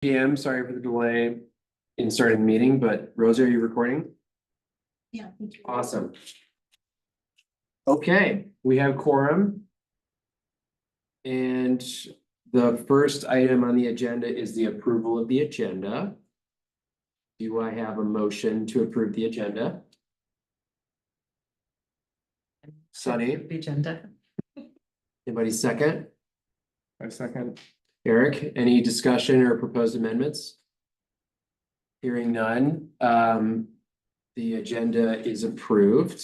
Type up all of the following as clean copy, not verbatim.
PM. Sorry for the delay in starting the meeting, but Rosie, are you recording? Yeah. Thank you. Awesome. Okay, we have quorum. And the first item on the agenda is the approval of the agenda. Do I have a motion to approve the agenda? Sunny, The agenda. anybody second? I second. Eric, any discussion or proposed amendments? Hearing none, the agenda is approved.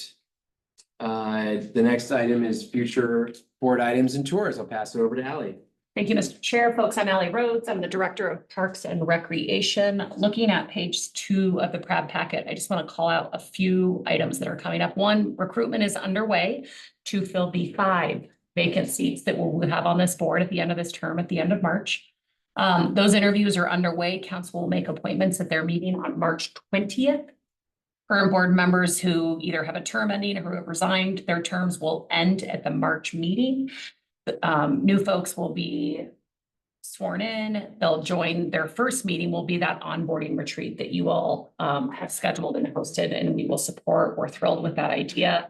The next item is future board items and tours. I'll pass it over to Ally. Thank you, Mr. Chair. Folks, I'm Ally Rhodes. I'm the Director of Parks and Recreation. Looking at page 2 of the PRAB packet, I just want to call out a few items that are coming up. One, recruitment is underway to fill the 5 vacant seats that we'll have on this board at the end of this term, at the end of March. Those interviews are underway. Council will make appointments at their meeting on March 20th. Current board members who either have a term ending or who have resigned, their terms will end at the March meeting. New folks will be sworn in. They'll join. Their first meeting will be that onboarding retreat that you all have scheduled and hosted, and we will support. We're thrilled with that idea.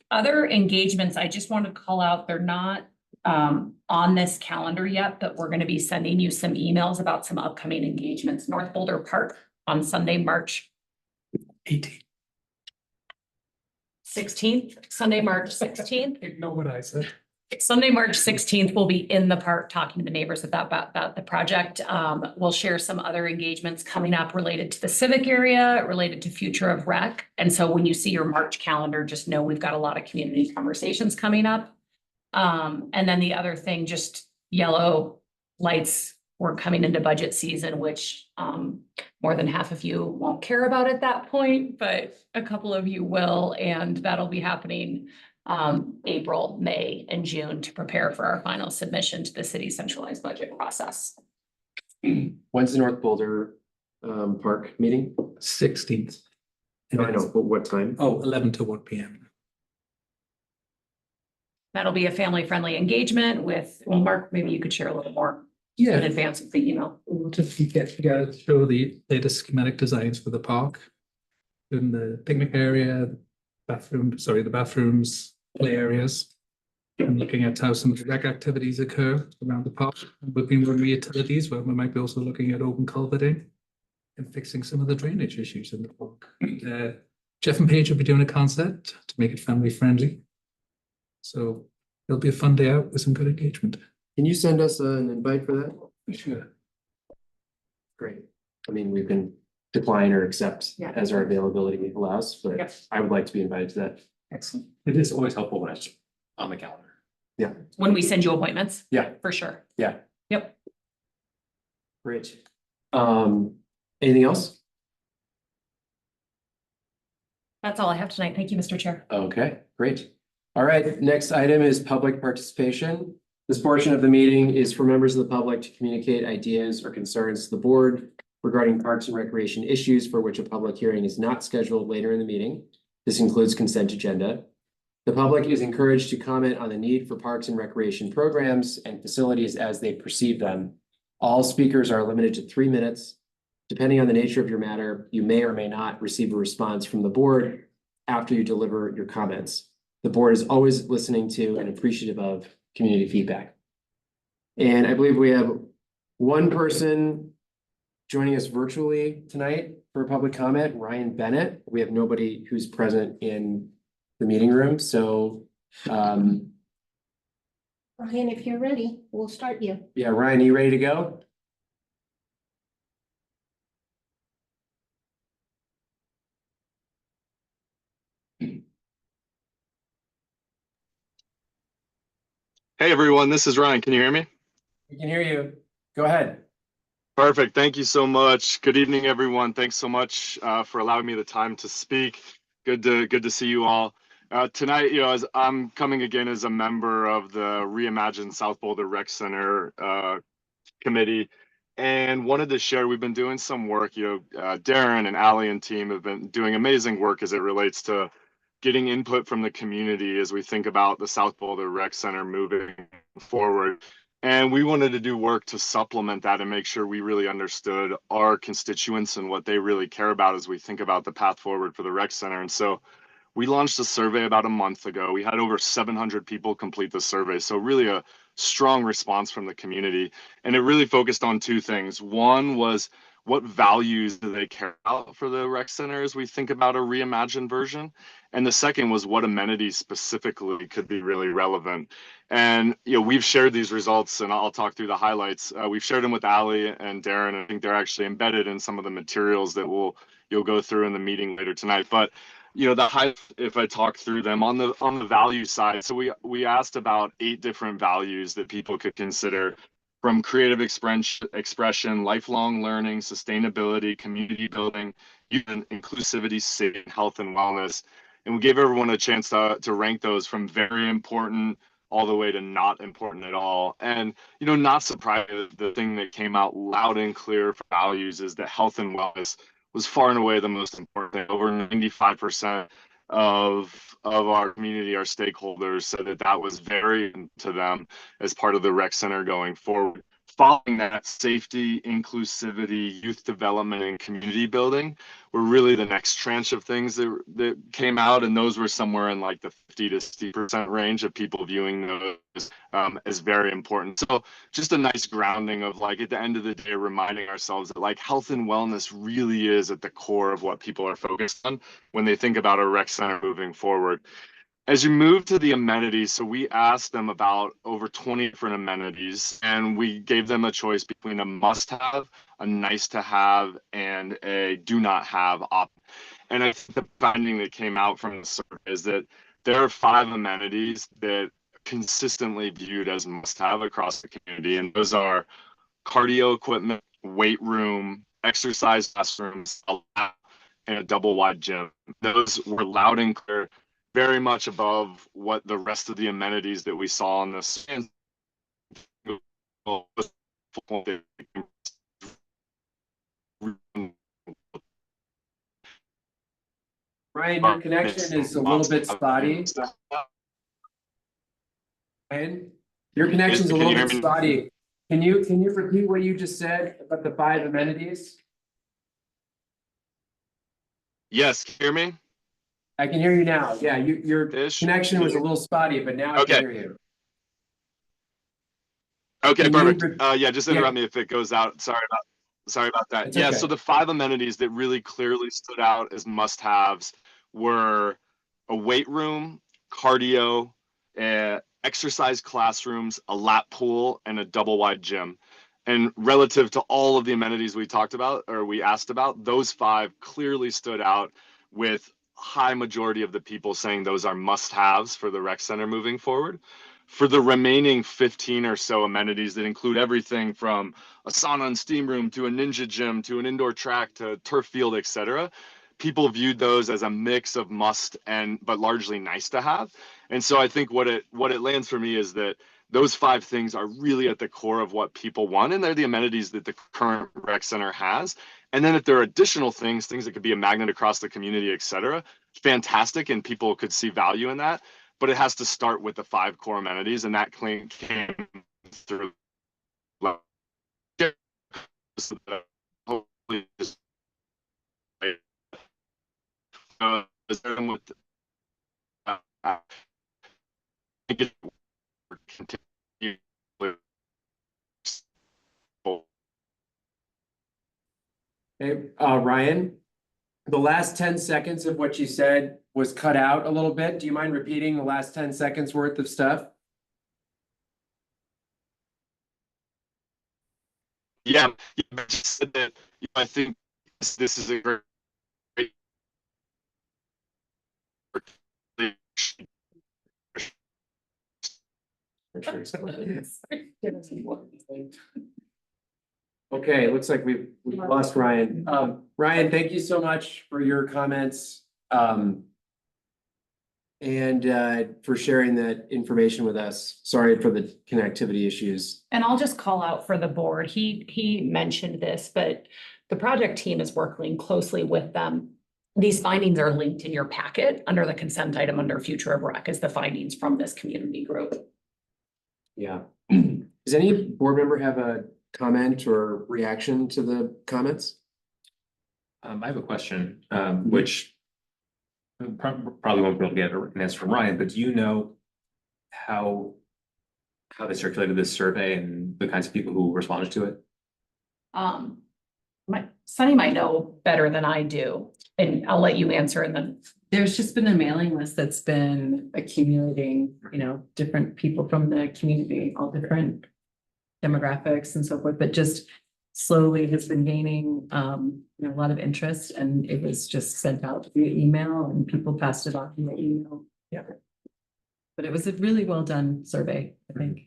Other engagements, I just want to call out, they're not on this calendar yet, but we're going to be sending you some emails about some upcoming engagements. North Boulder Park on Sunday, March 18. 16th, Sunday, March 16th. Ignore what I said. Sunday, March 16th, we'll be in the park talking to the neighbors about the project. We'll share some other engagements coming up related to the civic area, related to future of rec. And so when you see your March calendar, just know we've got a lot of community conversations coming up. And then the other thing, just yellow lights, we're coming into budget season, which more than half of you won't care about at that point, but a couple of you will, and that'll be happening April, May, and June to prepare for our final submission to the city's centralized budget process. When's the North Boulder Park meeting? 16th. I know, but what time? Oh, 11 to 1 p.m. That'll be a family-friendly engagement with, well, Mark, maybe you could share a little more in Yeah, advance of the email. we'll just get together to show the latest schematic designs for the park. In the picnic area, the bathrooms, play areas. And looking at how some of the rec activities occur around the park. We've been running utilities, but we might be also looking at open culverting and fixing some of the drainage issues in the park. Jeff and Paige will be doing a concert to make it family friendly. So it'll be a fun day out with some good engagement. Can you send us an invite for that? Sure. Great. I mean, we can decline or accept Yeah. as our availability allows, but Yes. I would like to be invited to that. Excellent. It is always helpful when it's on the calendar. When we send you appointments? Yeah. For sure. Yeah. Yep. Great. Anything else? That's all I have tonight. Thank you, Mr. Chair. Okay, great. All right, next item is public participation. This portion of the meeting is for members of the public to communicate ideas or concerns to the board regarding parks and recreation issues for which a public hearing is not scheduled later in the meeting. This includes consent agenda. The public is encouraged to comment on the need for parks and recreation programs and facilities as they perceive them. All speakers are limited to 3 minutes. Depending on the nature of your matter, you may or may not receive a response from the board after you deliver your comments. The board is always listening to and appreciative of community feedback. And I believe we have one person joining us virtually tonight for public comment, Ryan Bennett. We have nobody who's present in the meeting room, so Ryan, if you're ready, we'll start you. yeah, Ryan, are you ready to go? Hey everyone, this is Ryan. Can you hear me? We can hear you. Go ahead. Perfect. Thank you so much. Good evening, everyone. Thanks so much for allowing me the time to speak. Good to see you all. Tonight, as I'm coming again as a member of the Reimagine South Boulder Rec Center committee, and wanted to share, we've been doing some work, Darren and Allie and team have been doing amazing work as it relates to getting input from the community as we think about the South Boulder Rec Center moving forward. And we wanted to do work to supplement that and make sure we really understood our constituents and what they really care about as we think about the path forward for the rec center. And so we launched a survey about a month ago. We had over 700 people complete the survey. So really a strong response from the community. And it really focused on two things. One was, what values do they care about for the rec center as we think about a reimagined version? And the second was, what amenities specifically could be really relevant? And we've shared these results, and I'll talk through the highlights. We've shared them with Ali and Darren. I think they're actually embedded in some of the materials that you'll go through in the meeting later tonight. But if I talk through them on the value side, so we asked about 8 different values that people could consider, from creative expression, lifelong learning, sustainability, community building, inclusivity, safety, health, and wellness. And we gave everyone a chance to rank those from very important all the way to not important at all. And, not surprising, the thing that came out loud and clear for values is that health and wellness was far and away the most important. Over 95% of our community, our stakeholders, said that was very important to them as part of the rec center going forward. Following that, safety, inclusivity, youth development, and community building were really the next tranche of things that came out, and those were somewhere in like the 50 to 60% range of people viewing those as very important. So just a nice grounding of, like, at the end of the day, reminding ourselves that, like, health and wellness really is at the core of what people are focused on when they think about a rec center moving forward. As you move to the amenities, so we asked them about over 20 different amenities, and we gave them a choice between a must-have, a nice-to-have, and a do-not-have option. And I think the finding that came out from the survey is that there are 5 amenities that consistently viewed as must-have across the community, and those are cardio equipment, weight room, exercise classrooms, a lab, and a double-wide gym. Those were loud and clear, very much above what the rest of the amenities that we saw on this. Ryan, your connection is a little bit spotty. Ryan, your connection's a little bit spotty. Can you repeat what you just said about the 5 amenities? Yes, can you hear me? I can hear you now. Yeah, your connection was a little spotty, but now I can hear you. Okay, perfect. Yeah, just interrupt me if it goes out. Sorry about that. It's yeah, okay. So the 5 amenities that really clearly stood out as must-haves were a weight room, cardio, exercise classrooms, a lap pool, and a double-wide gym. And relative to all of the amenities we talked about, or we asked about, those 5 clearly stood out, with high majority of the people saying those are must-haves for the rec center moving forward. For the remaining 15 or so amenities that include everything from a sauna and steam room to a ninja gym to an indoor track to turf field, etc., people viewed those as a mix of must but largely nice to have. And so I think what it lands for me is that those 5 things are really at the core of what people want, and they're the amenities that the current rec center has. And then if there are additional things that could be a magnet across the community, etc., fantastic, and people could see value in that. But it has to start with the 5 core amenities, and that came through. Hey, Ryan, the last 10 seconds of what you said was cut out a little bit. Do you mind repeating the last 10 seconds worth of stuff? Yeah, I just said that I think this is a great Okay, looks like we've lost Ryan. Ryan, thank you so much for your comments. And for sharing that information with us. Sorry for the connectivity issues. And I'll just call out for the board, he mentioned this, but the project team is working closely with them. These findings are linked in your packet under the consent item under future of rec as the findings from this community group. Yeah. Does any board member have a comment or reaction to the comments? I have a question, which probably won't be able to get an answer from Ryan, but do you know how they circulated this survey and the kinds of people who responded to it? Sunny might know better than I do, and I'll let you answer and then. There's just been a mailing list that's been accumulating, different people from the community, all different demographics and so forth, but just slowly has been gaining, a lot of interest, and it was just sent out via email and people passed it on via email. Yeah. But it was a really well done survey, I think.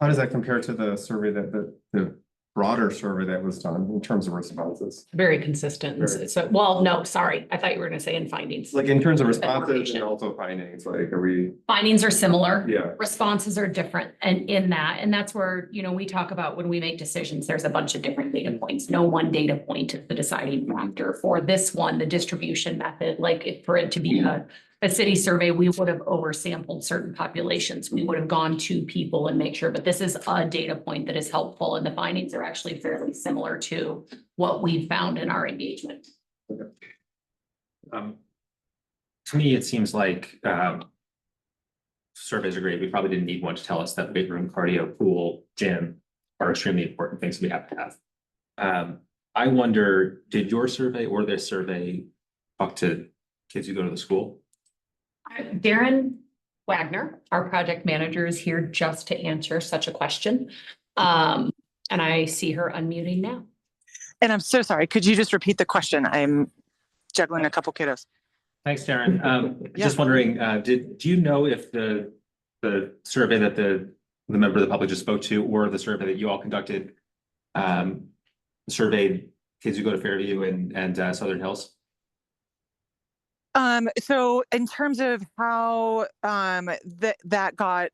How does that compare to the survey the broader survey that was done in terms of responses? Very consistent. Very- So, well, no, sorry. I thought you were gonna say in findings. Like in terms of responses Information. and also findings, like are we, Findings are similar. yeah, Responses are different and in that, and that's where, we talk about when we make decisions, there's a bunch of different data points. No one data point is the deciding factor. For this one, the distribution method, like if for it to be a city survey, we would have oversampled certain populations. We would have gone to people and make sure, but this is a data point that is helpful, and the findings are actually fairly similar to what we found in our engagement. To me, it seems like surveys are great. We probably didn't need one to tell us that weight room, cardio, pool, gym are extremely important things we have to have. I wonder, did your survey or this survey talk to kids who go to the school? Darren Wagner, our project manager, is here just to answer such a question. And I see her unmuting now. And I'm so sorry. Could you just repeat the question? I'm juggling a couple kiddos. Thanks, Darren. Just wondering, do you know if the survey that the member of the public just spoke to, or the survey that you all conducted, surveyed kids who go to Fairview and Southern Hills? So in terms of how that got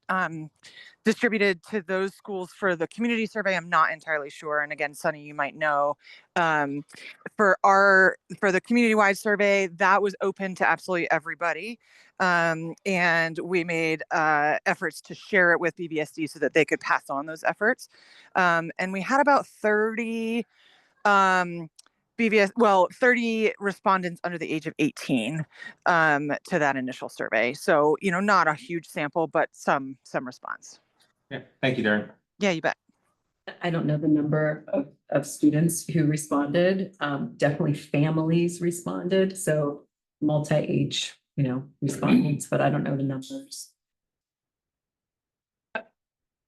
distributed to those schools for the community survey, I'm not entirely sure. And again, Sunny, you might know. For the community-wide survey, that was open to absolutely everybody. And we made efforts to share it with BVSD so that they could pass on those efforts. And we had about 30 30 respondents under the age of 18 to that initial survey. So, not a huge sample, but some response. Yeah, thank you, Darren. Yeah, you bet. I don't know the number of students who responded. Definitely families responded. So multi-age, respondents, but I don't know the numbers.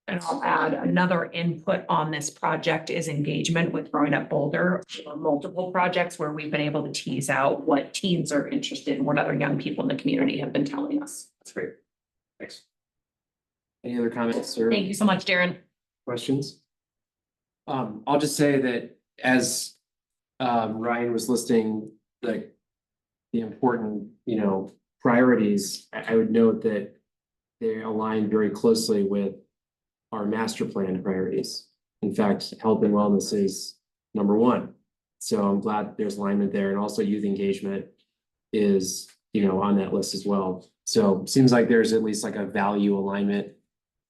And I'll add another input on this project is engagement with Growing Up Boulder. Multiple projects where we've been able to tease out what teens are interested in, what other young people in the community have been telling us. That's great. Thanks. Any other comments or Thank you so much, Darren. questions? I'll just say that as Ryan was listing the important, priorities, I would note that they align very closely with our master plan priorities. In fact, health and wellness is number one. So I'm glad there's alignment there, and also youth engagement is, on that list as well. So seems like there's at least like a value alignment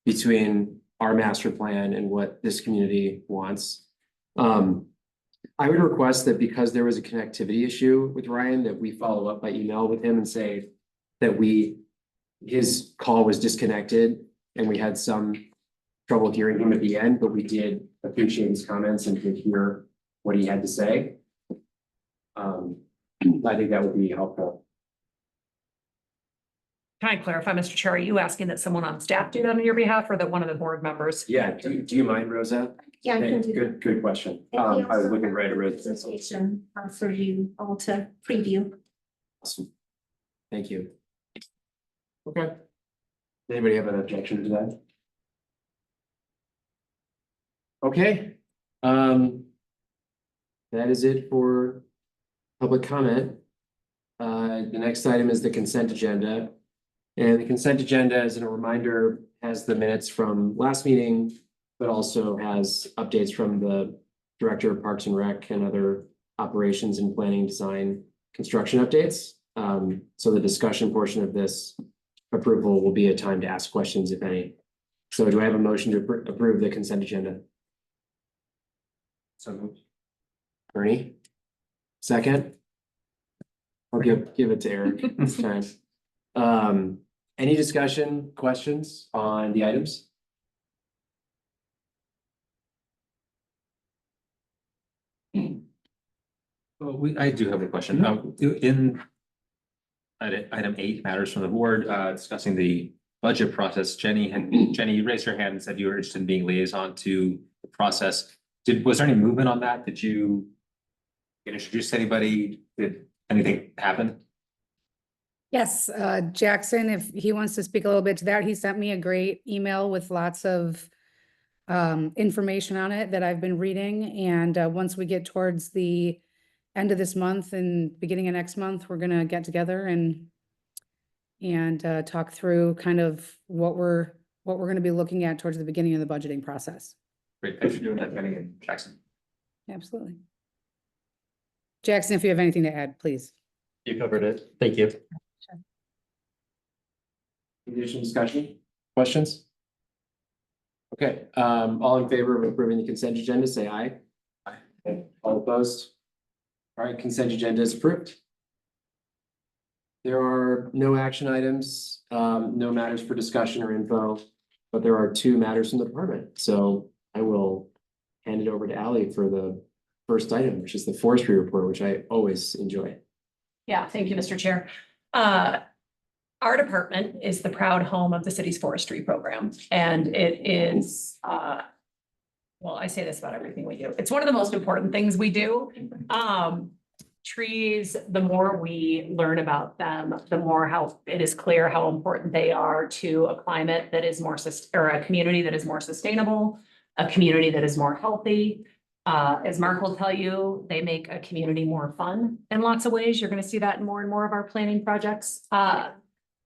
between our master plan and what this community wants. I would request that because there was a connectivity issue with Ryan, that we follow up by email with him and say that his call was disconnected and we had some trouble hearing him at the end, but we did appreciate his comments and could hear what he had to say. I think that would be helpful. Can I clarify, Mr. Chair, are you asking that someone on staff do that on your behalf or that one of the board members? Yeah, do you mind, Rosa? Yeah, I Okay, can do that. good question. And we I was also looking have right at the Rosa. presentation, for you all to preview. Awesome. Thank you. Okay. Anybody have an objection to that? Okay. That is it for public comment. The next item is the consent agenda. And the consent agenda, as a reminder, has the minutes from last meeting, but also has updates from the Director of Parks and Rec and other operations and planning, design, construction updates. So the discussion portion of this approval will be a time to ask questions, if any. So do I have a motion to approve the consent agenda? So moved. Bernie? Second? I'll give it to Eric this time. Any discussion, questions on the items? Well, I do have a question. In item 8 matters from the board, discussing the budget process, Jenny, you raised your hand and said you were interested in being liaison to the process. Was there any movement on that? Did you get introduced to anybody? Did anything happen? Yes, Jackson, if he wants to speak a little bit to that, he sent me a great email with lots of information on it that I've been reading. And once we get towards the end of this month and beginning of next month, we're gonna get together and talk through kind of what we're gonna be looking at towards the beginning of the budgeting process. Great, thanks for doing that, Jenny and Jackson. Absolutely. Jackson, if you have anything to add, please. You covered it. Thank you. Additional discussion, questions? Okay, all in favor of approving the consent agenda, say aye. Aye. Okay, all opposed? All right, consent agenda is approved. There are no action items, no matters for discussion or info, but there are 2 matters from the department. So I will hand it over to Ally for the first item, which is the forestry report, which I always enjoy. Yeah, thank you, Mr. Chair. Our department is the proud home of the city's forestry program, and it is, well, I say this about everything we do. It's one of the most important things we do. Trees, the more we learn about them, the more how it is clear how important they are to a climate that is more or a community that is more sustainable, a community that is more healthy. As Mark will tell you, they make a community more fun in lots of ways. You're going to see that in more and more of our planning projects.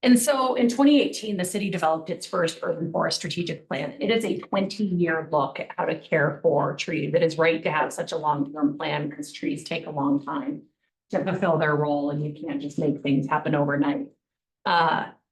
And so in 2018, the city developed its first urban forest strategic plan. It is a 20-year look at how to care for trees. It is right to have such a long-term plan because trees take a long time to fulfill their role, and you can't just make things happen overnight.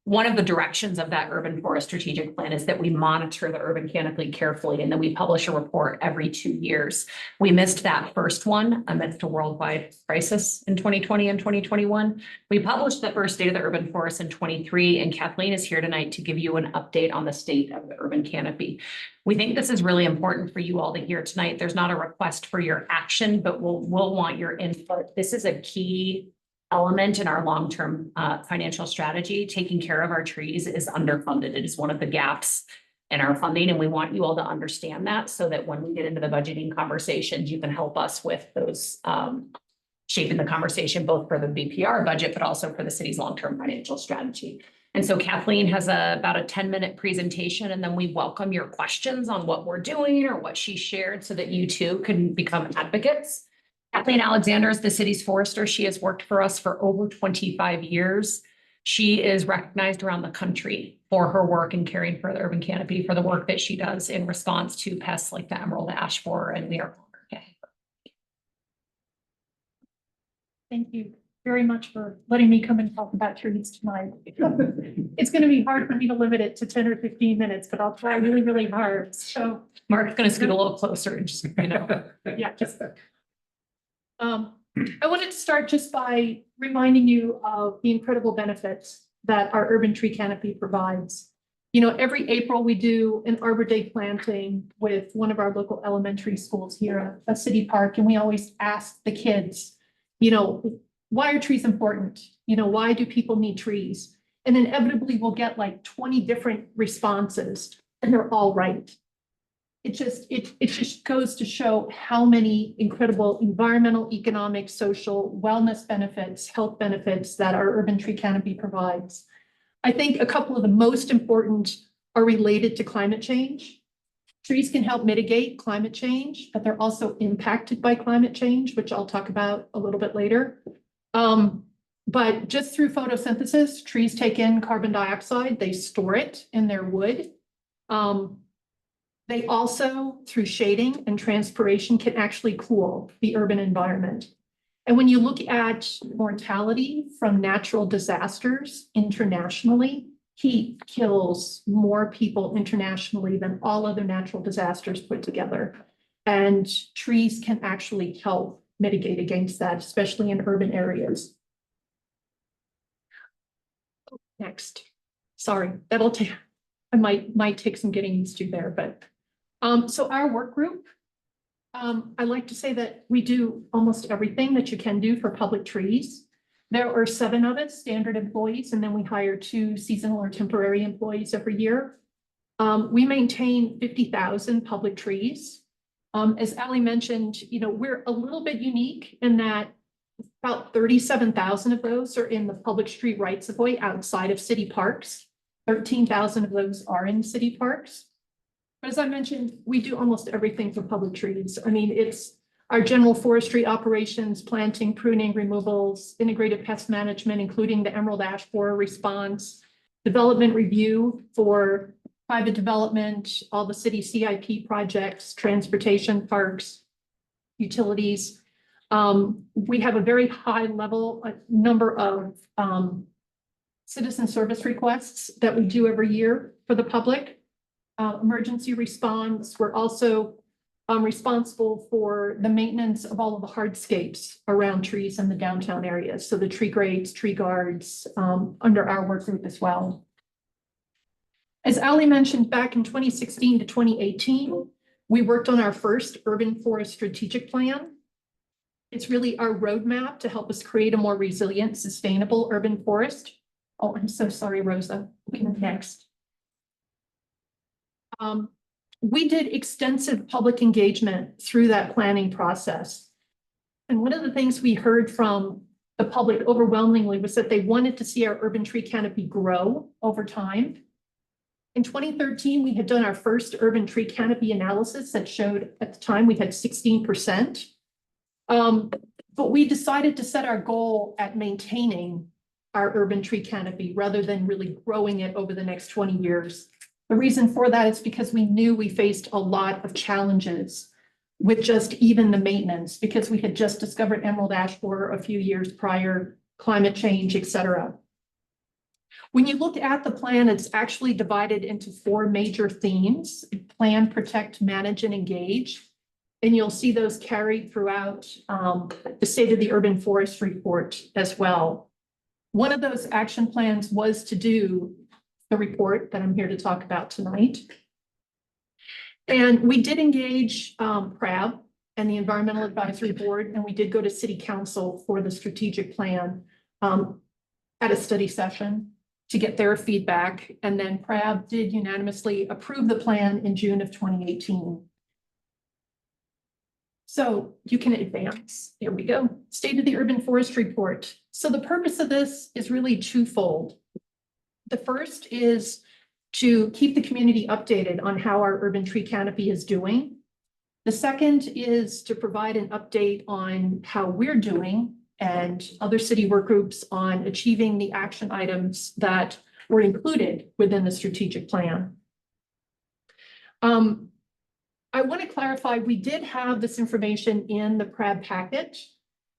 One of the directions of that urban forest strategic plan is that we monitor the urban canopy carefully, and then we publish a report every 2 years. We missed that first one amidst a worldwide crisis in 2020 and 2021. We published the first State of the Urban Forest in 23, and Kathleen is here tonight to give you an update on the state of the urban canopy. We think this is really important for you all to hear tonight. There's not a request for your action, but we'll want your input. This is a key element in our long-term financial strategy. Taking care of our trees is underfunded. It is one of the gaps in our funding, and we want you all to understand that so that when we get into the budgeting conversations, you can help us with those shaping the conversation both for the BPR budget, but also for the city's long-term financial strategy. And so Kathleen has about a 10-minute presentation, and then we welcome your questions on what we're doing or what she shared so that you too can become advocates. Kathleen Alexander is the city's forester. She has worked for us for over 25 years. She is recognized around the country for her work in caring for the urban canopy, for the work that she does in response to pests like the emerald ash borer, and we are honored. Thank you very much for letting me come and talk about trees tonight. It's going to be hard for me to limit it to 10 or 15 minutes, but I'll try really, really hard. So Mark's going to scoot a little closer and just, yeah, just I wanted to start just by reminding you of the incredible benefits that our urban tree canopy provides. You know, every April we do an Arbor Day planting with one of our local elementary schools here at City Park, and we always ask the kids, you know, why are trees important? You know, why do people need trees? And inevitably we'll get like 20 different responses, and they're all right. It just goes to show how many incredible environmental, economic, social, wellness benefits, health benefits that our urban tree canopy provides. I think a couple of the most important are related to climate change. Trees can help mitigate climate change, but they're also impacted by climate change, which I'll talk about a little bit later. But just through photosynthesis, trees take in carbon dioxide, they store it in their wood. They also, through shading and transpiration, can actually cool the urban environment. And when you look at mortality from natural disasters internationally, heat kills more people internationally than all other natural disasters put together. And trees can actually help mitigate against that, especially in urban areas. Next, sorry, that'll take, I might take some getting used to there, but, so our work group, I like to say that we do almost everything that you can do for public trees. There are 7 of us, standard employees, and then we hire 2 seasonal or temporary employees every year. We maintain 50,000 public trees. As Ally mentioned, you know, we're a little bit unique in that about 37,000 of those are in the public street rights of way outside of city parks. 13,000 of those are in city parks. But as I mentioned, we do almost everything for public trees. I mean, it's our general forestry operations, planting, pruning, removals, integrated pest management, including the emerald ash borer response, development review for private development, all the city CIP projects, transportation, parks, utilities. We have a very high level, number of citizen service requests that we do every year for the public. Emergency response, we're also responsible for the maintenance of all of the hardscapes around trees in the downtown areas. So the tree grades, tree guards, under our work group as well. As Ally mentioned, back in 2016 to 2018, we worked on our first urban forest strategic plan. It's really our roadmap to help us create a more resilient, sustainable urban forest. Oh, I'm so sorry, Rosa. Next. We did extensive public engagement through that planning process. And one of the things we heard from the public overwhelmingly was that they wanted to see our urban tree canopy grow over time. In 2013, we had done our first urban tree canopy analysis that showed at the time we had 16%. But we decided to set our goal at maintaining our urban tree canopy rather than really growing it over the next 20 years. The reason for that is because we knew we faced a lot of challenges with just even the maintenance, because we had just discovered emerald ash borer a few years prior, climate change, et cetera. When you look at the plan, it's actually divided into 4 major themes: plan, protect, manage, and engage. And you'll see those carried throughout the State of the Urban Forest report as well. One of those action plans was to do the report that I'm here to talk about tonight. And we did engage PRAB and the Environmental Advisory Board, and we did go to City Council for the strategic plan at a study session to get their feedback. And then PRAB did unanimously approve the plan in June of 2018. So you can advance. Here we go. State of the Urban Forest report. So the purpose of this is really twofold. The first is to keep the community updated on how our urban tree canopy is doing. The second is to provide an update on how we're doing and other city work groups on achieving the action items that were included within the strategic plan. I want to clarify, we did have this information in the PRAB packet,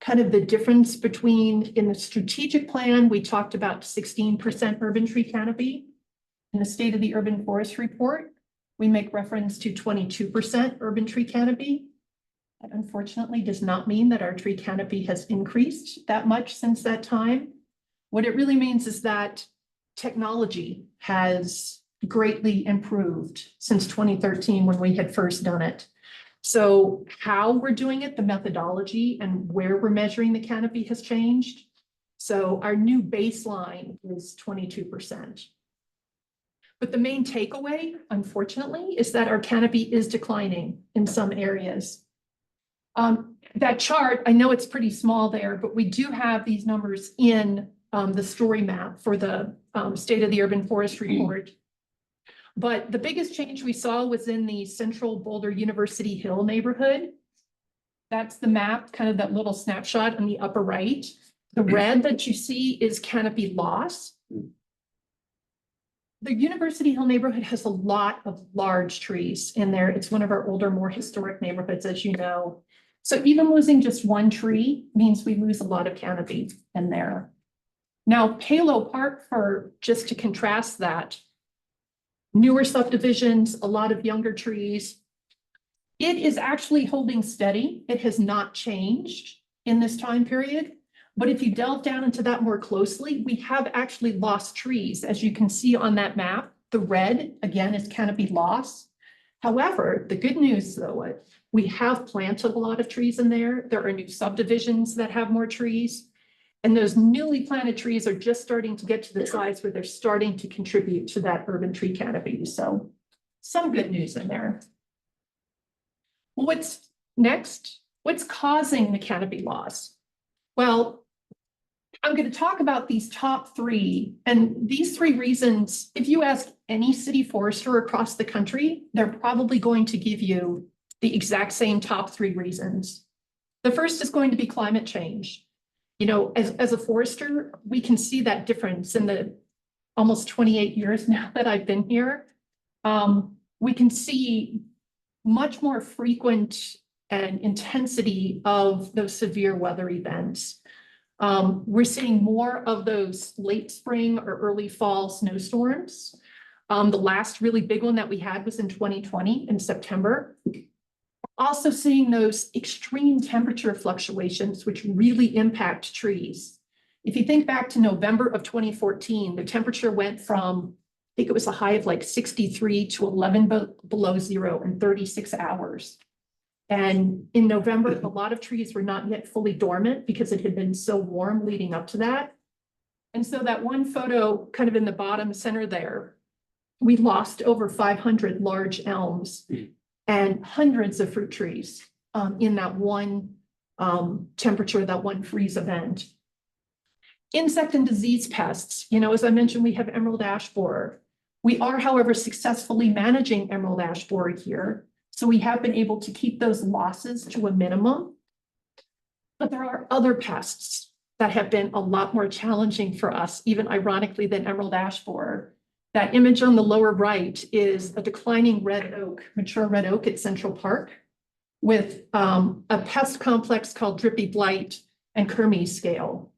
kind of the difference between in the strategic plan, we talked about 16% urban tree canopy. In the State of the Urban Forest report, we make reference to 22% urban tree canopy. That unfortunately does not mean that our tree canopy has increased that much since that time. What it really means is that technology has greatly improved since 2013 when we had first done it. So how we're doing it, the methodology and where we're measuring the canopy has changed. So our new baseline is 22%. But the main takeaway, unfortunately, is that our canopy is declining in some areas. That chart, I know it's pretty small there, but we do have these numbers in the story map for the State of the Urban Forest report. But the biggest change we saw was in the central Boulder University Hill neighborhood. That's the map, kind of that little snapshot on the upper right. The red that you see is canopy loss. The University Hill neighborhood has a lot of large trees in there. It's one of our older, more historic neighborhoods, as you know. So even losing just one tree means we lose a lot of canopy in there. Now, Palo Park, for just to contrast that, newer subdivisions, a lot of younger trees. It is actually holding steady. It has not changed in this time period. But if you delve down into that more closely, we have actually lost trees. As you can see on that map, the red, again, is canopy loss. However, the good news, though, we have planted a lot of trees in there. There are new subdivisions that have more trees. And those newly planted trees are just starting to get to the size where they're starting to contribute to that urban tree canopy. So some good news in there. What's next? What's causing the canopy loss? Well, I'm going to talk about these top three, and these three reasons, if you ask any city forester across the country, they're probably going to give you the exact same top three reasons. The first is going to be climate change. You know, as a forester, we can see that difference in the almost 28 years now that I've been here. We can see much more frequent and intensity of those severe weather events. We're seeing more of those late spring or early fall snowstorms. The last really big one that we had was in 2020 in September. Also seeing those extreme temperature fluctuations, which really impact trees. If you think back to November of 2014, the temperature went from, I think it was a high of like 63 to 11 below zero in 36 hours. And in November, a lot of trees were not yet fully dormant because it had been so warm leading up to that. And so that one photo kind of in the bottom center there, we lost over 500 large elms and hundreds of fruit trees in that one temperature, that one freeze event. Insect and disease pests, you know, as I mentioned, we have emerald ash borer. We are, however, successfully managing emerald ash borer here. So we have been able to keep those losses to a minimum. But there are other pests that have been a lot more challenging for us, even ironically, than emerald ash borer. That image on the lower right is a declining red oak, mature red oak at Central Park, with a pest complex called drippy blight and Kermes scale.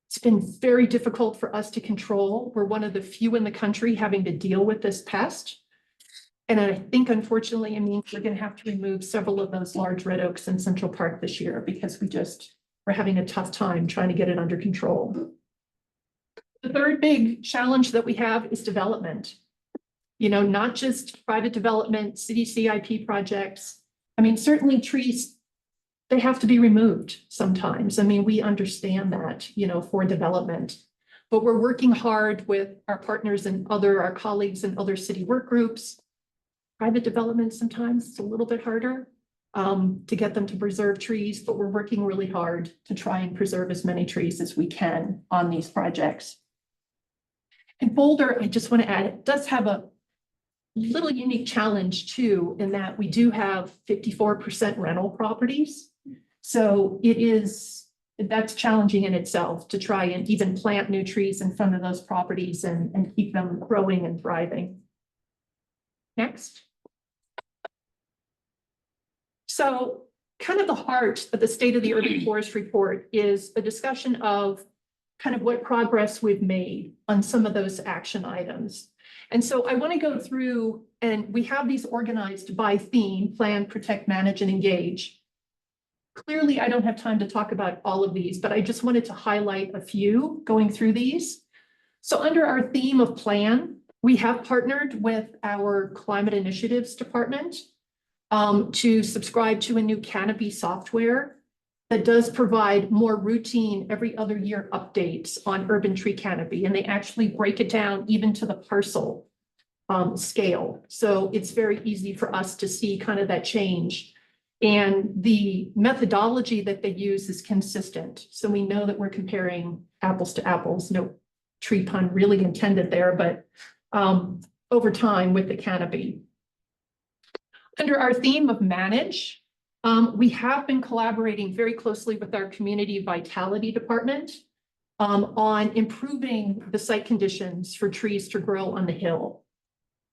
It's been very difficult for us to control. We're one of the few in the country having to deal with this pest. And I think, unfortunately, it means we're going to have to remove several of those large red oaks in Central Park this year because we're having a tough time trying to get it under control. The third big challenge that we have is development. You know, not just private development, city CIP projects. I mean, certainly trees, they have to be removed sometimes. I mean, we understand that, you know, for development. But we're working hard with our partners and our colleagues in other city work groups. Private development, sometimes it's a little bit harder to get them to preserve trees, but we're working really hard to try and preserve as many trees as we can on these projects. And Boulder, I just want to add, it does have a little unique challenge too, in that we do have 54% rental properties. So that's challenging in itself to try and even plant new trees in front of those properties and keep them growing and thriving. Next. So kind of the heart of the State of the Urban Forest Report is a discussion of kind of what progress we've made on some of those action items. And so I want to go through, and we have these organized by theme: plan, protect, manage, and engage. Clearly, I don't have time to talk about all of these, but I just wanted to highlight a few going through these. So under our theme of plan, we have partnered with our Climate Initiatives Department to subscribe to a new Canopy software that does provide more routine every other year updates on urban tree canopy. And they actually break it down even to the parcel scale. So it's very easy for us to see kind of that change. And the methodology that they use is consistent. So we know that we're comparing apples to apples. No tree pun really intended there, but over time with the canopy. Under our theme of manage, we have been collaborating very closely with our Community Vitality Department on improving the site conditions for trees to grow on the hill.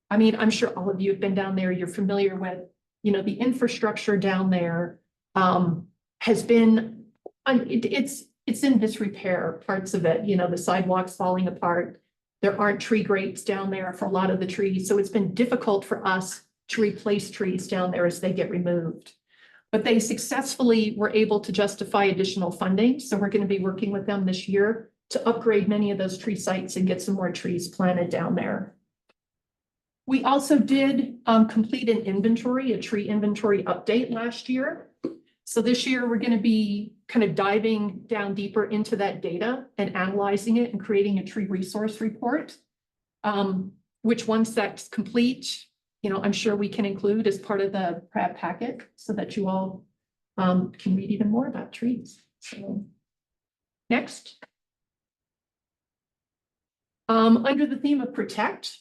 I mean, I'm sure all of you have been down there. You're familiar with, you know, the infrastructure down there has been, it's it's in disrepair, parts of it, you know, the sidewalks falling apart. There aren't tree grates down there for a lot of the trees, so it's been difficult for us to replace trees down there as they get removed. But they successfully were able to justify additional funding, so we're going to be working with them this year to upgrade many of those tree sites and get some more trees planted down there. We also did complete an inventory, a tree inventory update last year. So this year, we're going to be kind of diving down deeper into that data and analyzing it and creating a tree resource report, which once that's complete, you know, I'm sure we can include as part of the PRAB packet so that you all can read even more about trees. So next. Under the theme of protect,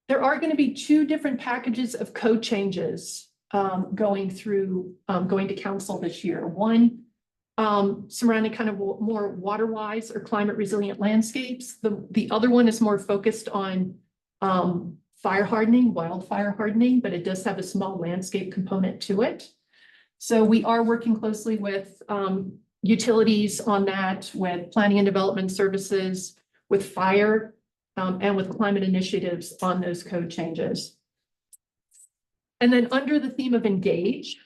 there are going to be 2 different packages of code changes going to council this year. One surrounding kind of more water-wise or climate resilient landscapes. The other one is more focused on fire hardening, wildfire hardening, but it does have a small landscape component to it. So we are working closely with utilities on that, with planning and development services, with fire, and with climate initiatives on those code changes. And then under the theme of engage,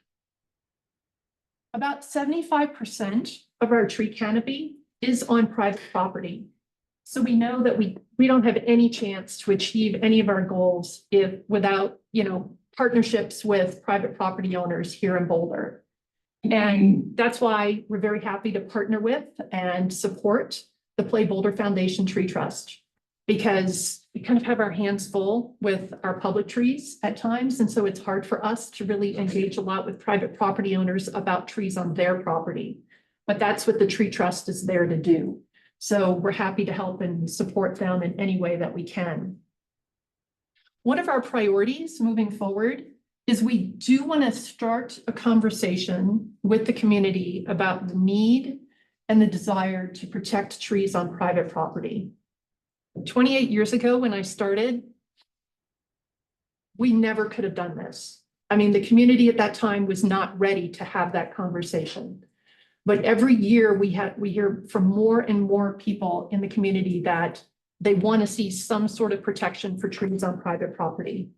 about 75% of our tree canopy is on private property. So we know that we don't have any chance to achieve any of our goals without, you know, partnerships with private property owners here in Boulder. And that's why we're very happy to partner with and support the Play Boulder Foundation Tree Trust, because we kind of have our hands full with our public trees at times. And so it's hard for us to really engage a lot with private property owners about trees on their property. But that's what the Tree Trust is there to do. So we're happy to help and support them in any way that we can. One of our priorities moving forward is we do want to start a conversation with the community about the need and the desire to protect trees on private property. 28 years ago when I started, we never could have done this. I mean, the community at that time was not ready to have that conversation. But every year we hear from more and more people in the community that they want to see some sort of protection for trees on private property.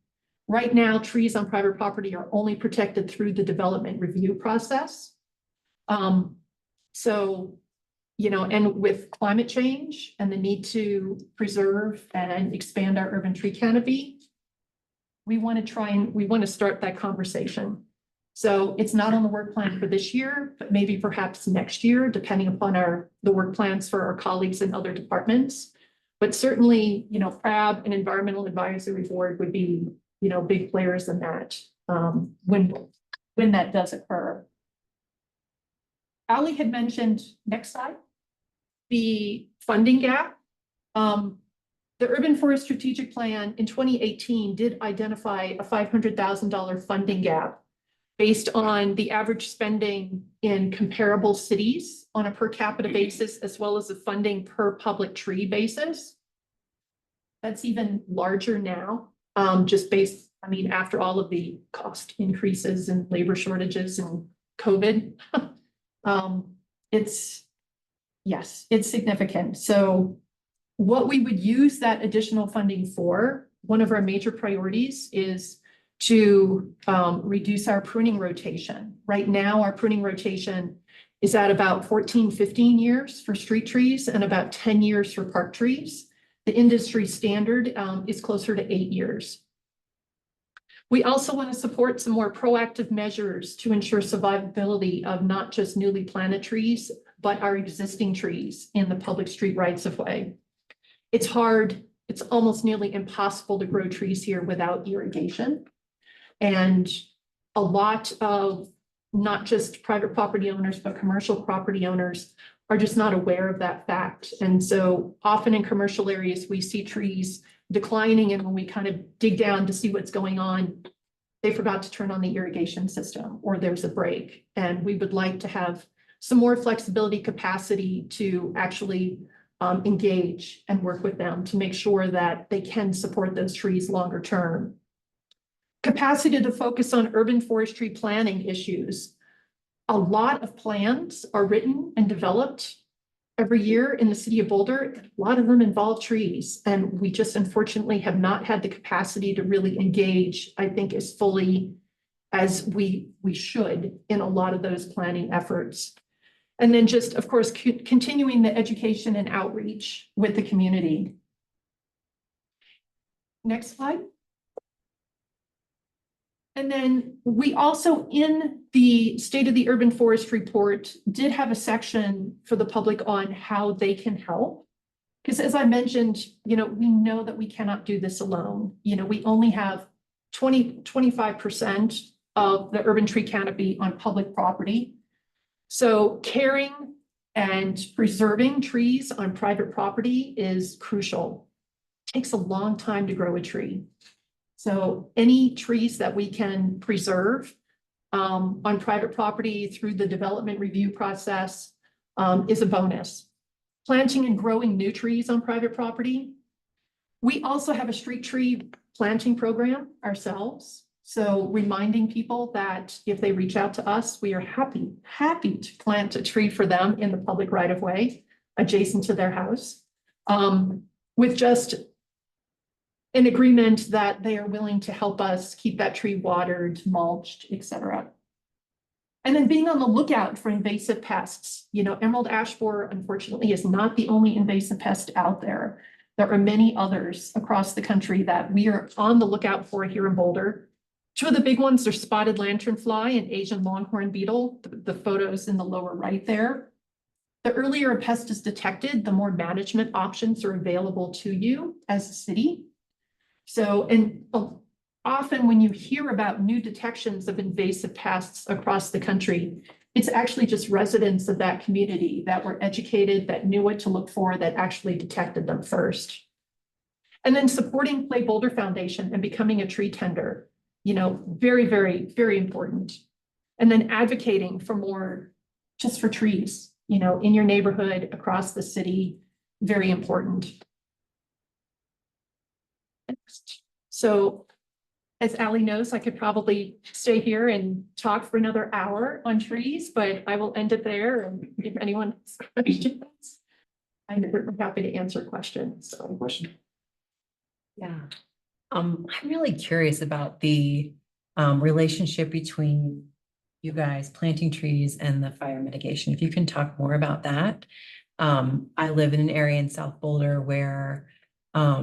Right now, trees on private property are only protected through the development review process. So, you know, and with climate change and the need to preserve and expand our urban tree canopy, we want to start that conversation. So it's not on the work plan for this year, but maybe perhaps next year, depending upon the work plans for our colleagues in other departments. But certainly, you know, PRAB and Environmental Advisory Board would be, you know, big players in that when that does occur. Ali had mentioned, next slide, the funding gap. The Urban Forest Strategic Plan in 2018 did identify a $500,000 funding gap based on the average spending in comparable cities on a per capita basis, as well as the funding per public tree basis. That's even larger now, just based, I mean, after all of the cost increases and labor shortages and COVID. It's significant. So what we would use that additional funding for, one of our major priorities is to reduce our pruning rotation. Right now, our pruning rotation is at about 14, 15 years for street trees and about 10 years for park trees. The industry standard is closer to 8 years. We also want to support some more proactive measures to ensure survivability of not just newly planted trees, but our existing trees in the public street rights of way. It's hard, it's almost nearly impossible to grow trees here without irrigation. And a lot of not just private property owners, but commercial property owners are just not aware of that fact. And so often in commercial areas, we see trees declining, and when we kind of dig down to see what's going on, they forgot to turn on the irrigation system or there's a break. And we would like to have some more flexibility capacity to actually engage and work with them to make sure that they can support those trees longer term. Capacity to focus on urban forestry planning issues. A lot of plans are written and developed every year in the city of Boulder. A lot of them involve trees, and we just unfortunately have not had the capacity to really engage, I think, as fully as we should in a lot of those planning efforts. And then just, of course, continuing the education and outreach with the community. Next slide. And then we also, in the State of the Urban Forest report, did have a section for the public on how they can help. Because as I mentioned, we know that we cannot do this alone. We only have 25% of the urban tree canopy on public property. So caring and preserving trees on private property is crucial. It takes a long time to grow a tree. So any trees that we can preserve on private property through the development review process is a bonus. Planting and growing new trees on private property. We also have a street tree planting program ourselves. So reminding people that if they reach out to us, we are happy to plant a tree for them in the public right of way adjacent to their house, with just an agreement that they are willing to help us keep that tree watered, mulched, etc. And then being on the lookout for invasive pests. Emerald ash borer, unfortunately, is not the only invasive pest out there. There are many others across the country that we are on the lookout for here in Boulder. Two of the big ones are spotted lanternfly and Asian longhorn beetle, the photos in the lower right there. The earlier a pest is detected, the more management options are available to you as a city. So, and often when you hear about new detections of invasive pests across the country, it's actually just residents of that community that were educated, that knew what to look for, that actually detected them first. And then supporting Play Boulder Foundation and becoming a tree tender, very, very, very important. And then advocating for more, just for trees, in your neighborhood, across the city, very important. Next. So as Allie knows, I could probably stay here and talk for another hour on trees, but I will end it there. And if anyone has questions, I'm happy to answer questions. So, Question? Yeah. I'm really curious about the relationship between you guys planting trees and the fire mitigation. If you can talk more about that. I live in an area in South Boulder where a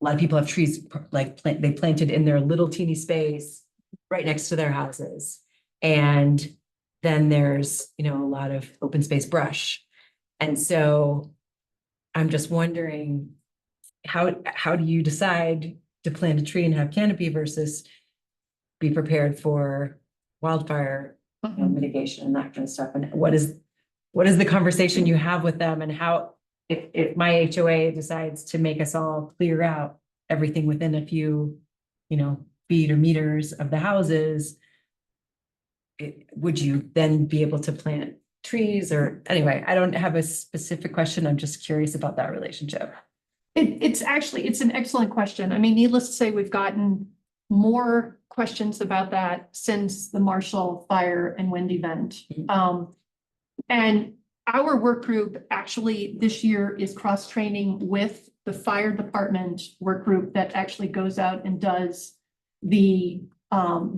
lot of people have trees they planted in their little teeny space right next to their houses. And then there's, a lot of open space brush. And so I'm just wondering, how do you decide to plant a tree and have canopy versus be prepared for wildfire mitigation and that kind of stuff? And what is the conversation you have with them, and how, if my HOA decides to make us all clear out everything within a few, feet or meters of the houses, would you then be able to plant trees? Or anyway, I don't have a specific question. I'm just curious about that relationship. It's an excellent question. I mean, needless to say, we've gotten more questions about that since the Marshall fire and wind event. And our work group actually this year is cross-training with the fire department work group that actually goes out and does the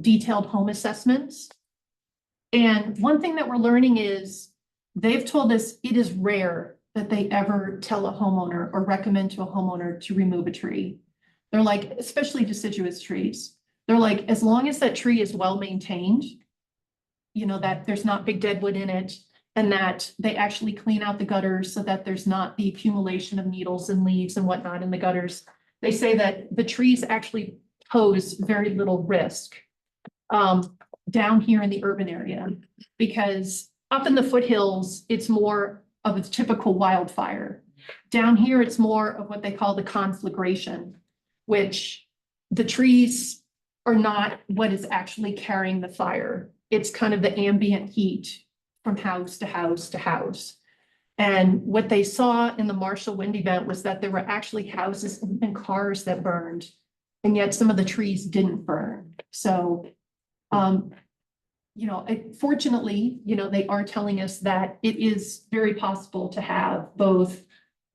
detailed home assessments. And one thing that we're learning is they've told us it is rare that they ever tell a homeowner or recommend to a homeowner to remove a tree. They're like, especially deciduous trees. They're like, as long as that tree is well maintained, that there's not big deadwood in it, and that they actually clean out the gutters so that there's not the accumulation of needles and leaves and whatnot in the gutters. They say that the trees actually pose very little risk down here in the urban area, because up in the foothills, it's more of a typical wildfire. Down here, it's more of what they call the conflagration, which the trees are not what is actually carrying the fire. It's kind of the ambient heat from house to house to house. And what they saw in the Marshall wind event was that there were actually houses and cars that burned, and yet some of the trees didn't burn. So Fortunately, they are telling us that it is very possible to have both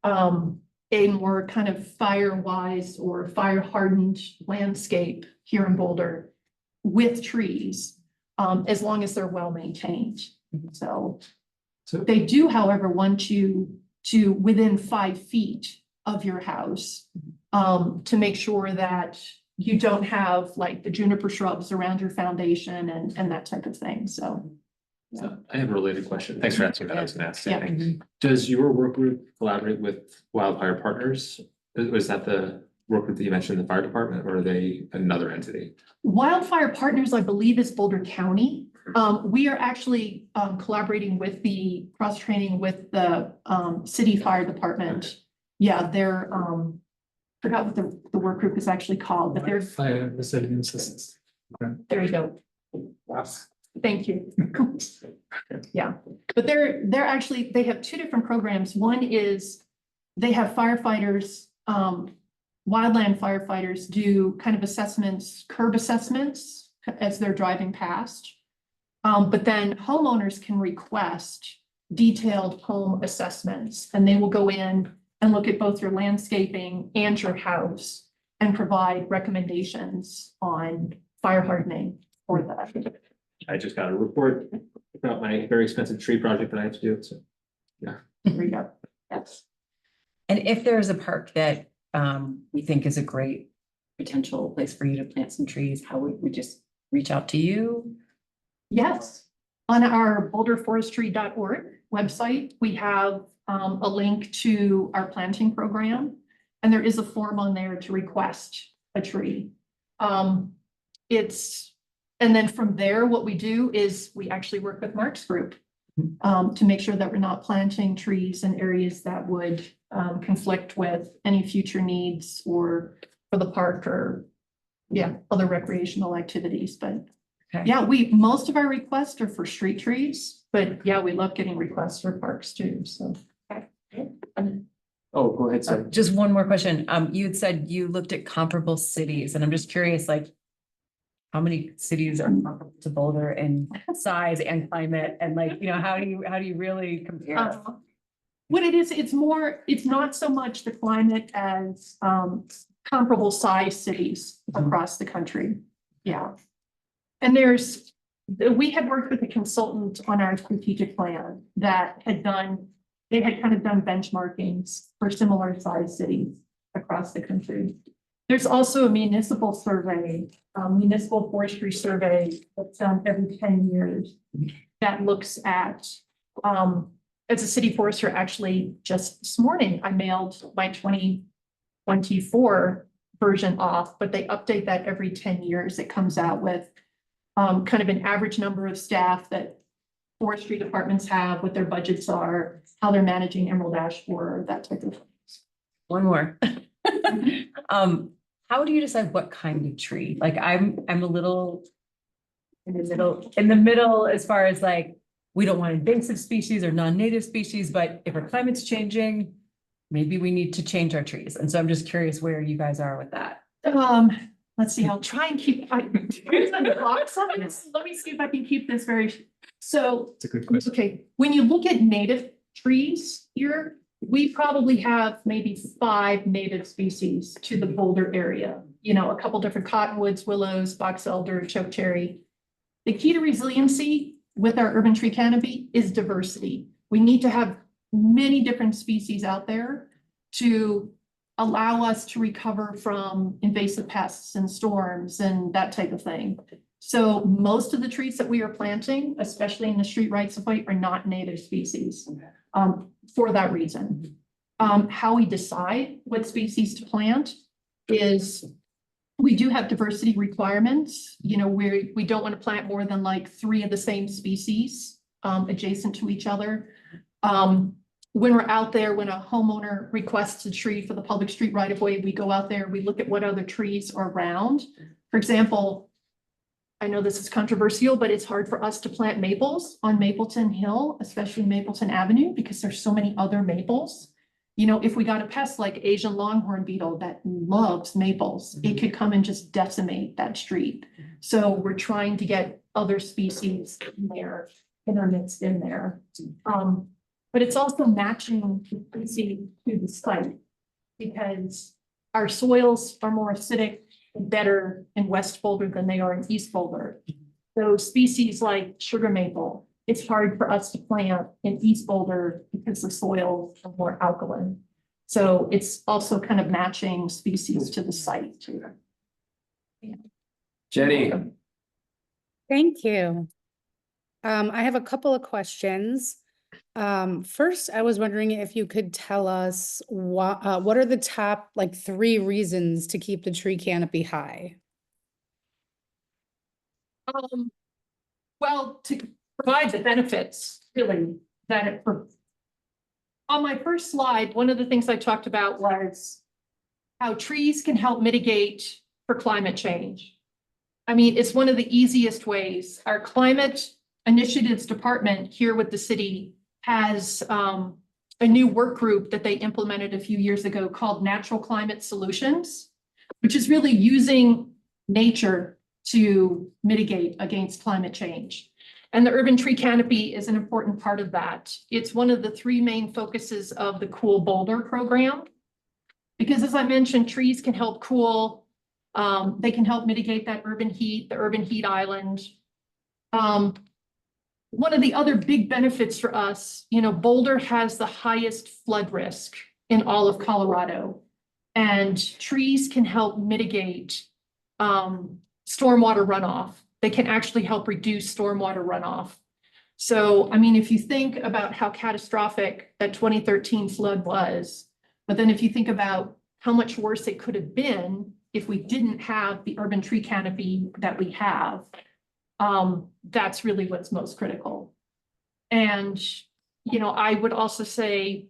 a more kind of fire-wise or fire-hardened landscape here in Boulder with trees, as long as they're well-maintained. So they do, however, want you to within 5 feet of your house, to make sure that you don't have like the juniper shrubs around your foundation and that type of thing, so. So I have a related question. Thanks for answering that. I was gonna ask. the same Yeah. thing. Does your work group collaborate with Wildfire Partners? Was that the work group that you mentioned in the fire department, or are they another entity? Wildfire Partners, I believe, is Boulder County. We are actually collaborating with the cross-training with the city fire department. Yeah, they're forgot what the work group is actually called, but they're, Fire resilience systems. there you go. Thank you. Yeah, but they're actually, they have 2 different programs. One is they have firefighters, wildland firefighters do kind of assessments, curb assessments as they're driving past. But then homeowners can request detailed home assessments, and they will go in and look at both your landscaping and your house and provide recommendations on fire hardening for that. I just got a report about my very expensive tree project that I have to do, so. There you go. Yes. And if there's a park that we think is a great potential place for you to plant some trees, how would we just reach out to you? Yes, on our boulderforestry.org website, we have a link to our planting program, and there is a form on there to request a tree. And then from there, what we do is we actually work with Mark's group to make sure that we're not planting trees in areas that would conflict with any future needs or for the park or other recreational activities. But Okay. most of our requests are for street trees, but we love getting requests for parks too, so. Oh, go ahead, sir. Just one more question. You had said you looked at comparable cities, and I'm just curious, like, how many cities are comparable to Boulder in size and climate, and like, how do you really compare? What it is, it's not so much the climate as comparable size cities across the country. Yeah. And we had worked with a consultant on our strategic plan that they had kind of done benchmarkings for similar size cities across the country. There's also a municipal survey, municipal forestry survey that's done every 10 years that looks at, as a city forester, actually just this morning, I mailed my 2024 version off, but they update that every 10 years. It comes out with kind of an average number of staff that forestry departments have, what their budgets are, how they're managing Emerald Ash Borer, that type of things. One more. How do you decide what kind of tree? Like, I'm a little in the middle as far as like, we don't want invasive species or non-native species, but if our climate's changing, maybe we need to change our trees. And so I'm just curious where you guys are with that. Let's see, I'll try and keep, here's the box on this. Let me see if I can keep this so, It's a good question. okay, when you look at native trees here, we probably have maybe 5 native species to the Boulder area. A couple different cottonwoods, willows, box elder, chokecherry. The key to resiliency with our urban tree canopy is diversity. We need to have many different species out there to allow us to recover from invasive pests and storms and that type of thing. So most of the trees that we are planting, especially in the street rights of way, are not native species for that reason. How we decide what species to plant is we do have diversity requirements. We don't want to plant more than like 3 of the same species adjacent to each other. When we're out there, when a homeowner requests a tree for the public street right of way, we go out there, we look at what other trees are around. For example, I know this is controversial, but it's hard for us to plant maples on Mapleton Hill, especially Mapleton Avenue, because there's so many other maples. If we got a pest like Asian longhorn beetle that loves maples, it could come and just decimate that street. So we're trying to get other species in there, intermixed in there. But it's also matching the species to the site because our soils are more acidic and better in West Boulder than they are in East Boulder. So species like sugar maple, it's hard for us to plant in East Boulder because the soils are more alkaline. So it's also kind of matching species to the site too. Jenny, Thank you. I have a couple of questions. First, I was wondering if you could tell us what are the top like 3 reasons to keep the tree canopy high? Well, to provide the benefits, really, that it. On my first slide, one of the things I talked about was how trees can help mitigate for climate change. I mean, it's one of the easiest ways. Our climate initiatives department here with the city has a new work group that they implemented a few years ago called Natural Climate Solutions, which is really using nature to mitigate against climate change. And the urban tree canopy is an important part of that. It's one of the 3 main focuses of the Cool Boulder program. Because as I mentioned, trees can help cool, they can help mitigate that urban heat, the urban heat island. One of the other big benefits for us, you know, Boulder has the highest flood risk in all of Colorado. And trees can help mitigate stormwater runoff. They can actually help reduce stormwater runoff. So, I mean, if you think about how catastrophic that 2013 flood was, but then if you think about how much worse it could have been if we didn't have the urban tree canopy that we have, that's really what's most critical. And, you know, I would also say,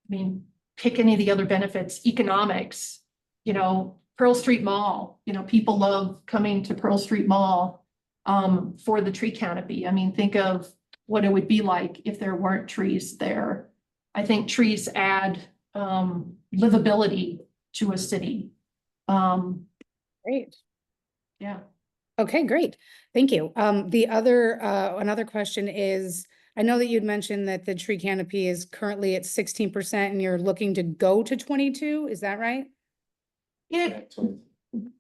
I mean, pick any of the other benefits, economics, you know, Pearl Street Mall, you know, people love coming to Pearl Street Mall for the tree canopy. I mean, think of what it would be like if there weren't trees there. I think trees add livability to a city. Great. Yeah. Okay, great. Thank you. The other, another question is, I know that you'd mentioned that the tree canopy is currently at 16% and you're looking to go to 22, is that right?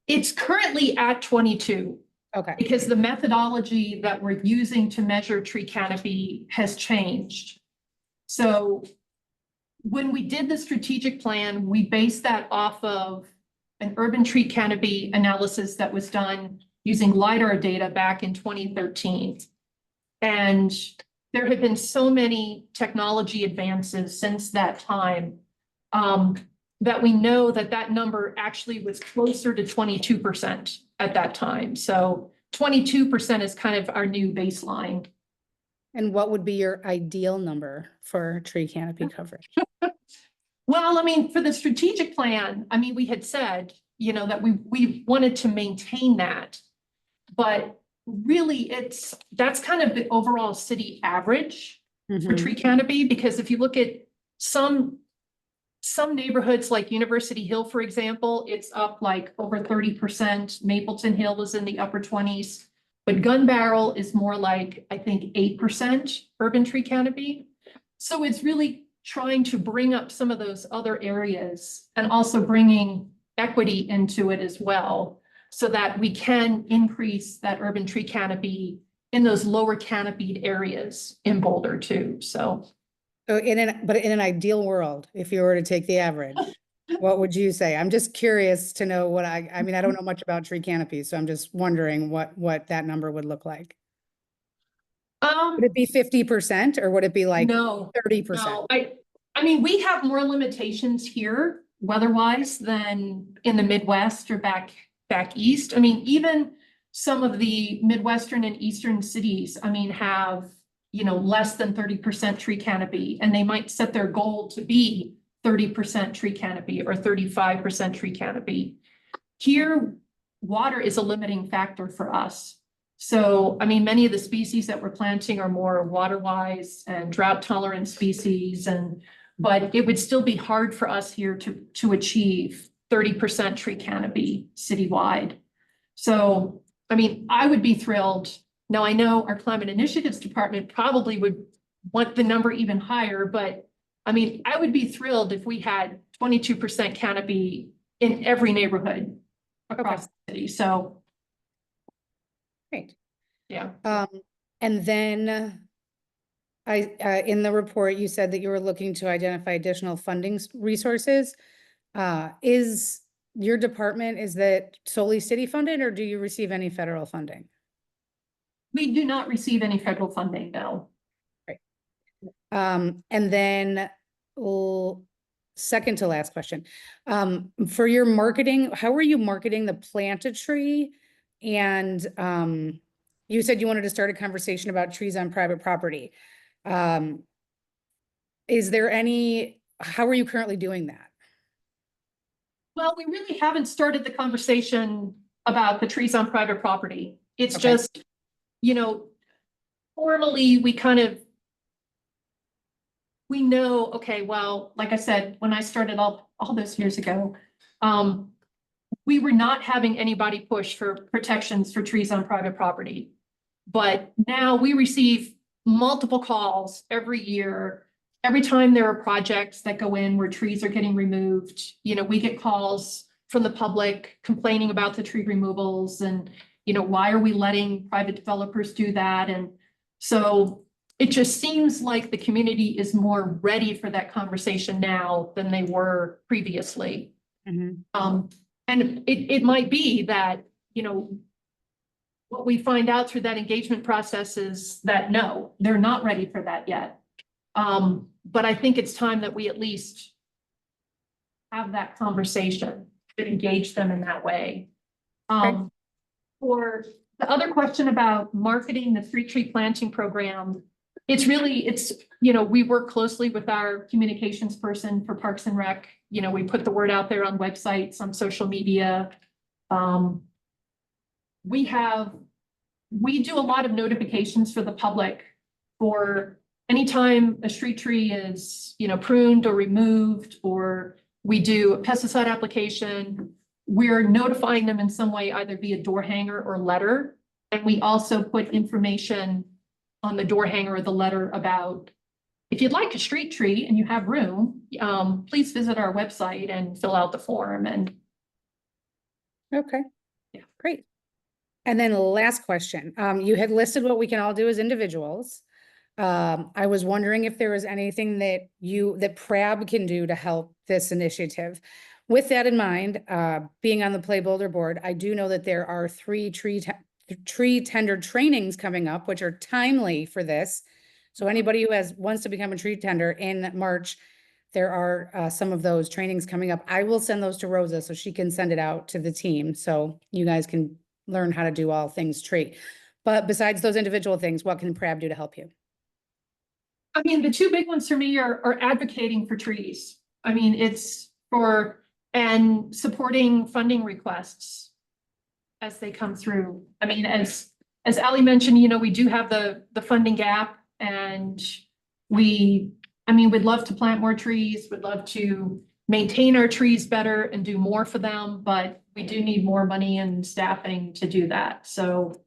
It's currently at 22 Okay, because the methodology that we're using to measure tree canopy has changed. So when we did the strategic plan, we based that off of an urban tree canopy analysis that was done using LiDAR data back in 2013. And there have been so many technology advances since that time that we know that that number actually was closer to 22% at that time. So 22% is kind of our new baseline. and what would be your ideal number for tree canopy coverage? Well, I mean, for the strategic plan, I mean, we had said, you know, that we wanted to maintain that. But really, that's kind of the overall city average for tree canopy, because if you look at some neighborhoods like University Hill, for example, it's up like over 30%. Mapleton Hill is in the upper 20s, but Gun Barrel is more like, I think, 8% urban tree canopy. So it's really trying to bring up some of those other areas and also bringing equity into it as well, so that we can increase that urban tree canopy in those lower canopied areas in Boulder too, so. So in an ideal world, if you were to take the average, what would you say? I'm just curious to know what I mean, I don't know much about tree canopies, so I'm just wondering what that number would look like. Would it be 50% or would it be like No, 30%? no, I mean, we have more limitations here weather-wise than in the Midwest or back east. I mean, even some of the Midwestern and Eastern cities, I mean, have, you know, less than 30% tree canopy, and they might set their goal to be 30% tree canopy or 35% tree canopy. Here, water is a limiting factor for us. So, I mean, many of the species that we're planting are more water-wise and drought-tolerant species, but it would still be hard for us here to achieve 30% tree canopy citywide. So I mean, I would be thrilled. Now, I know our climate initiatives department probably would want the number even higher, but I mean, I would be thrilled if we had 22% canopy in every neighborhood across the city. So, Great. yeah. And then in the report, you said that you were looking to identify additional funding resources. Is your department, is that solely city funded, or do you receive any federal funding? We do not receive any federal funding, no. And then, second to last question, for your marketing, how are you marketing the Plant a Tree? And you said you wanted to start a conversation about trees on private property. Is there any, how are you currently doing that? Well, we really haven't started the conversation about the trees on private property. It's Okay. just, you know, formally, we know, okay, well, like I said, when I started all those years ago, we were not having anybody push for protections for trees on private property. But now we receive multiple calls every year. Every time there are projects that go in where trees are getting removed, you know, we get calls from the public complaining about the tree removals and, you know, why are we letting private developers do that? And so it just seems like the community is more ready for that conversation now than they were previously. And it might be that, you know, what we find out through that engagement process is that no, they're not ready for that yet. But I think it's time that we at least have that conversation, to engage them in that way. For the other question about marketing the street tree planting program, it's, you know, we work closely with our communications person for Parks and Rec. You know, we put the word out there on websites, on social media. We do a lot of notifications for the public for anytime a street tree is, you know, pruned or removed, or we do a pesticide application, we're notifying them in some way, either via door hanger or letter. And we also put information on the door hanger or the letter about, if you'd like a street tree and you have room, please visit our website and fill out the form. And Okay. Yeah. Great. And then last question, you had listed what we can all do as individuals. I was wondering if there was anything that PRAB can do to help this initiative. With that in mind, being on the Play Boulder board, I do know that there are 3 tree tender trainings coming up, which are timely for this. So anybody who wants to become a tree tender in March, there are some of those trainings coming up. I will send those to Rosa so she can send it out to the team, so you guys can learn how to do all things tree. But besides those individual things, what can PRAB do to help you? I mean, the 2 big ones for me are advocating for trees. I mean, it's and supporting funding requests as they come through. I mean, as Ally mentioned, you know, we do have the funding gap, and we'd love to plant more trees. We'd love to maintain our trees better and do more for them, but we do need more money and staffing to do that. So,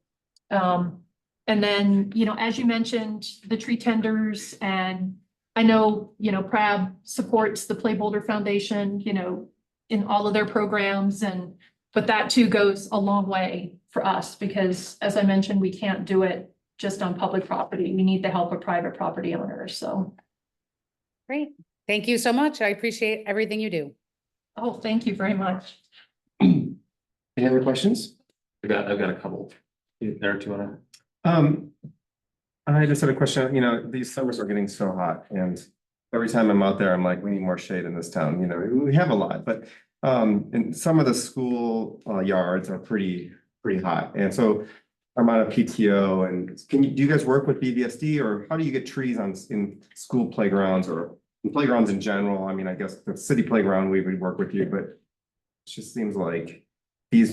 and then, you know, as you mentioned, the tree tenders, and I know, you know, PRAB supports the Play Boulder Foundation, you know, in all of their programs, but that too goes a long way for us because, as I mentioned, we can't do it just on public property. We need the help of private property owners, so. Great. Thank you so much. I appreciate everything you do. Oh, thank you very much. Any other questions? I've got a couple. There, do you wanna? I just had a question, you know, these summers are getting so hot, and every time I'm out there, I'm like, we need more shade in this town, you know, we have a lot, but and some of the school yards are pretty hot, and so I'm on a PTO, and do you guys work with BVSD, or how do you get trees in school playgrounds or in playgrounds in general? I mean, I guess the city playground, we would work with you, but it just seems like a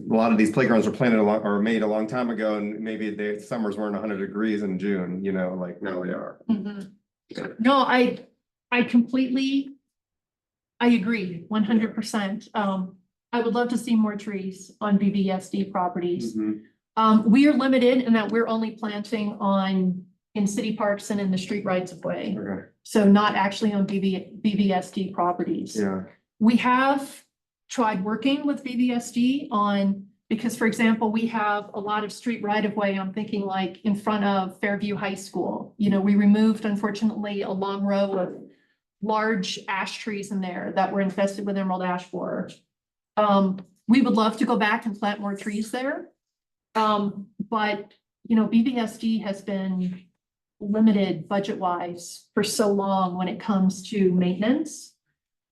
lot of these playgrounds were made a long time ago, and maybe the summers weren't 100 degrees in June, you know, like now they are. No, I agree 100%. I would love to see more trees on BVSD properties. Mhm. We are limited in that we're only planting in city parks and in the street rights of way. Okay, So not actually on BVSD properties. yeah, We have tried working with BVSD because for example, we have a lot of street right of way. I'm thinking like in front of Fairview High School. You know, we removed unfortunately a long row of large ash trees in there that were infested with emerald ash borer. We would love to go back and plant more trees there. But you know, BVSD has been limited budget-wise for so long when it comes to maintenance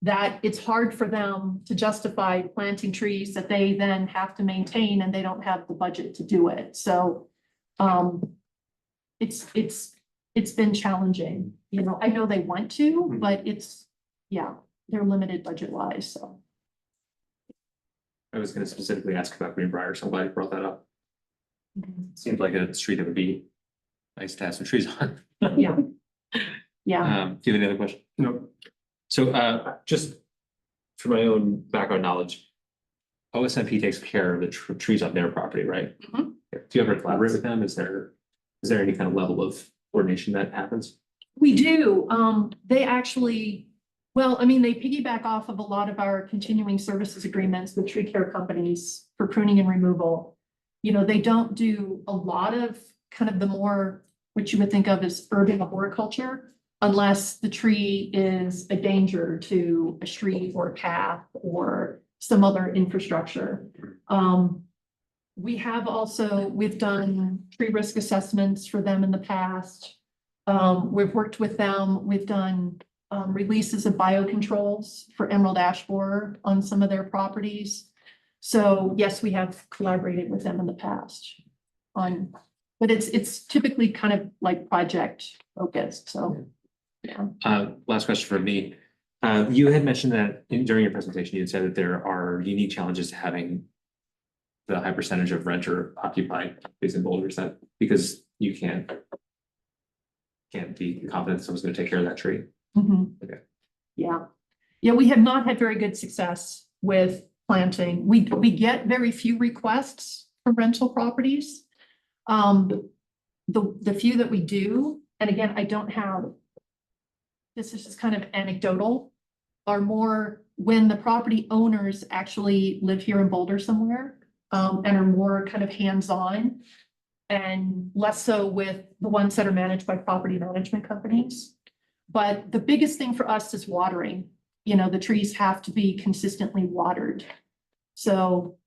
that it's hard for them to justify planting trees that they then have to maintain and they don't have the budget to do it. So it's been challenging. You know, I know they want to, but they're limited budget-wise, so. I was gonna specifically ask about Greenbrier, so I'm glad you brought that up. Seems like a street that would be nice to have some trees on. Yeah. Yeah. Do you have any other questions? no, So, just for my own background knowledge, OSMP takes care of the trees on their property, right? Mhm. Do you ever collaborate with them? Is there any kind of level of coordination that happens? We do. They actually, well, I mean, they piggyback off of a lot of our continuing services agreements with tree care companies for pruning and removal. You know, they don't do a lot of kind of the more, what you would think of as urban horticulture, unless the tree is a danger to a street or a path or some other infrastructure. We've done tree risk assessments for them in the past. We've worked with them. We've done releases of biocontrols for emerald ash borer on some of their properties. So yes, we have collaborated with them in the past but it's typically kind of like project focused, so. Yeah. Last question from me. You had mentioned that during your presentation, you had said that there are unique challenges to having the high percentage of renter occupied space in Boulder, is that because you can't be confident someone's gonna take care of that tree? Mhm. Okay. Yeah. Yeah, we have not had very good success with planting. We get very few requests from rental properties. The few that we do, and again, this is just kind of anecdotal, are more when the property owners actually live here in Boulder somewhere, and are more kind of hands-on and less so with the ones that are managed by property management companies. But the biggest thing for us is watering. You know, the trees have to be consistently watered. So,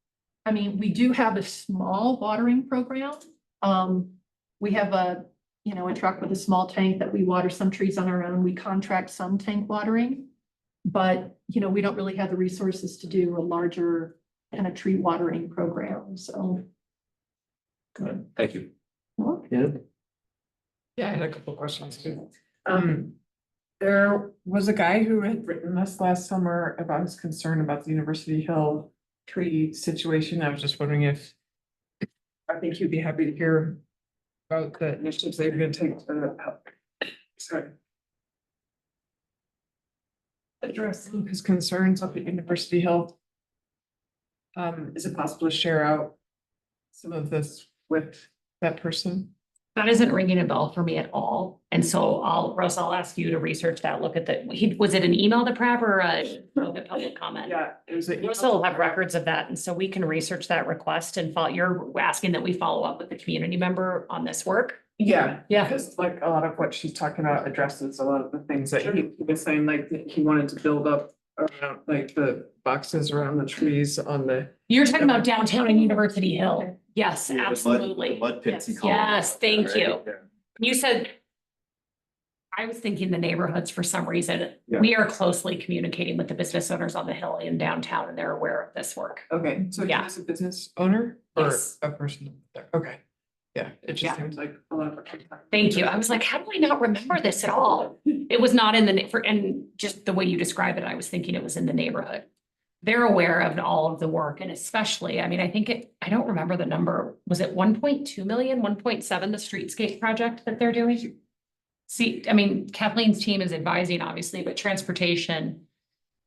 I mean, we do have a small watering program. We have a truck with a small tank that we water some trees on our own. We contract some tank watering. But, you know, we don't really have the resources to do a larger kind of tree watering program, so. Good, thank you. Yeah. Yeah, I had a couple questions too. There was a guy who had written us last summer about his concern about the University Hill tree situation. I was just wondering if I think you'd be happy to hear about the initiatives they're gonna take to help. Sorry. Address some of his concerns up at University Hill. Is it possible to share out some of this with that person? That isn't ringing a bell for me at all. And so Russ, I'll ask you to research that, look at was it an email to Prab or a public comment? Yeah, it was. Russell will have records of that, and so we can research that request and you're asking that we follow up with the community member on this work? Yeah. Yeah. Because like a lot of what she's talking about addresses a lot of the things that he was saying, like that he wanted to build up around like the boxes around the trees on the. You're talking about downtown and University Hill. Okay. Yes, absolutely. Mud pits, he Yes. called them. Yes, thank Right? you. Yeah. You said. I was thinking the neighborhoods for some reason. Yeah. We are closely communicating with the business owners on the Hill in downtown and they're aware of this work. Okay, so Yeah. he's a business owner or Yes. a person there? Okay. Yeah, it Yeah. just seems like a lot of. Thank you. I was like, how do I not remember this at all? It was not in and just the way you describe it, I was thinking it was in the neighborhood. They're aware of all of the work and especially, I mean, I don't remember the number. Was it 1.2 million, 1.7, the streetscape project that they're doing? See, I mean, Kathleen's team is advising obviously, but transportation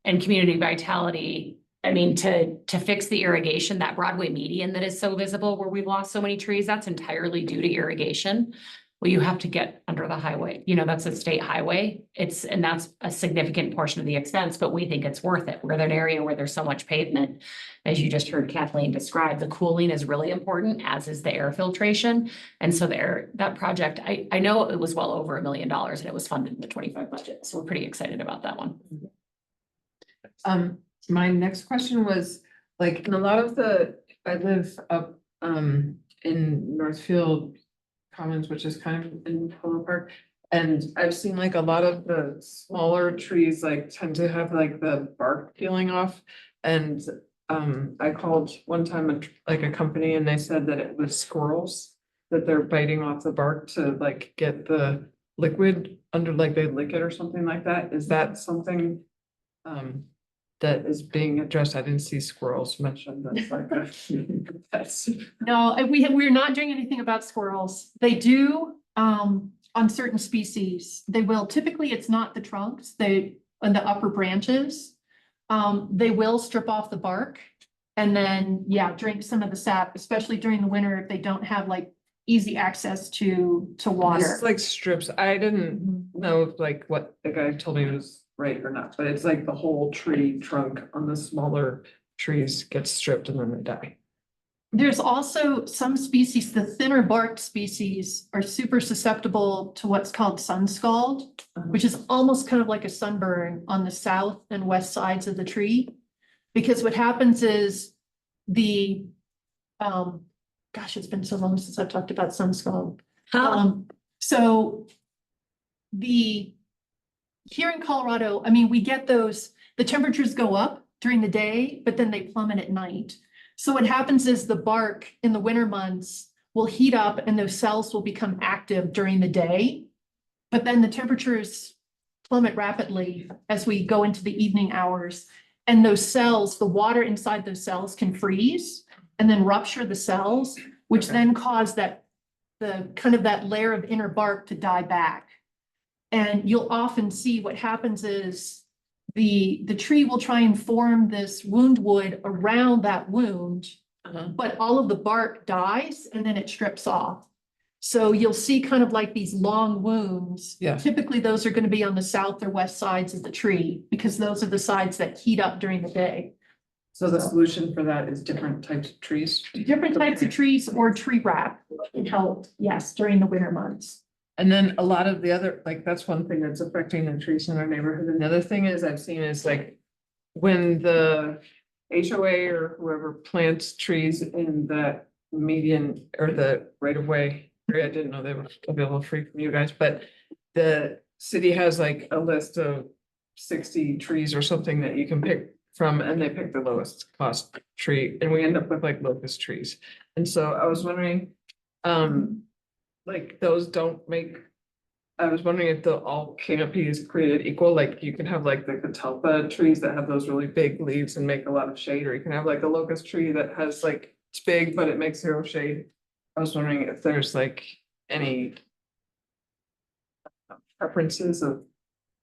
and community vitality I mean, to fix the irrigation, that Broadway median that is so visible where we've lost so many trees, that's entirely due to irrigation. Well, you have to get under the highway, you know, that's a state highway. And that's a significant portion of the expense, but we think it's worth it. We're in an area where there's so much pavement. As you just heard Kathleen describe, the cooling is really important, as is the air filtration. And so that project, I know it was well over $1 million and it was funded in the 25 budget. So we're pretty excited about that one. My next question was, like, in a lot of I live up, in Northfield Commons, which is kind of in Polo Park. And I've seen like a lot of the smaller trees like tend to have like the bark peeling off. And I called one time like a company and they said that it was squirrels, that they're biting off the bark to like get the liquid under, like they lick it or something like that. Is that something that is being addressed? I didn't see squirrels mentioned. That's like that's. No, we're not doing anything about squirrels. They do, on certain species, they will. Typically, it's not the trunks, on the upper branches. They will strip off the bark and then, drink some of the sap, especially during the winter if they don't have like easy access to water. It's like strips. I didn't know if like what the guy told me was right or not, but it's like the whole tree trunk on the smaller trees gets stripped and then they die. There's also some species, the thinner barked species are super susceptible to what's called sun scald, which is almost kind of like a sunburn on the south and west sides of the tree. Because what happens is gosh, it's been so long since I've talked about sun scald. So here in Colorado, I mean, we get the temperatures go up during the day, but then they plummet at night. So what happens is the bark in the winter months will heat up and those cells will become active during the day. But then the temperatures plummet rapidly as we go into the evening hours. And those cells, the water inside those cells can freeze and then rupture the cells, which then cause the kind of that layer of inner bark to die back. And you'll often see what happens is the tree will try and form this wound wood around that wound, but all of the bark dies and then it strips off. So you'll see kind of like these long wounds. Yeah. Typically, those are going to be on the south or west sides of the tree because those are the sides that heat up during the day. So the solution for that is different types of trees? Different types of trees or tree wrap can help, yes, during the winter months. And then a lot of the other, like, that's one thing that's affecting the trees in our neighborhood. Another thing is I've seen is like when the HOA or whoever plants trees in the median or the right of way area, I didn't know they were available free from you guys, but the city has like a list of 60 trees or something that you can pick from, and they pick the lowest cost tree, and we end up with like locust trees. And so I was wondering, like those don't make, I was wondering if all canopy is created equal, like you can have like the catalpa trees that have those really big leaves and make a lot of shade, or you can have like a locust tree that has like, it's big, but it makes zero shade. I was wondering if there's like any preferences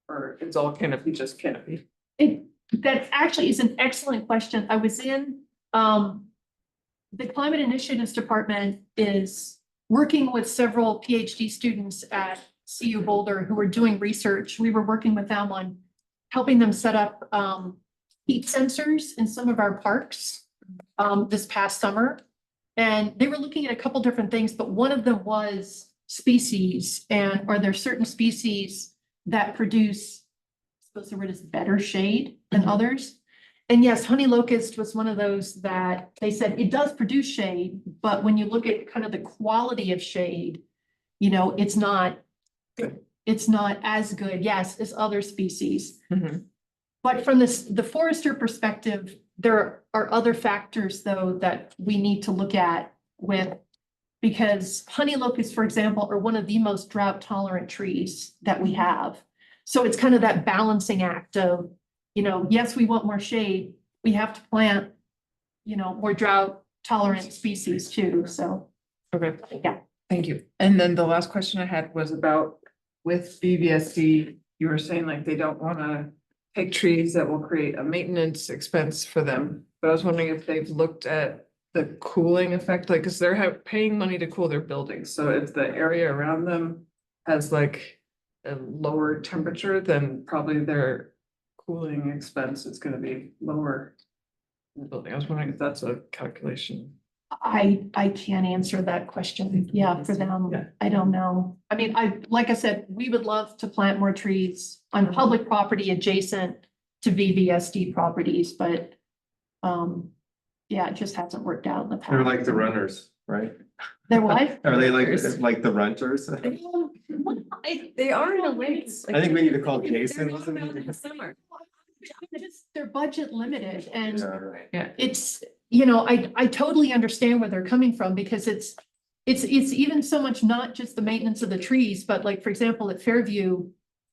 or it's all canopy, just canopy? That actually is an excellent question. I was in, the Climate Initiatives Department is working with several PhD students at CU Boulder who are doing research. We were working with them on helping them set up heat sensors in some of our parks this past summer. And they were looking at a couple different things, but one of them was species, and are there certain species that produce, I suppose the word is better shade than others? And yes, honey locust was one of those that they said it does produce shade, but when you look at kind of the quality of shade, you know, it's not as good, yes, as other species. But from the forester perspective, there are other factors though that we need to look at because honey locusts, for example, are one of the most drought tolerant trees that we have. So it's kind of that balancing act of, you know, yes, we want more shade. We have to plant, you know, more drought tolerant species too. So. Okay. Yeah. Thank you. And then the last question I had was about with BVSD, you were saying like they don't want to take trees that will create a maintenance expense for them. But I was wondering if they've looked at the cooling effect, like, cause they're paying money to cool their buildings. So if the area around them has like a lower temperature, then probably their cooling expense is gonna be lower in the building. I was wondering if that's a calculation. I can't answer that question. Yeah, for them. Yeah. I don't know. I mean, like I said, we would love to plant more trees on public property adjacent to VVSD properties, but yeah, it just hasn't worked out in the past. They're like the runners, right? Their what? Are they like the renters? I They are in a way. think we need to call Jason. In the summer. They're budget limited and Yeah. it's, you know, I totally understand where they're coming from because it's even so much not just the maintenance of the trees, but like, for example, at Fairview,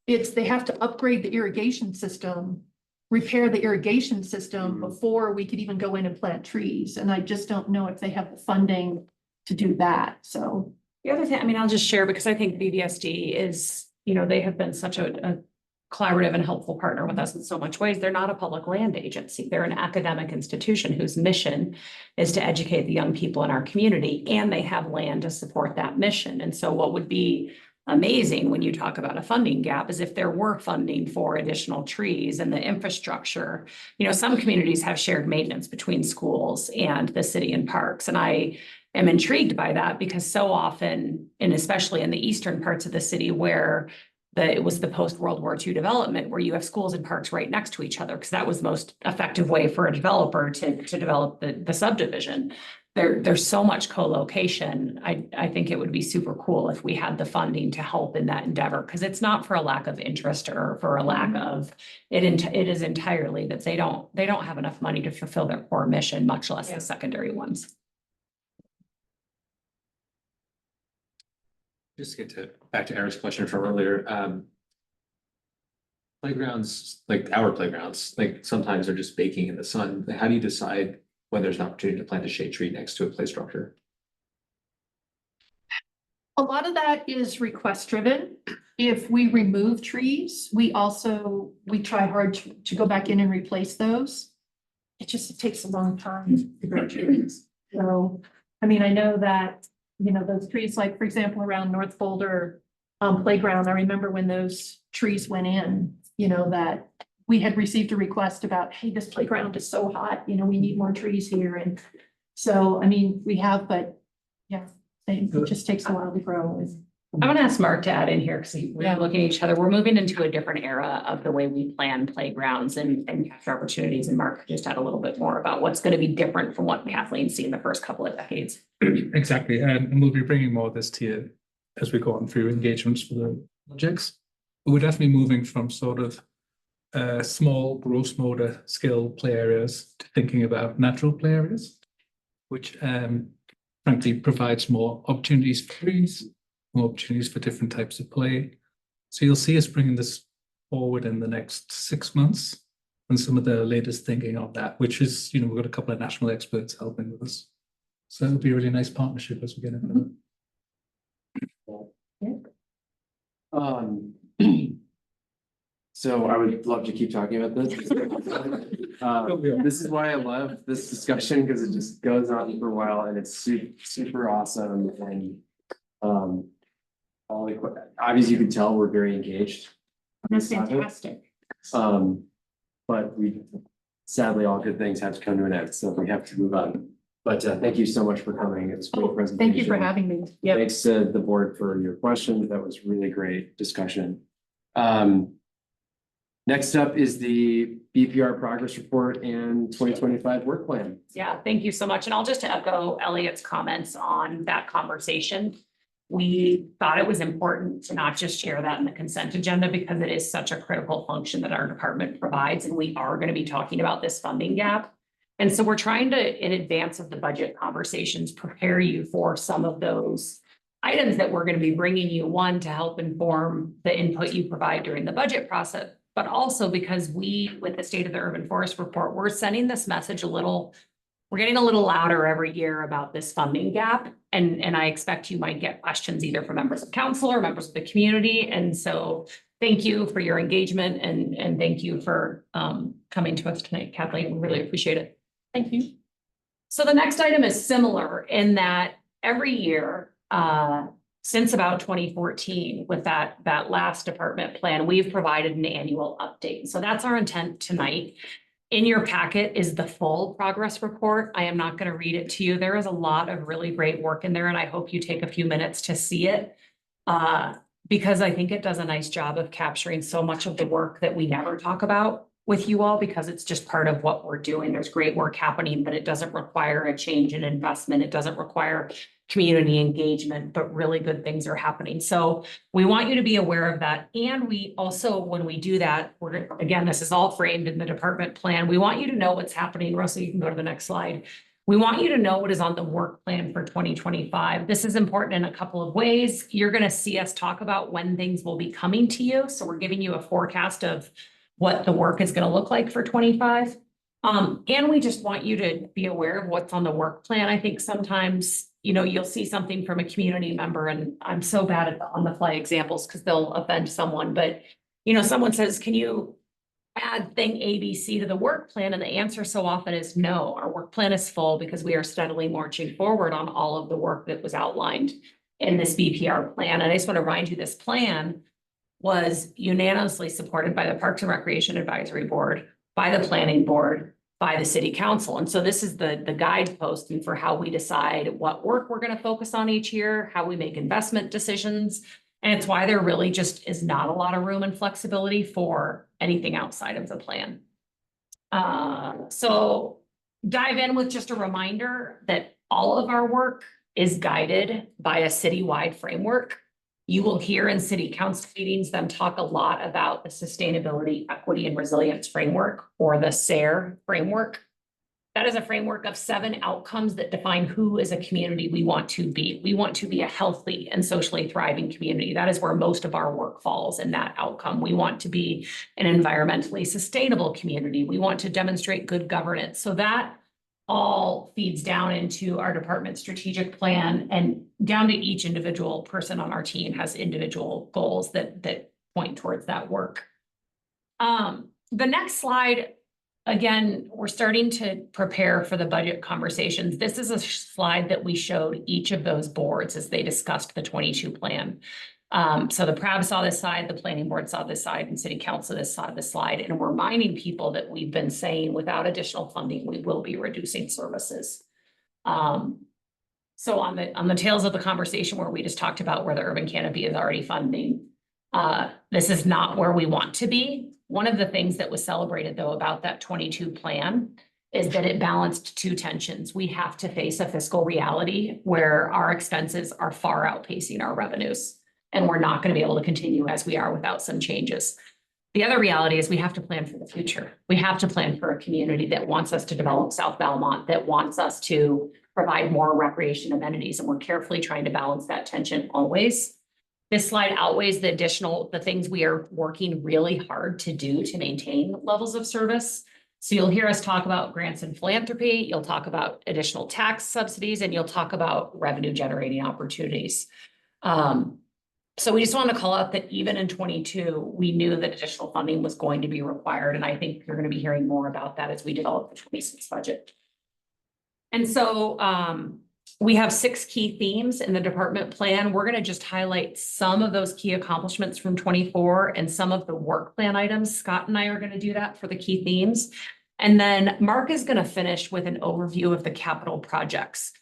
they have to upgrade the irrigation system, repair the irrigation system before we could even go in and plant trees. And I just don't know if they have the funding to do that. So. The other thing, I mean, I'll just share because I think BVSD is, you know, they have been such a collaborative and helpful partner with us in so much ways. They're not a public land agency. They're an academic institution whose mission is to educate the young people in our community, and they have land to support that mission. And so what would be amazing when you talk about a funding gap is if there were funding for additional trees and the infrastructure. You know, some communities have shared maintenance between schools and the city and parks. And I am intrigued by that because so often, and especially in the eastern parts of the city where it was the post-World War II development where you have schools and parks right next to each other, because that was the most effective way for a developer to develop the subdivision. There's so much co-location. I think it would be super cool if we had the funding to help in that endeavor, because it's not for a lack of interest or for a lack of it. It is entirely that they don't have enough money to fulfill their core mission, much less the secondary ones. Just to get back to Eric's question from earlier, playgrounds, like our playgrounds, like sometimes they're just baking in the sun. How do you decide when there's an opportunity to plant a shade tree next to a play structure? A lot of that is request driven. If we remove trees, we try hard to go back in and replace those. It takes a long time to grow trees. So, I mean, I know that, you know, those trees, like, for example, around North Boulder playground, I remember when those trees went in, you know, that we had received a request about, hey, this playground is so hot, you know, we need more trees here. And so, I mean, we have, but yeah, it just takes a while to grow. I'm gonna ask Mark to add in here because we're looking at each other. We're moving into a different era of the way we plan playgrounds and capture opportunities. And Mark just add a little bit more about what's going to be different from what Kathleen's seen the first couple of decades. Exactly, and we'll be bringing more of this to you as we go on through engagements for the projects. But we're definitely moving from sort of small gross motor skill play areas to thinking about natural play areas, which frankly provides more opportunities for trees, more opportunities for different types of play. So you'll see us bringing this forward in the next 6 months and some of the latest thinking on that, which is, you know, we've got a couple of national experts helping with us. So it'll be a really nice partnership as we get into it. So I would love to keep talking about this. This is why I love this discussion, because it just goes on for a while and it's super awesome. And obviously you can tell we're very engaged. That's fantastic. But sadly, all good things have to come to an end, so we have to move on. But thank you so much for coming. It's a great presentation. Thank you for having me. Yeah. Thanks to the board for your questions. That was really great discussion. Next up is the BPR progress report and 2025 work plan. Yeah, thank you so much. And I'll just echo Elliot's comments on that conversation. We thought it was important to not just share that in the consent agenda because it is such a critical function that our department provides. And we are going to be talking about this funding gap. And so we're trying to, in advance of the budget conversations, prepare you for some of those items that we're going to be bringing you, one, to help inform the input you provide during the budget process, but also because we, with the State of the Urban Forest report, we're sending this message a little we're getting a little louder every year about this funding gap. And I expect you might get questions either from members of council or members of the community. And so thank you for your engagement and thank you for coming to us tonight, Kathleen. We really appreciate it. Thank you. So the next item is similar in that every year, since about 2014, with that last department plan, we've provided an annual update. So that's our intent tonight. In your packet is the full progress report. I am not going to read it to you. There is a lot of really great work in there, and I hope you take a few minutes to see it. Because I think it does a nice job of capturing so much of the work that we never talk about with you all, because it's just part of what we're doing. There's great work happening, but it doesn't require a change in investment. It doesn't require community engagement, but really good things are happening. So we want you to be aware of that. And we also, when we do that, again, this is all framed in the department plan. We want you to know what's happening. Russell, you can go to the next slide. We want you to know what is on the work plan for 2025. This is important in a couple of ways. You're going to see us talk about when things will be coming to you. So we're giving you a forecast of what the work is going to look like for 25. And we just want you to be aware of what's on the work plan. I think sometimes, you'll see something from a community member, and I'm so bad at the on the fly examples because they'll offend someone, but someone says, can you add thing ABC to the work plan? And the answer so often is no, our work plan is full because we are steadily marching forward on all of the work that was outlined in this BPR plan. And I just want to remind you, this plan was unanimously supported by the Parks and Recreation Advisory Board, by the Planning Board, by the City Council. And so this is the guidepost for how we decide what work we're going to focus on each year, how we make investment decisions. And it's why there really just is not a lot of room and flexibility for anything outside of the plan. So dive in with just a reminder that all of our work is guided by a citywide framework. You will hear in city council meetings them talk a lot about the Sustainability, Equity, and Resilience Framework, or the SARE framework. That is a framework of 7 outcomes that define who as a community we want to be. We want to be a healthy and socially thriving community. That is where most of our work falls in that outcome. We want to be an environmentally sustainable community. We want to demonstrate good governance. So that all feeds down into our department strategic plan, and down to each individual person on our team has individual goals that point towards that work. The next slide, again, we're starting to prepare for the budget conversations. This is a slide that we showed each of those boards as they discussed the 22 plan. So the PRAB saw this side, the Planning Board saw this side, and City Council saw this slide. And we're reminding people that we've been saying without additional funding, we will be reducing services. So on the tails of the conversation where we just talked about where the Urban Canopy is already funding, this is not where we want to be. One of the things that was celebrated, though, about that 22 plan is that it balanced 2 tensions. We have to face a fiscal reality where our expenses are far outpacing our revenues, and we're not going to be able to continue as we are without some changes. The other reality is we have to plan for the future. We have to plan for a community that wants us to develop South Belmont, that wants us to provide more recreation amenities, and we're carefully trying to balance that tension always. This slide outweighs the things we are working really hard to do to maintain levels of service. So you'll hear us talk about grants and philanthropy, you'll talk about additional tax subsidies, and you'll talk about revenue generating opportunities. So we just want to call out that even in 22, we knew that additional funding was going to be required. And I think you're going to be hearing more about that as we develop the 26 budget. And so we have 6 key themes in the department plan. We're going to just highlight some of those key accomplishments from 24 and some of the work plan items. Scott and I are going to do that for the key themes. And then Mark is going to finish with an overview of the capital projects.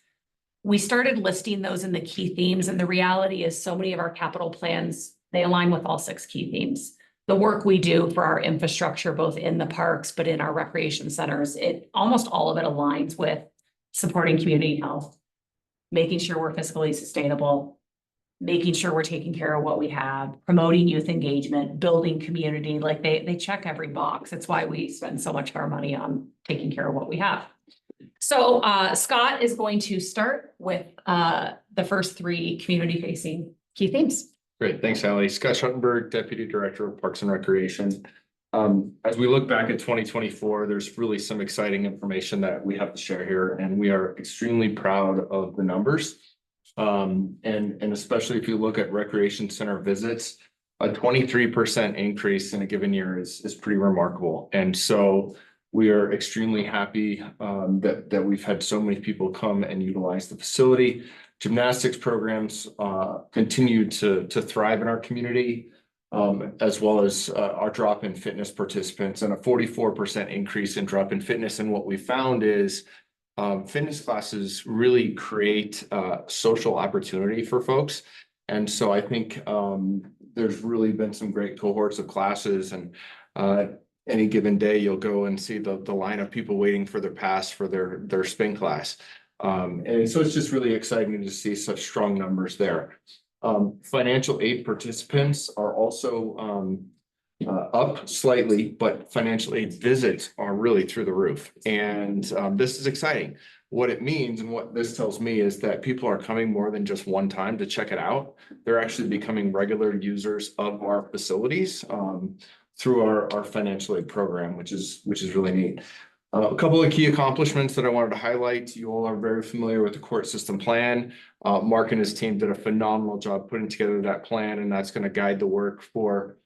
We started listing those in the key themes, and the reality is so many of our capital plans, they align with all 6 key themes. The work we do for our infrastructure, both in the parks, but in our recreation centers, almost all of it aligns with supporting community health, making sure we're fiscally sustainable, making sure we're taking care of what we have, promoting youth engagement, building community. Like they check every box. That's why we spend so much of our money on taking care of what we have. So Scott is going to start with the first 3 community-facing key themes. Great, thanks, Allie. Scott Schuttenberg, Deputy Director of Parks and Recreation. As we look back at 2024, there's really some exciting information that we have to share here, and we are extremely proud of the numbers. And especially if you look at recreation center visits, a 23% increase in a given year is pretty remarkable. And so we are extremely happy that we've had so many people come and utilize the facility. Gymnastics programs continue to thrive in our community, as well as our drop-in fitness participants, and a 44% increase in drop-in fitness. And what we found is fitness classes really create social opportunity for folks. And so I think there's really been some great cohorts of classes, and any given day you'll go and see the line of people waiting for their pass for their spin class. And so it's just really exciting to see such strong numbers there. Financial aid participants are also up slightly, but financial aid visits are really through the roof. And this is exciting. What it means and what this tells me is that people are coming more than just one time to check it out. They're actually becoming regular users of our facilities through our financial aid program, which is really neat. A couple of key accomplishments that I wanted to highlight. You all are very familiar with the court system plan. Mark and his team did a phenomenal job putting together that plan, and that's going to guide the work for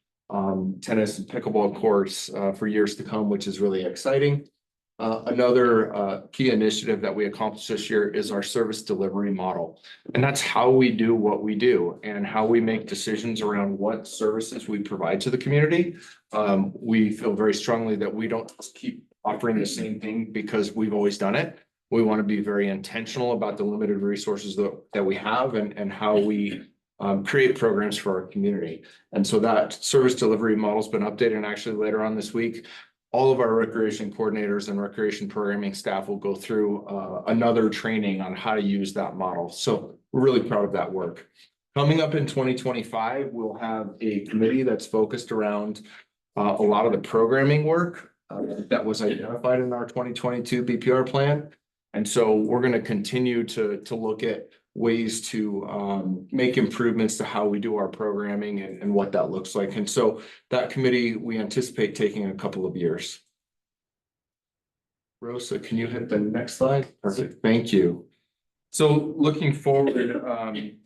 tennis and pickleball courts for years to come, which is really exciting. Another key initiative that we accomplished this year is our service delivery model. And that's how we do what we do and how we make decisions around what services we provide to the community. We feel very strongly that we don't just keep offering the same thing because we've always done it. We want to be very intentional about the limited resources that we have and how we create programs for our community. And so that service delivery model has been updated, and actually later on this week, all of our recreation coordinators and recreation programming staff will go through another training on how to use that model. So we're really proud of that work. Coming up in 2025, we'll have a committee that's focused around a lot of the programming work that was identified in our 2022 BPR plan. And so we're going to continue to look at ways to make improvements to how we do our programming and what that looks like. And so that committee, we anticipate taking a couple of years. Rosa, can you hit the next slide? Perfect. Thank you. So looking forward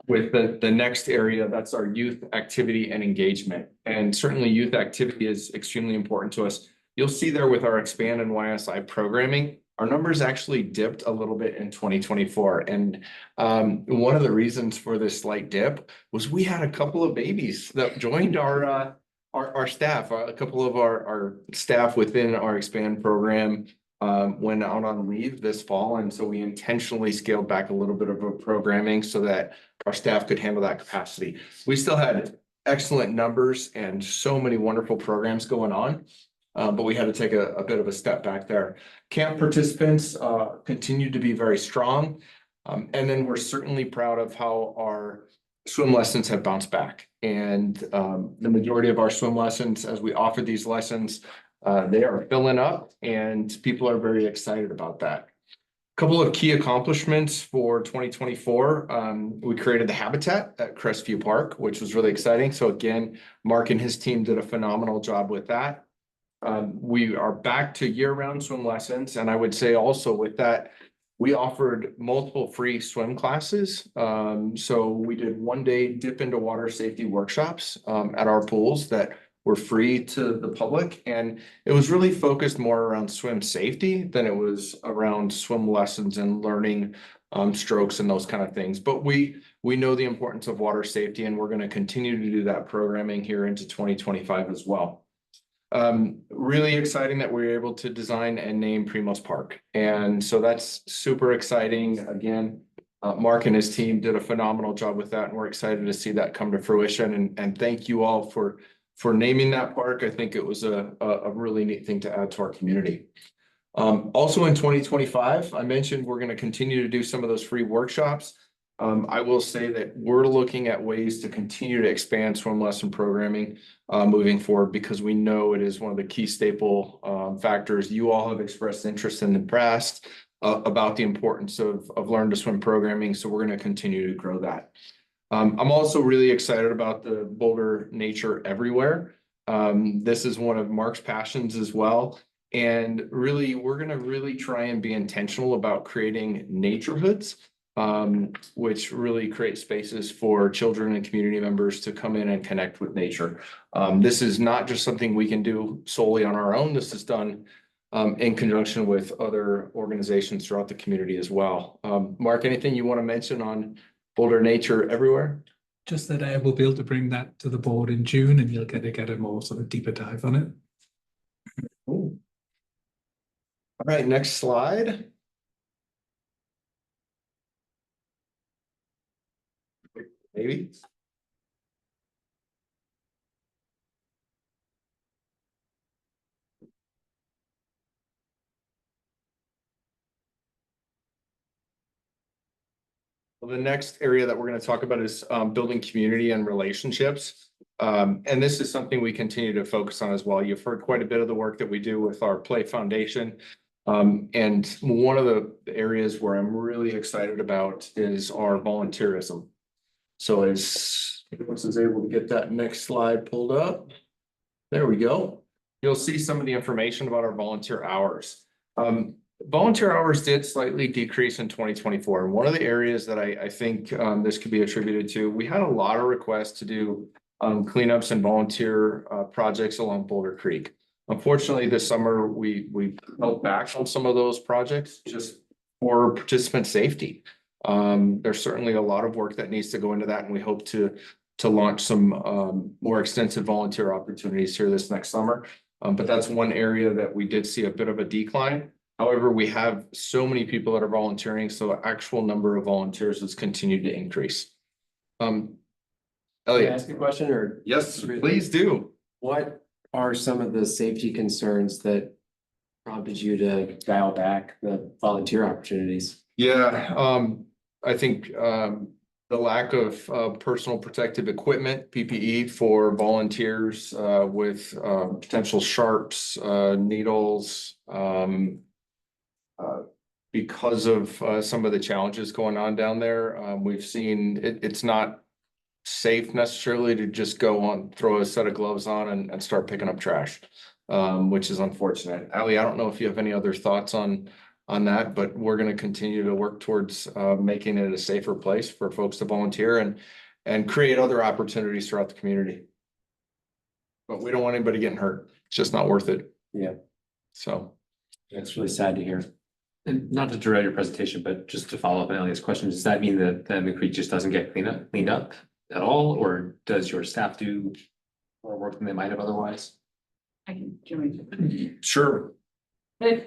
with the next area, that's our youth activity and engagement. And certainly youth activity is extremely important to us. You'll see there with our Expand and YSI programming, our numbers actually dipped a little bit in 2024. And one of the reasons for this slight dip was we had a couple of babies that joined our staff. A couple of our staff within our Expand program went out on leave this fall. And so we intentionally scaled back a little bit of our programming so that our staff could handle that capacity. We still had excellent numbers and so many wonderful programs going on. But we had to take a bit of a step back there. Camp participants continue to be very strong. And then we're certainly proud of how our swim lessons have bounced back. And the majority of our swim lessons, as we offer these lessons, they are filling up and people are very excited about that. A couple of key accomplishments for 2024. We created the habitat at Crestview Park, which was really exciting. So again, Mark and his team did a phenomenal job with that. We are back to year-round swim lessons. And I would say also with that, we offered multiple free swim classes. So we did one-day dip into water safety workshops at our pools that were free to the public. And it was really focused more around swim safety than it was around swim lessons and learning strokes and those kind of things. But we know the importance of water safety, and we're going to continue to do that programming here into 2025 as well. Really exciting that we were able to design and name Primos Park. And so that's super exciting. Again, Mark and his team did a phenomenal job with that, and we're excited to see that come to fruition. And thank you all for naming that park. I think it was a really neat thing to add to our community. Also in 2025, I mentioned we're going to continue to do some of those free workshops. I will say that we're looking at ways to continue to expand swim lesson programming moving forward, because we know it is one of the key staple factors. You all have expressed interest in the past about the importance of learn to swim programming. So we're going to continue to grow that. I'm also really excited about the Boulder Nature Everywhere. This is one of Mark's passions as well. And really, we're gonna really try and be intentional about creating naturehoods, which really create spaces for children and community members to come in and connect with nature. This is not just something we can do solely on our own. This is done in conjunction with other organizations throughout the community as well. Mark, anything you want to mention on Boulder Nature Everywhere? Just that I will be able to bring that to the board in June and you'll get a more sort of deeper dive on it. Cool. All right, next slide. Maybe. Well, the next area that we're going to talk about is building community and relationships. And this is something we continue to focus on as well. You've heard quite a bit of the work that we do with our Play Foundation. And one of the areas where I'm really excited about is our volunteerism. So as everyone is able to get that next slide pulled up, there we go. You'll see some of the information about our volunteer hours. Volunteer hours did slightly decrease in 2024. And one of the areas that I think this could be attributed to, we had a lot of requests to do cleanups and volunteer projects along Boulder Creek. Unfortunately, this summer, we held back on some of those projects just for participant safety. There's certainly a lot of work that needs to go into that, and we hope to launch some more extensive volunteer opportunities here this next summer. But that's one area that we did see a bit of a decline. However, we have so many people that are volunteering, so the actual number of volunteers has continued to increase. Can I Elliot, ask a question or? yes, please do. What are some of the safety concerns that prompted you to dial back the volunteer opportunities? Yeah, I think the lack of personal protective equipment, PPE for volunteers with potential sharps, needles, because of some of the challenges going on down there. We've seen it's not safe necessarily to just go on, throw a set of gloves on and start picking up trash, which is unfortunate. Ali, I don't know if you have any other thoughts on that, but we're going to continue to work towards making it a safer place for folks to volunteer and create other opportunities throughout the community. But we don't want anybody getting hurt. It's just not worth it. Yeah. So. That's really sad to hear. And not to derail your presentation, but just to follow up on Elliot's question, does that mean that the creek just doesn't get cleaned up at all? Or does your staff do more work than they might have otherwise? I can join. Sure.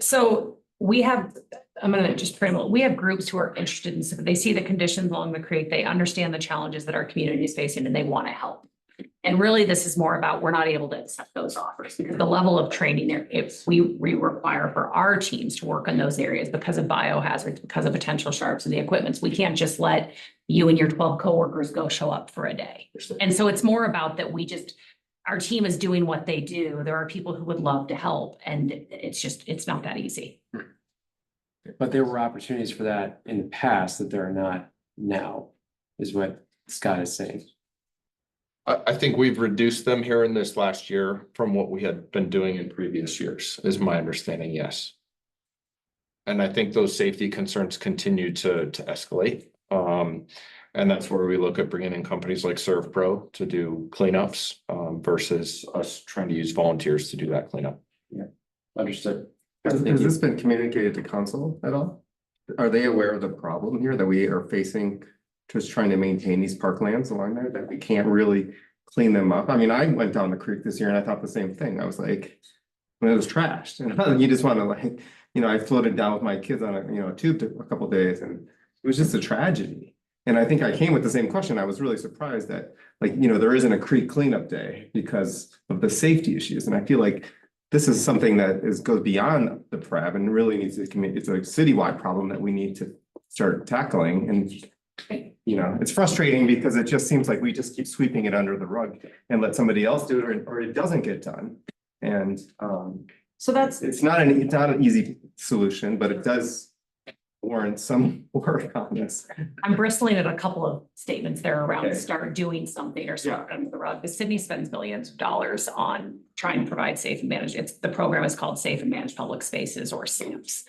So we have, I'm gonna just frame it, we have groups who are interested in, so they see the conditions along the creek, they understand the challenges that our community is facing, and they want to help. And really, this is more about, we're not able to accept those offers because the level of training there, if we require for our teams to work in those areas because of biohazards, because of potential sharps and the equipments, we can't just let you and your 12 coworkers go show up for a day. And so it's more about that our team is doing what they do. There are people who would love to help, and it's not that easy. But there were opportunities for that in the past that there are not now, is what Scott is saying. I think we've reduced them here in this last year from what we had been doing in previous years, is my understanding, yes. And I think those safety concerns continue to escalate. And that's where we look at bringing in companies like ServPro to do cleanups versus us trying to use volunteers to do that cleanup. Yeah, understood. Has this been communicated to council at all? Are they aware of the problem here that we are facing, just trying to maintain these parklands along there, that we can't really clean them up? I mean, I went down the creek this year and I thought the same thing. I was like, when it was trashed, and you just want to, like, I floated down with my kids on a tube a couple of days, and it was just a tragedy. And I think I came with the same question. I was really surprised that, there isn't a creek cleanup day because of the safety issues. And I feel like this is something that goes beyond the PRAB and really needs to it's a citywide problem that we need to start tackling. And it's frustrating because it just seems like we just keep sweeping it under the rug and let somebody else do it, or it doesn't get done. And So that's, it's not an easy solution, but it does warrant some work on this. I'm bristling at a couple of statements there around Okay. start doing something or sweep it under the rug. The city spends millions of dollars on trying to provide safe and managed, the program is called Safe and Managed Public Spaces, or SAMPS.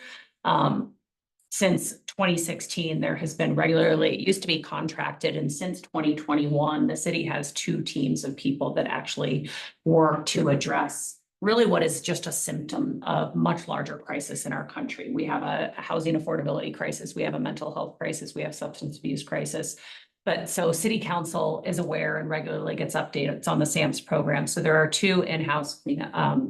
Since 2016, there has been regularly, it used to be contracted, and since 2021, the city has 2 teams of people that actually work to address really what is just a symptom of much larger crisis in our country. We have a housing affordability crisis, we have a mental health crisis, we have substance abuse crisis. But so city council is aware and regularly gets updated. It's on the SAMS program. So there are 2 in-house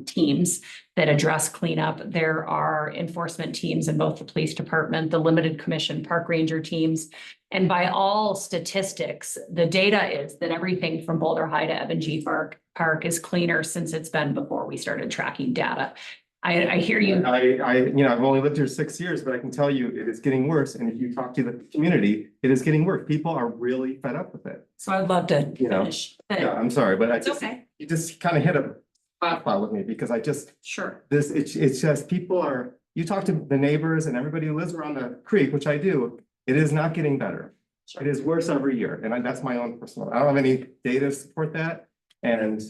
teams that address cleanup. There are enforcement teams in both the police department, the limited commission park ranger teams. And by all statistics, the data is that everything from Boulder High to Evan G. Park is cleaner since it's been before we started tracking data. I hear you. I've only lived here 6 years, but I can tell you it is getting worse. And if you talk to the community, it is getting worse. People are really fed up with it. So I'd love to You know, finish. but Yeah, I'm sorry, but It's okay, you just kind of hit a hot spot with me because I just, sure. it's just people are, you talk to the neighbors and everybody who lives around the creek, which I do, it is not getting better. It is worse every year. And that's my own personal, I don't have any data to support that. And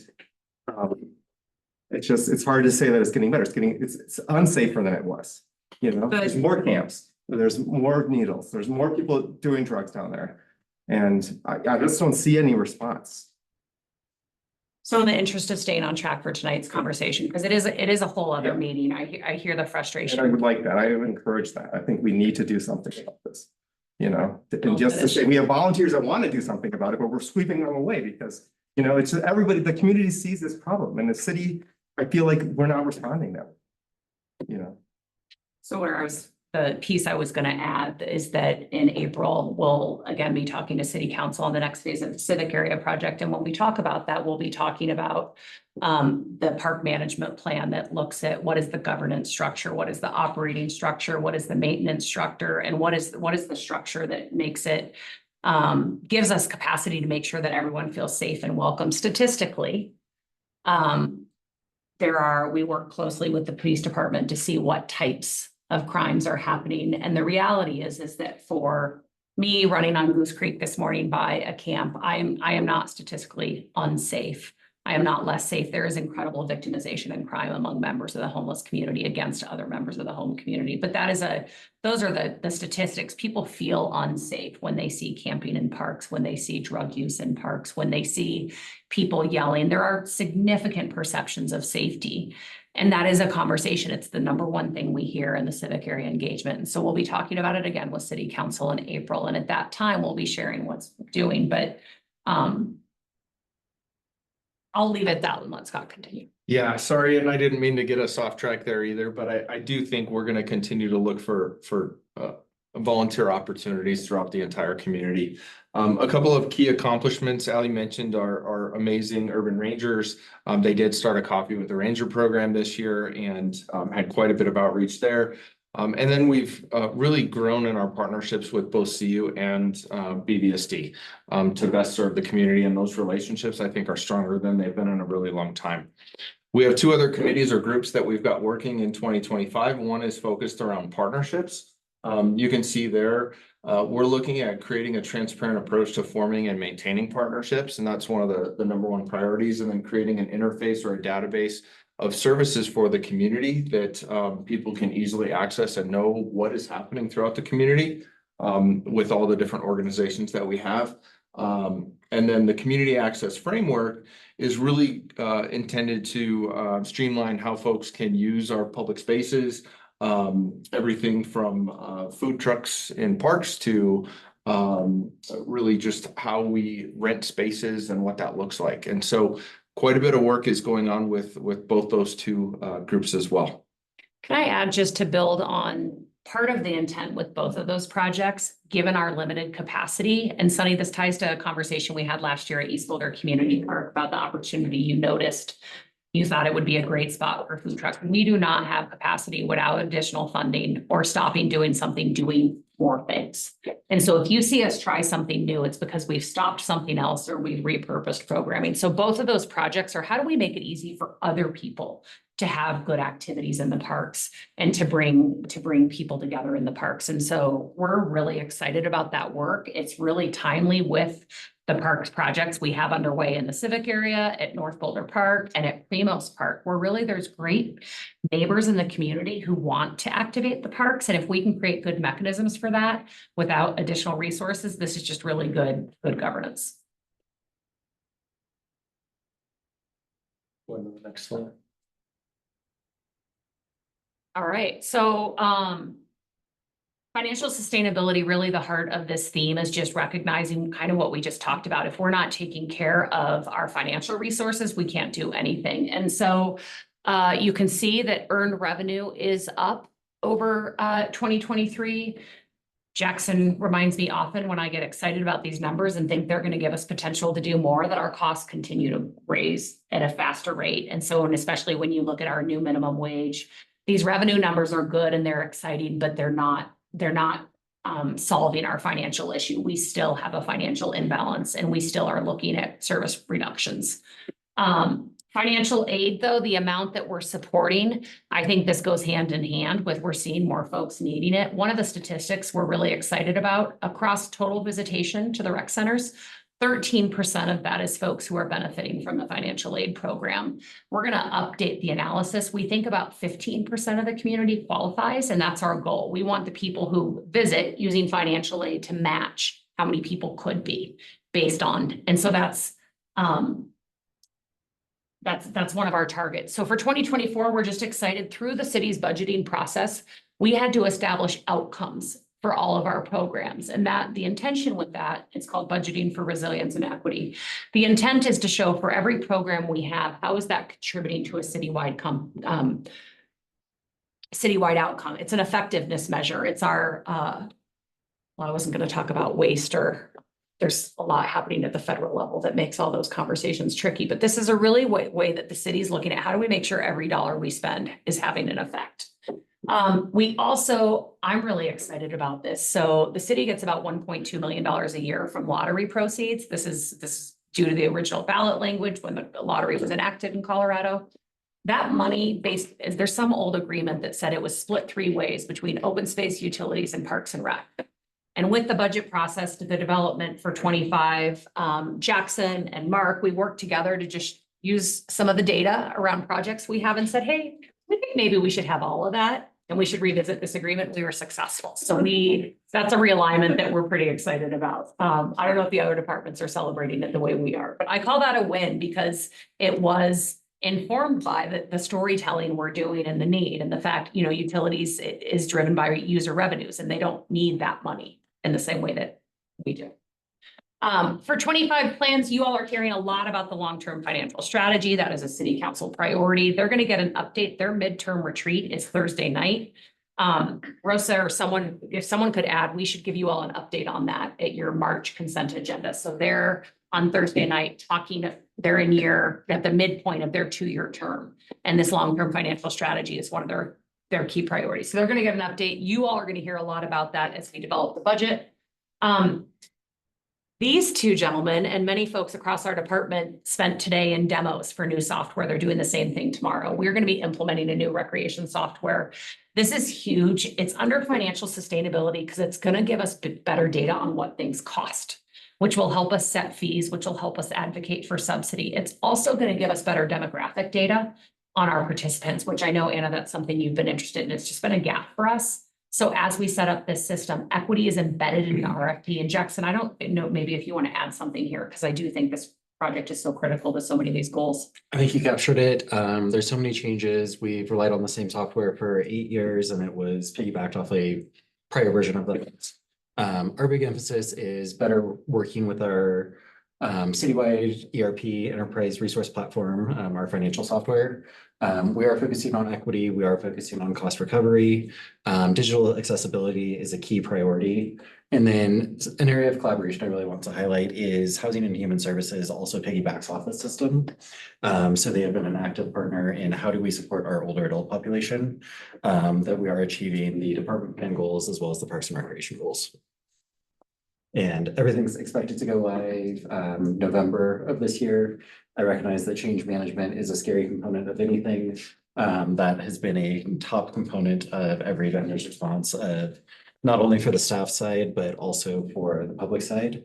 it's hard to say that it's getting better. It's unsafer than it was. You know, there's more camps, there's more needles, there's more people doing drugs down there. And I just don't see any response. So in the interest of staying on track for tonight's conversation, because it is a whole other Yeah. meeting. I hear the And I frustration. would like that. I would encourage that. I think we need to do something about this. You know, and just to say, we have volunteers that want to do something about it, but we're sweeping them away because, you know, it's everybody, the community sees this problem and the city, I feel like we're not responding now. You know. So the piece I was gonna add is that in April, we'll again be talking to city council on the next phase of the civic area project. And when we talk about that, we'll be talking about the park management plan that looks at what is the governance structure, what is the operating structure, what is the maintenance structure, and what is the structure that makes it gives us capacity to make sure that everyone feels safe and welcome statistically. We work closely with the police department to see what types of crimes are happening. And the reality is that for me running on Goose Creek this morning by a camp, I am not statistically unsafe. I am not less safe. There is incredible victimization and crime among members of the homeless community against other members of the home community. But those are the statistics. People feel unsafe when they see camping in parks, when they see drug use in parks, when they see people yelling. There are significant perceptions of safety. And that is a conversation. It's the number one thing we hear in the civic area engagement. And so we'll be talking about it again with city council in April. And at that time, we'll be sharing what's doing, but I'll leave it that and let Scott continue. Yeah, sorry, and I didn't mean to get us off track there either, but I do think we're gonna continue to look for volunteer opportunities throughout the entire community. A couple of key accomplishments Ally mentioned are amazing urban rangers. They did start a Coffee with the Ranger program this year and had quite a bit of outreach there. And then we've really grown in our partnerships with both CU and BVSD to best serve the community, and those relationships I think are stronger than they've been in a really long time. We have 2 other committees or groups that we've got working in 2025. One is focused around partnerships. You can see there, we're looking at creating a transparent approach to forming and maintaining partnerships, and that's one of the number 1 priorities, and then creating an interface or a database of services for the community that people can easily access and know what is happening throughout the community with all the different organizations that we have. And then the community access framework is really intended to streamline how folks can use our public spaces, everything from food trucks in parks to really just how we rent spaces and what that looks like. And so quite a bit of work is going on with both those 2 groups as well. Can I add, just to build on part of the intent with both of those projects, given our limited capacity, and Sunny, this ties to a conversation we had last year at East Boulder Community Park about the opportunity you noticed. You thought it would be a great spot for food trucks. We do not have capacity without additional funding or stopping doing something more things. And so if you see us try something new, it's because we've stopped something else or we've repurposed programming. So both of those projects are how do we make it easy for other people to have good activities in the parks and to bring people together in the parks. And so we're really excited about that work. It's really timely with the parks projects we have underway in the civic area, at North Boulder Park, and at Primos Park, where really there's great neighbors in the community who want to activate the parks. And if we can create good mechanisms for that without additional resources, this is just really good governance. Go to the next slide. All right, so financial sustainability, really the heart of this theme is just recognizing kind of what we just talked about. If we're not taking care of our financial resources, we can't do anything. And so you can see that earned revenue is up over 2023. Jackson reminds me often when I get excited about these numbers and think they're going to give us potential to do more, that our costs continue to raise at a faster rate. And so, and especially when you look at our new minimum wage, these revenue numbers are good and they're exciting, but they're not solving our financial issue. We still have a financial imbalance and we still are looking at service reductions. Financial aid, though, the amount that we're supporting, I think this goes hand in hand with we're seeing more folks needing it. One of the statistics we're really excited about across total visitation to the rec centers, 13% of that is folks who are benefiting from the financial aid program. We're going to update the analysis. We think about 15% of the community qualifies, and that's our goal. We want the people who visit using financial aid to match how many people could be based on. And so that's one of our targets. So for 2024, we're just excited through the city's budgeting process. We had to establish outcomes for all of our programs. And that the intention with that, it's called Budgeting for Resilience and Equity. The intent is to show for every program we have, how is that contributing to a citywide outcome? It's an effectiveness measure. It's our, well, I wasn't going to talk about waste, or there's a lot happening at the federal level that makes all those conversations tricky, but this is a really way that the city's looking at how do we make sure every dollar we spend is having an effect. We also, I'm really excited about this. So the city gets about $1.2 million a year from lottery proceeds. This is due to the original ballot language when the lottery was enacted in Colorado. That money there's some old agreement that said it was split 3 ways between open space, utilities, and parks and rec. And with the budget process to the development for 25, Jackson and Mark, we worked together to just use some of the data around projects we have and said, hey, we think maybe we should have all of that and we should revisit this agreement. We were successful. So that's a realignment that we're pretty excited about. I don't know if the other departments are celebrating it the way we are, but I call that a win because it was informed by the storytelling we're doing and the need and the fact, utilities is driven by user revenues and they don't need that money in the same way that we do. For 25 plans, you all are hearing a lot about the long-term financial strategy. That is a city council priority. They're going to get an update. Their midterm retreat is Thursday night. Rosa or if someone could add, we should give you all an update on that at your March consent agenda. So they're on Thursday night talking, they're at the midpoint of their 2-year term. And this long-term financial strategy is one of their key priorities. So they're going to get an update. You all are going to hear a lot about that as we develop the budget. These 2 gentlemen and many folks across our department spent today in demos for new software. They're doing the same thing tomorrow. We're going to be implementing a new recreation software. This is huge. It's under financial sustainability because it's going to give us better data on what things cost, which will help us set fees, which will help us advocate for subsidy. It's also going to give us better demographic data on our participants, which I know, Anna, that's something you've been interested in. It's just been a gap for us. So as we set up this system, equity is embedded in the RFP. And Jackson, I don't know, maybe if you want to add something here, because I do think this project is so critical to so many of these goals. I think you captured it. There's so many changes. We've relied on the same software for 8 years and it was piggybacked off a prior version of that. Our big emphasis is better working with our citywide ERP enterprise resource platform, our financial software. We are focusing on equity. We are focusing on cost recovery. Digital accessibility is a key priority. And then an area of collaboration I really want to highlight is Housing and Human Services also piggybacks off the system. So they have been an active partner in how do we support our older adult population, that we are achieving the department plan goals as well as the Parks and Recreation goals. And everything's expected to go live November of this year. I recognize that change management is a scary component of anything. That has been a top component of every vendor's response, not only for the staff side, but also for the public side.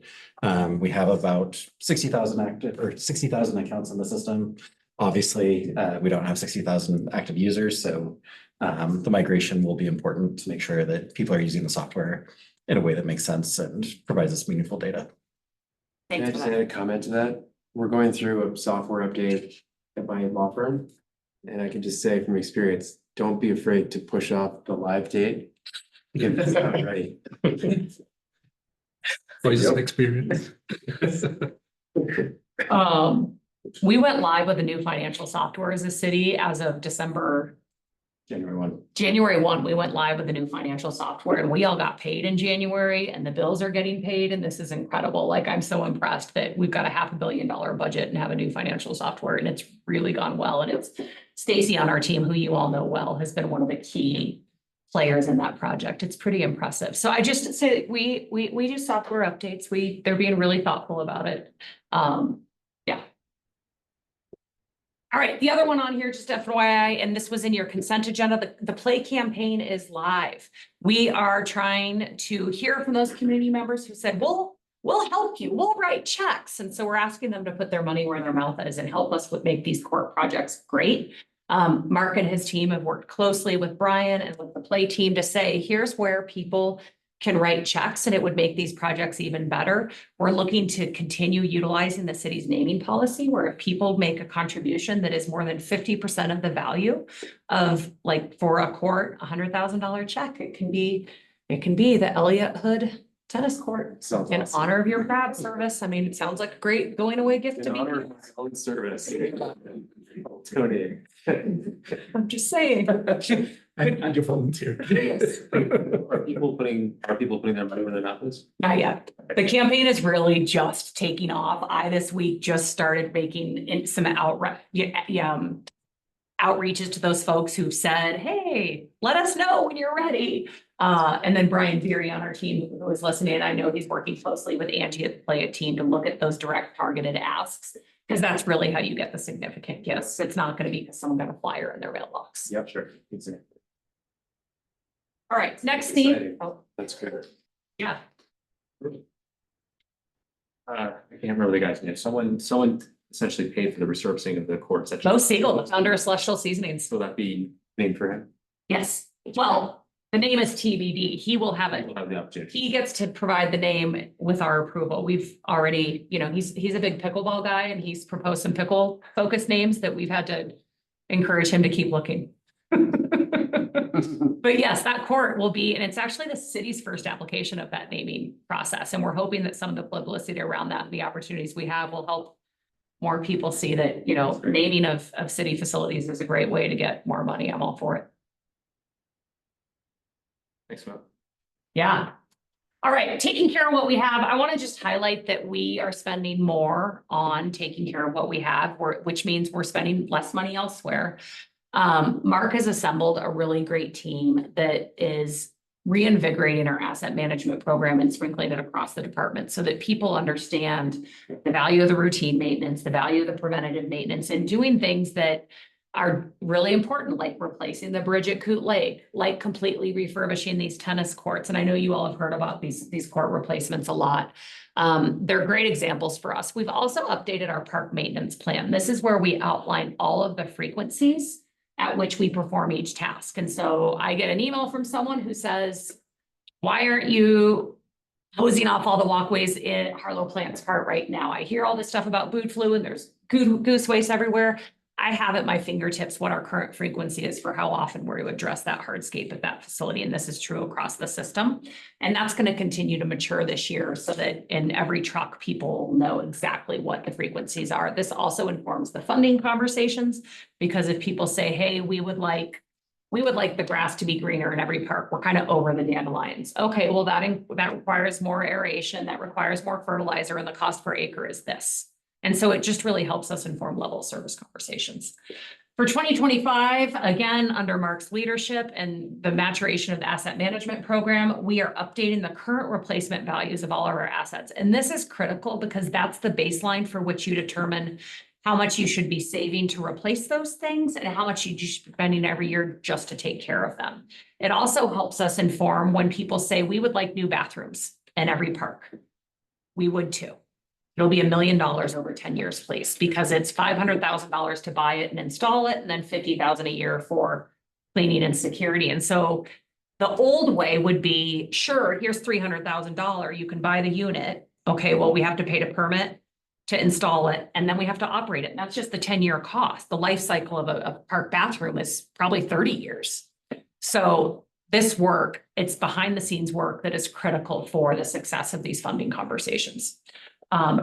We have about 60,000 active or 60,000 accounts in the system. Obviously, we don't have 60,000 active users, so the migration will be important to make sure that people are using the software in a way that makes sense and provides us meaningful data. Can I Thanks for just that. add a comment to that? We're going through a software update at my law firm. And I can just say from experience, don't be afraid to push off the live date. If it's not ready. Voices of experience. We went live with a new financial software as a city as of December. January 1, we went live with the new financial software and we all got paid in January and the bills are getting paid and this is incredible. Like, I'm so impressed that we've got a $500 million budget and have a new financial software and it's really gone well. And it's Stacy on our team, who you all know well, has been one of the key players in that project. It's pretty impressive. So I just say we do software updates. They're being really thoughtful about it. Yeah. All right, the other one on here, just FYI, and this was in your consent agenda, the Play campaign is live. We are trying to hear from those community members who said, we'll help you, we'll write checks. And so we're asking them to put their money where their mouth is and help us make these court projects great. Mark and his team have worked closely with Brian and with the Play team to say, here's where people can write checks and it would make these projects even better. We're looking to continue utilizing the city's naming policy, where if people make a contribution that is more than 50% of the value of, like, for a court, $100,000 check, it can be the Elliott Hood tennis court in honor of your crab service. I mean, it sounds like a great going away gift to me. In honor of my own service. Tony. I'm just saying. And your volunteer. Are people putting their money where their mouth is? Not yet. The campaign is really just taking off. I this week just started making some outreaches to those folks who've said, hey, let us know when you're ready. And then Brian Beery on our team who was listening, I know he's working closely with Angie at the Play It team to look at those direct targeted asks, because that's really how you get the significant gifts. It's not going to be because someone got a flyer in their mailbox. Yep, sure. Exactly. All right, next theme. Oh, That's good. yeah. I can't remember the guy's name. Someone essentially paid for the resurfacing of the court section. Mo Siegel, the founder of Celestial Seasonings. Will that be named for him? Yes. Well, the name is TBD. He will have it. We'll have the opportunity. He gets to provide the name with our approval. We've already, he's a big pickleball guy and he's proposed some pickle focused names that we've had to encourage him to keep looking. But yes, that court will be, and it's actually the city's first application of that naming process. And we're hoping that some of the publicity around that and the opportunities we have will help more people see that, naming of city facilities is a great way to get more money. I'm all for it. Thanks, Matt. Yeah. All right, taking care of what we have. I want to just highlight that we are spending more on taking care of what we have, which means we're spending less money elsewhere. Mark has assembled a really great team that is reinvigorating our asset management program and sprinkling it across the department so that people understand the value of the routine maintenance, the value of the preventative maintenance, and doing things that are really important, like replacing the bridge at Coot Lake, like completely refurbishing these tennis courts. And I know you all have heard about these court replacements a lot. They're great examples for us. We've also updated our park maintenance plan. This is where we outline all of the frequencies at which we perform each task. And so I get an email from someone who says, why aren't you hosing off all the walkways in Harlow Plants Park right now? I hear all this stuff about boot flu and there's goose waste everywhere. I have at my fingertips what our current frequency is for how often we're to address that hardscape at that facility, and this is true across the system. And that's going to continue to mature this year so that in every truck, people know exactly what the frequencies are. This also informs the funding conversations, because if people say, hey, we would like the grass to be greener in every park, we're kind of over the dandelions. Okay, well, that requires more aeration, that requires more fertilizer, and the cost per acre is this. And so it just really helps us inform level of service conversations. For 2025, again, under Mark's leadership and the maturation of the asset management program, we are updating the current replacement values of all of our assets. And this is critical because that's the baseline for which you determine how much you should be saving to replace those things and how much you should be spending every year just to take care of them. It also helps us inform when people say we would like new bathrooms in every park. We would too. It'll be $1 million over 10 years, please, because it's $500,000 to buy it and install it, and then $50,000 a year for cleaning and security. And so the old way would be, sure, here's $300,000, you can buy the unit. Okay, well, we have to pay to permit to install it, and then we have to operate it. And that's just the 10-year cost. The life cycle of a park bathroom is probably 30 years. So this work, it's behind the scenes work that is critical for the success of these funding conversations.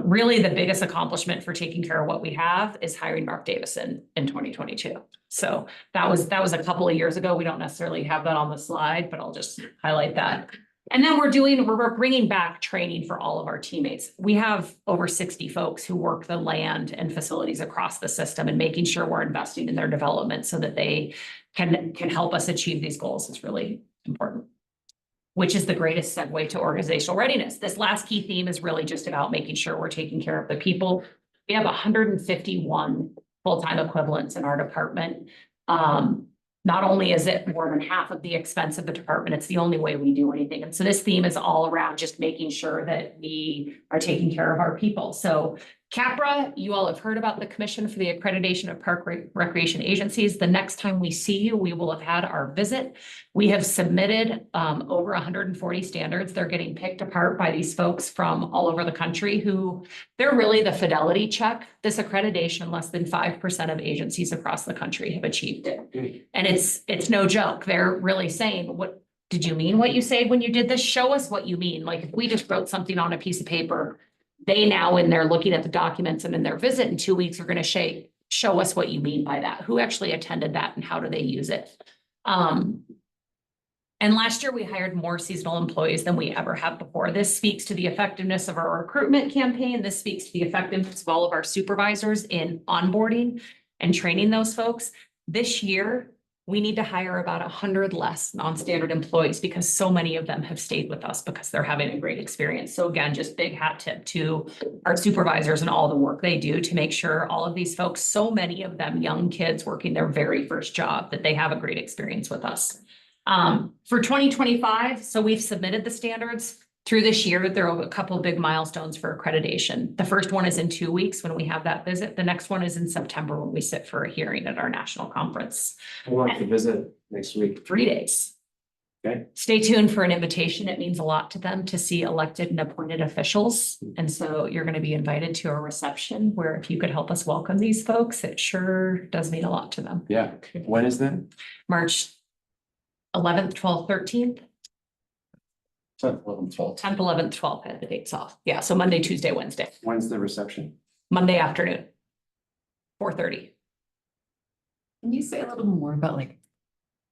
Really, the biggest accomplishment for taking care of what we have is hiring Mark Davison in 2022. So that was a couple of years ago. We don't necessarily have that on the slide, but I'll just highlight that. And then we're bringing back training for all of our teammates. We have over 60 folks who work the land and facilities across the system, and making sure we're investing in their development so that they can help us achieve these goals is really important, which is the greatest segue to organizational readiness. This last key theme is really just about making sure we're taking care of the people. We have 151 full-time equivalents in our department. Not only is it more than half of the expense of the department, it's the only way we do anything. And so this theme is all around just making sure that we are taking care of our people. So CAPRA, you all have heard about the Commission for the Accreditation of Park Recreation Agencies. The next time we see you, we will have had our visit. We have submitted over 140 standards. They're getting picked apart by these folks from all over the country who they're really the fidelity check. This accreditation, less than 5% of agencies across the country have achieved it. And it's no joke. They're really saying, what did you mean what you said when you did this? Show us what you mean. Like if we just wrote something on a piece of paper, they now, when they're looking at the documents and in their visit in 2 weeks, are going to show us what you mean by that. Who actually attended that and how do they use it? And last year we hired more seasonal employees than we ever have before. This speaks to the effectiveness of our recruitment campaign. This speaks to the effectiveness of all of our supervisors in onboarding and training those folks. This year, we need to hire about 100 less non-standard employees because so many of them have stayed with us because they're having a great experience. So again, just big hat tip to our supervisors and all the work they do to make sure all of these folks, so many of them young kids working their very first job, that they have a great experience with us. For 2025, so we've submitted the standards. Through this year, there are a couple of big milestones for accreditation. The first one is in 2 weeks when we have that visit. The next one is in September when we sit for a hearing at our national conference. How long to visit next week? 3 days. Okay. Stay tuned for an invitation. It means a lot to them to see elected and appointed officials. And so you're going to be invited to a reception where if you could help us welcome these folks, it sure does mean a lot to them. Yeah. When is that? March 11th, 12th, 13th. 10th, 11th, 12th. 10th, 11th, 12th had the dates off. Yeah, so Monday, Tuesday, Wednesday, When's the reception? Monday afternoon. 4:30. Can you say a little more about like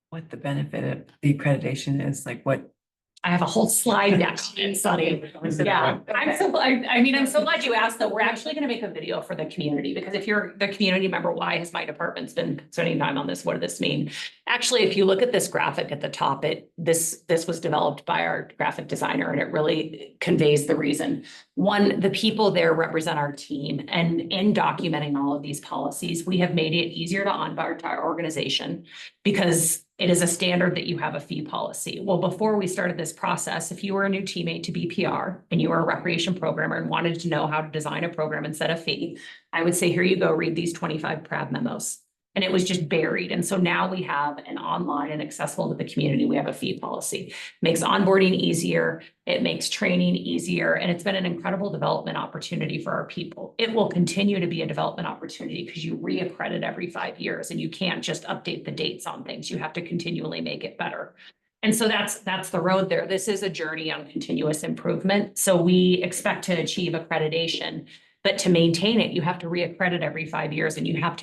what the benefit of the accreditation is, like what? I have a whole slide deck, Sunny. Yeah, I'm so glad you asked that. We're actually gonna make a video for the community, because if you're the community member, why has my department been spending time on this? What does this mean? Actually, if you look at this graphic at the top, this was developed by our graphic designer, and it really conveys the reason. One, the people there represent our team, and in documenting all of these policies, we have made it easier to onboard to our organization because it is a standard that you have a fee policy. Well, before we started this process, if you were a new teammate to BPR and you were a recreation programmer and wanted to know how to design a program and set a fee, I would say, here you go, read these 25 PRAB memos. And it was just buried. And so now we have an online and accessible to the community. We have a fee policy. Makes onboarding easier. It makes training easier. And it's been an incredible development opportunity for our people. It will continue to be a development opportunity because you reaccredit every 5 years and you can't just update the dates on things. You have to continually make it better. And so that's the road there. This is a journey on continuous improvement. So we expect to achieve accreditation. But to maintain it, you have to reaccredit every 5 years and you have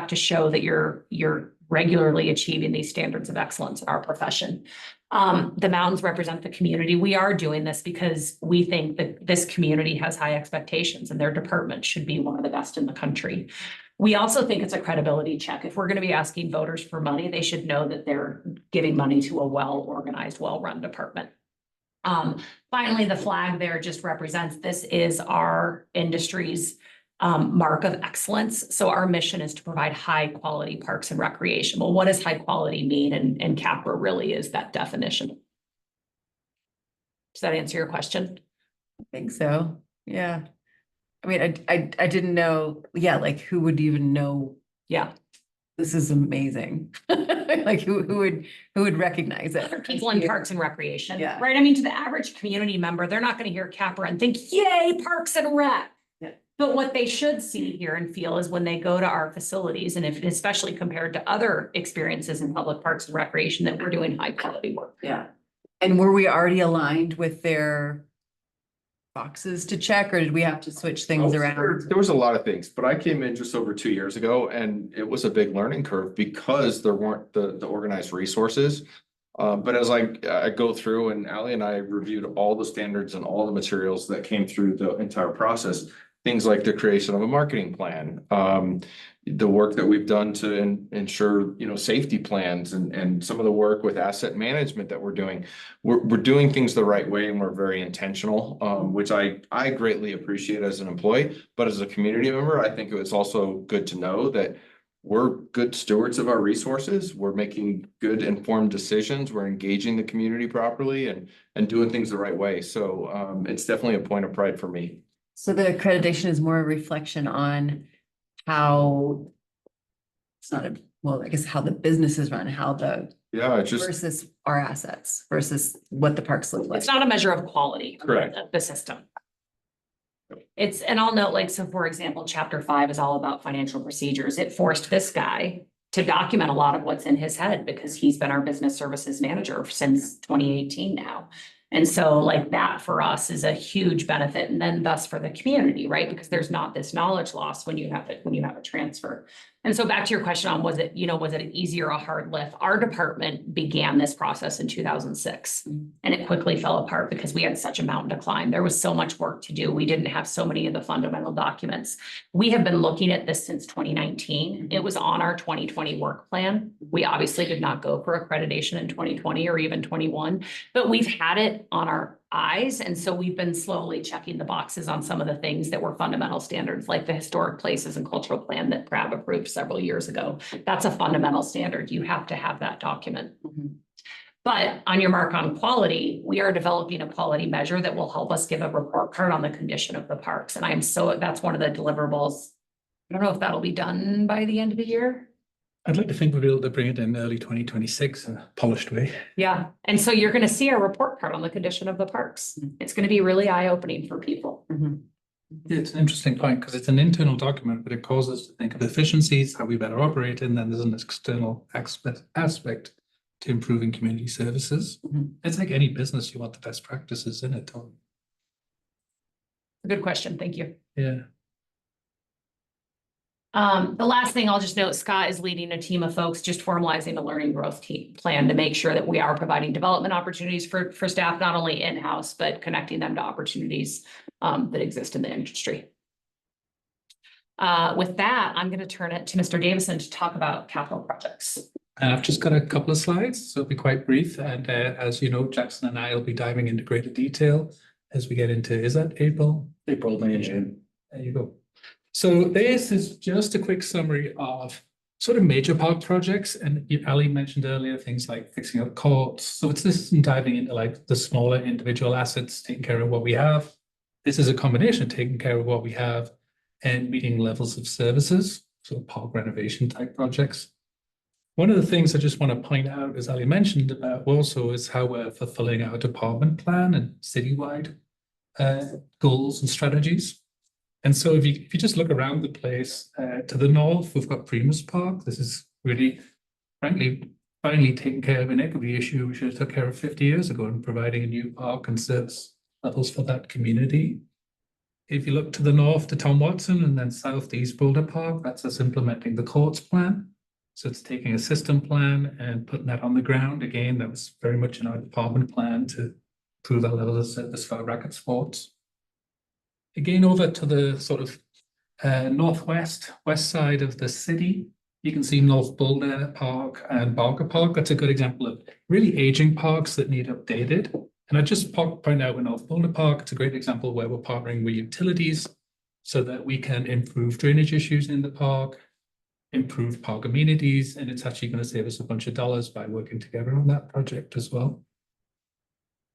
to show that you're regularly achieving these standards of excellence in our profession. The mountains represent the community. We are doing this because we think that this community has high expectations and their department should be one of the best in the country. We also think it's a credibility check. If we're going to be asking voters for money, they should know that they're giving money to a well-organized, well-run department. Finally, the flag there just represents this is our industry's mark of excellence. So our mission is to provide high quality parks and recreation. Well, what does high quality mean? And CAPRA really is that definition. Does that answer your question? I think so. Yeah. I mean, I didn't know, yeah, like who would even know? Yeah. This is amazing. Like who would recognize it? People in parks and recreation, Yeah. right? I mean, to the average community member, they're not going to hear CAPRA and think, yay, parks and rec. Yeah. But what they should see, hear, and feel is when they go to our facilities, and if especially compared to other experiences in public parks and recreation, that we're doing high quality work. Yeah. And were we already aligned with their boxes to check, or did we have to switch things around? There was a lot of things, but I came in just over 2 years ago and it was a big learning curve because there weren't the organized resources. But as I go through, and Ally and I reviewed all the standards and all the materials that came through the entire process, things like the creation of a marketing plan, the work that we've done to ensure, safety plans and some of the work with asset management that we're doing. We're doing things the right way and we're very intentional, which I greatly appreciate as an employee, but as a community member, I think it was also good to know that we're good stewards of our resources. We're making good informed decisions. We're engaging the community properly and doing things the right way. So it's definitely a point of pride for me. So the accreditation is more a reflection on how it's not I guess how the business is run, how the versus our assets versus what the parks look like. It's not a measure of quality. Correct. Of the system. And I'll note, so for example, chapter 5 is all about financial procedures. It forced this guy to document a lot of what's in his head because he's been our business services manager since 2018 now. And so that for us is a huge benefit, and then thus for the community, right? Because there's not this knowledge loss when you have a transfer. And so back to your question on was it an easy or a hard lift? Our department began this process in 2006 and it quickly fell apart because we had such a mountain to climb. There was so much work to do. We didn't have so many of the fundamental documents. We have been looking at this since 2019. It was on our 2020 work plan. We obviously did not go for accreditation in 2020 or even 21, but we've had it on our eyes. And so we've been slowly checking the boxes on some of the things that were fundamental standards, like the historic places and cultural plan that PRAB approved several years ago. That's a fundamental standard. You have to have that document. But on your mark on quality, we are developing a quality measure that will help us give a report card on the condition of the parks. And that's one of the deliverables. I don't know if that'll be done by the end of the year. I'd like to think we'll be able to bring it in early 2026 in a polished way. Yeah. And so you're going to see our report card on the condition of the parks. It's going to be really eye-opening for people. It's an interesting point because it's an internal document, but it causes us to think of efficiencies, how we better operate, and then there's an external aspect to improving community services. It's like any business, you want the best practices in it. Good question. Thank you. Yeah. The last thing I'll just note, Scott is leading a team of folks just formalizing a learning growth plan to make sure that we are providing development opportunities for staff, not only in-house, but connecting them to opportunities that exist in the industry. With that, I'm going to turn it to Mr. Davison to talk about capital projects. And I've just got a couple of slides, so it'll be quite brief. And as you know, Jackson and I will be diving into greater detail as we get into, is that April? April, May, and June. There you go. So this is just a quick summary of sort of major park projects. And Ali mentioned earlier things like fixing up courts. So it's this and diving into like the smaller individual assets, taking care of what we have. This is a combination of taking care of what we have and meeting levels of services. sort of park renovation type projects. One of the things I just want to point out, as Ali mentioned about also, is how we're fulfilling our department plan and citywide goals and strategies. And so if you just look around the place, to the north, we've got Primus Park. This is really, frankly, finally taking care of an equity issue we should have took care of 50 years ago and providing a new park and service levels for that community. If you look to the north to Tom Watson and then south to East Boulder Park, that's us implementing the courts plan. So it's taking a system plan and putting that on the ground. Again, that was very much in our department plan to improve our level of service for racket sports. Again, over to the sort of west side of the city, you can see North Boulder Park and Barker Park. That's a good example of really aging parks that need updated. And I just point out with North Boulder Park, it's a great example where we're partnering with utilities so that we can improve drainage issues in the park, improve park amenities, and it's actually going to save us a bunch of dollars by working together on that project as well.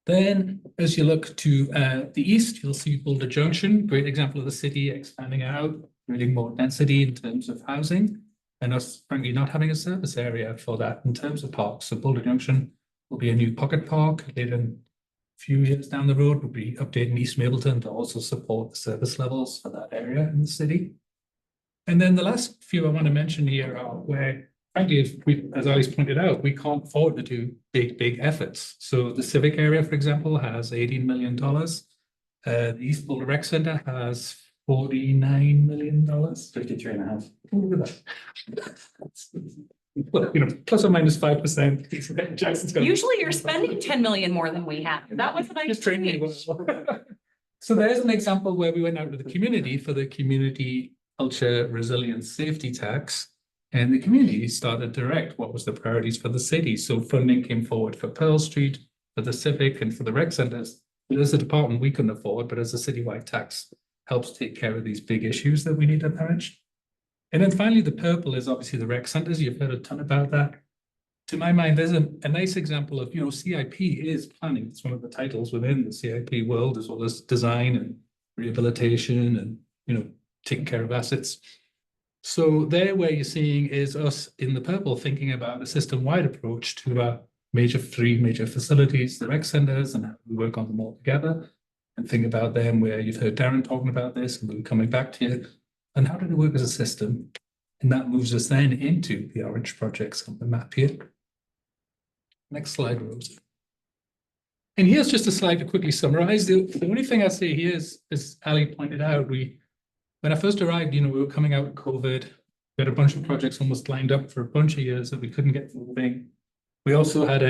Then, as you look to the east, you'll see Boulder Junction, great example of the city expanding out, creating more density in terms of housing, and us frankly not having a service area for that in terms of parks. So Boulder Junction will be a new pocket park. Later in a few years down the road, we'll be updating East Mableton to also support the service levels for that area in the city. And then the last few I want to mention here are where, frankly, as Ali's pointed out, we can't afford to do big efforts. So the civic area, for example, has $18 million. The East Boulder Rec Center has $49 million. 53.5. Look at that. Well, plus or minus 5%. Jackson's gonna- Usually you're spending 10 million more than we have. That was a nice Just training. change. So there's an example where we went out to the community for the community culture resilience safety tax. And the community started to direct what was the priorities for the city. So funding came forward for Pearl Street, for the Civic and for the rec centers. As a department we couldn't afford, but as a citywide tax helps take care of these big issues that we need to manage. And then finally, the purple is obviously the rec centers. You've heard a ton about that. To my mind, there's a nice example of, CIP is planning. It's one of the titles within the CIP world, as well as design and rehabilitation and, taking care of assets. So there where you're seeing is us in the purple thinking about a system-wide approach to our three major facilities, the rec centers, and how we work on them all together, and think about them where you've heard Darren talking about this, and we're coming back to you, and how do they work as a system? And that moves us then into the orange projects on the map here. Next slide, Rose. And here's just a slide to quickly summarize. The only thing I say here is, as Ali pointed out, when I first arrived, we were coming out of COVID. We had a bunch of projects almost lined up for a bunch of years that we couldn't get moving. We also had,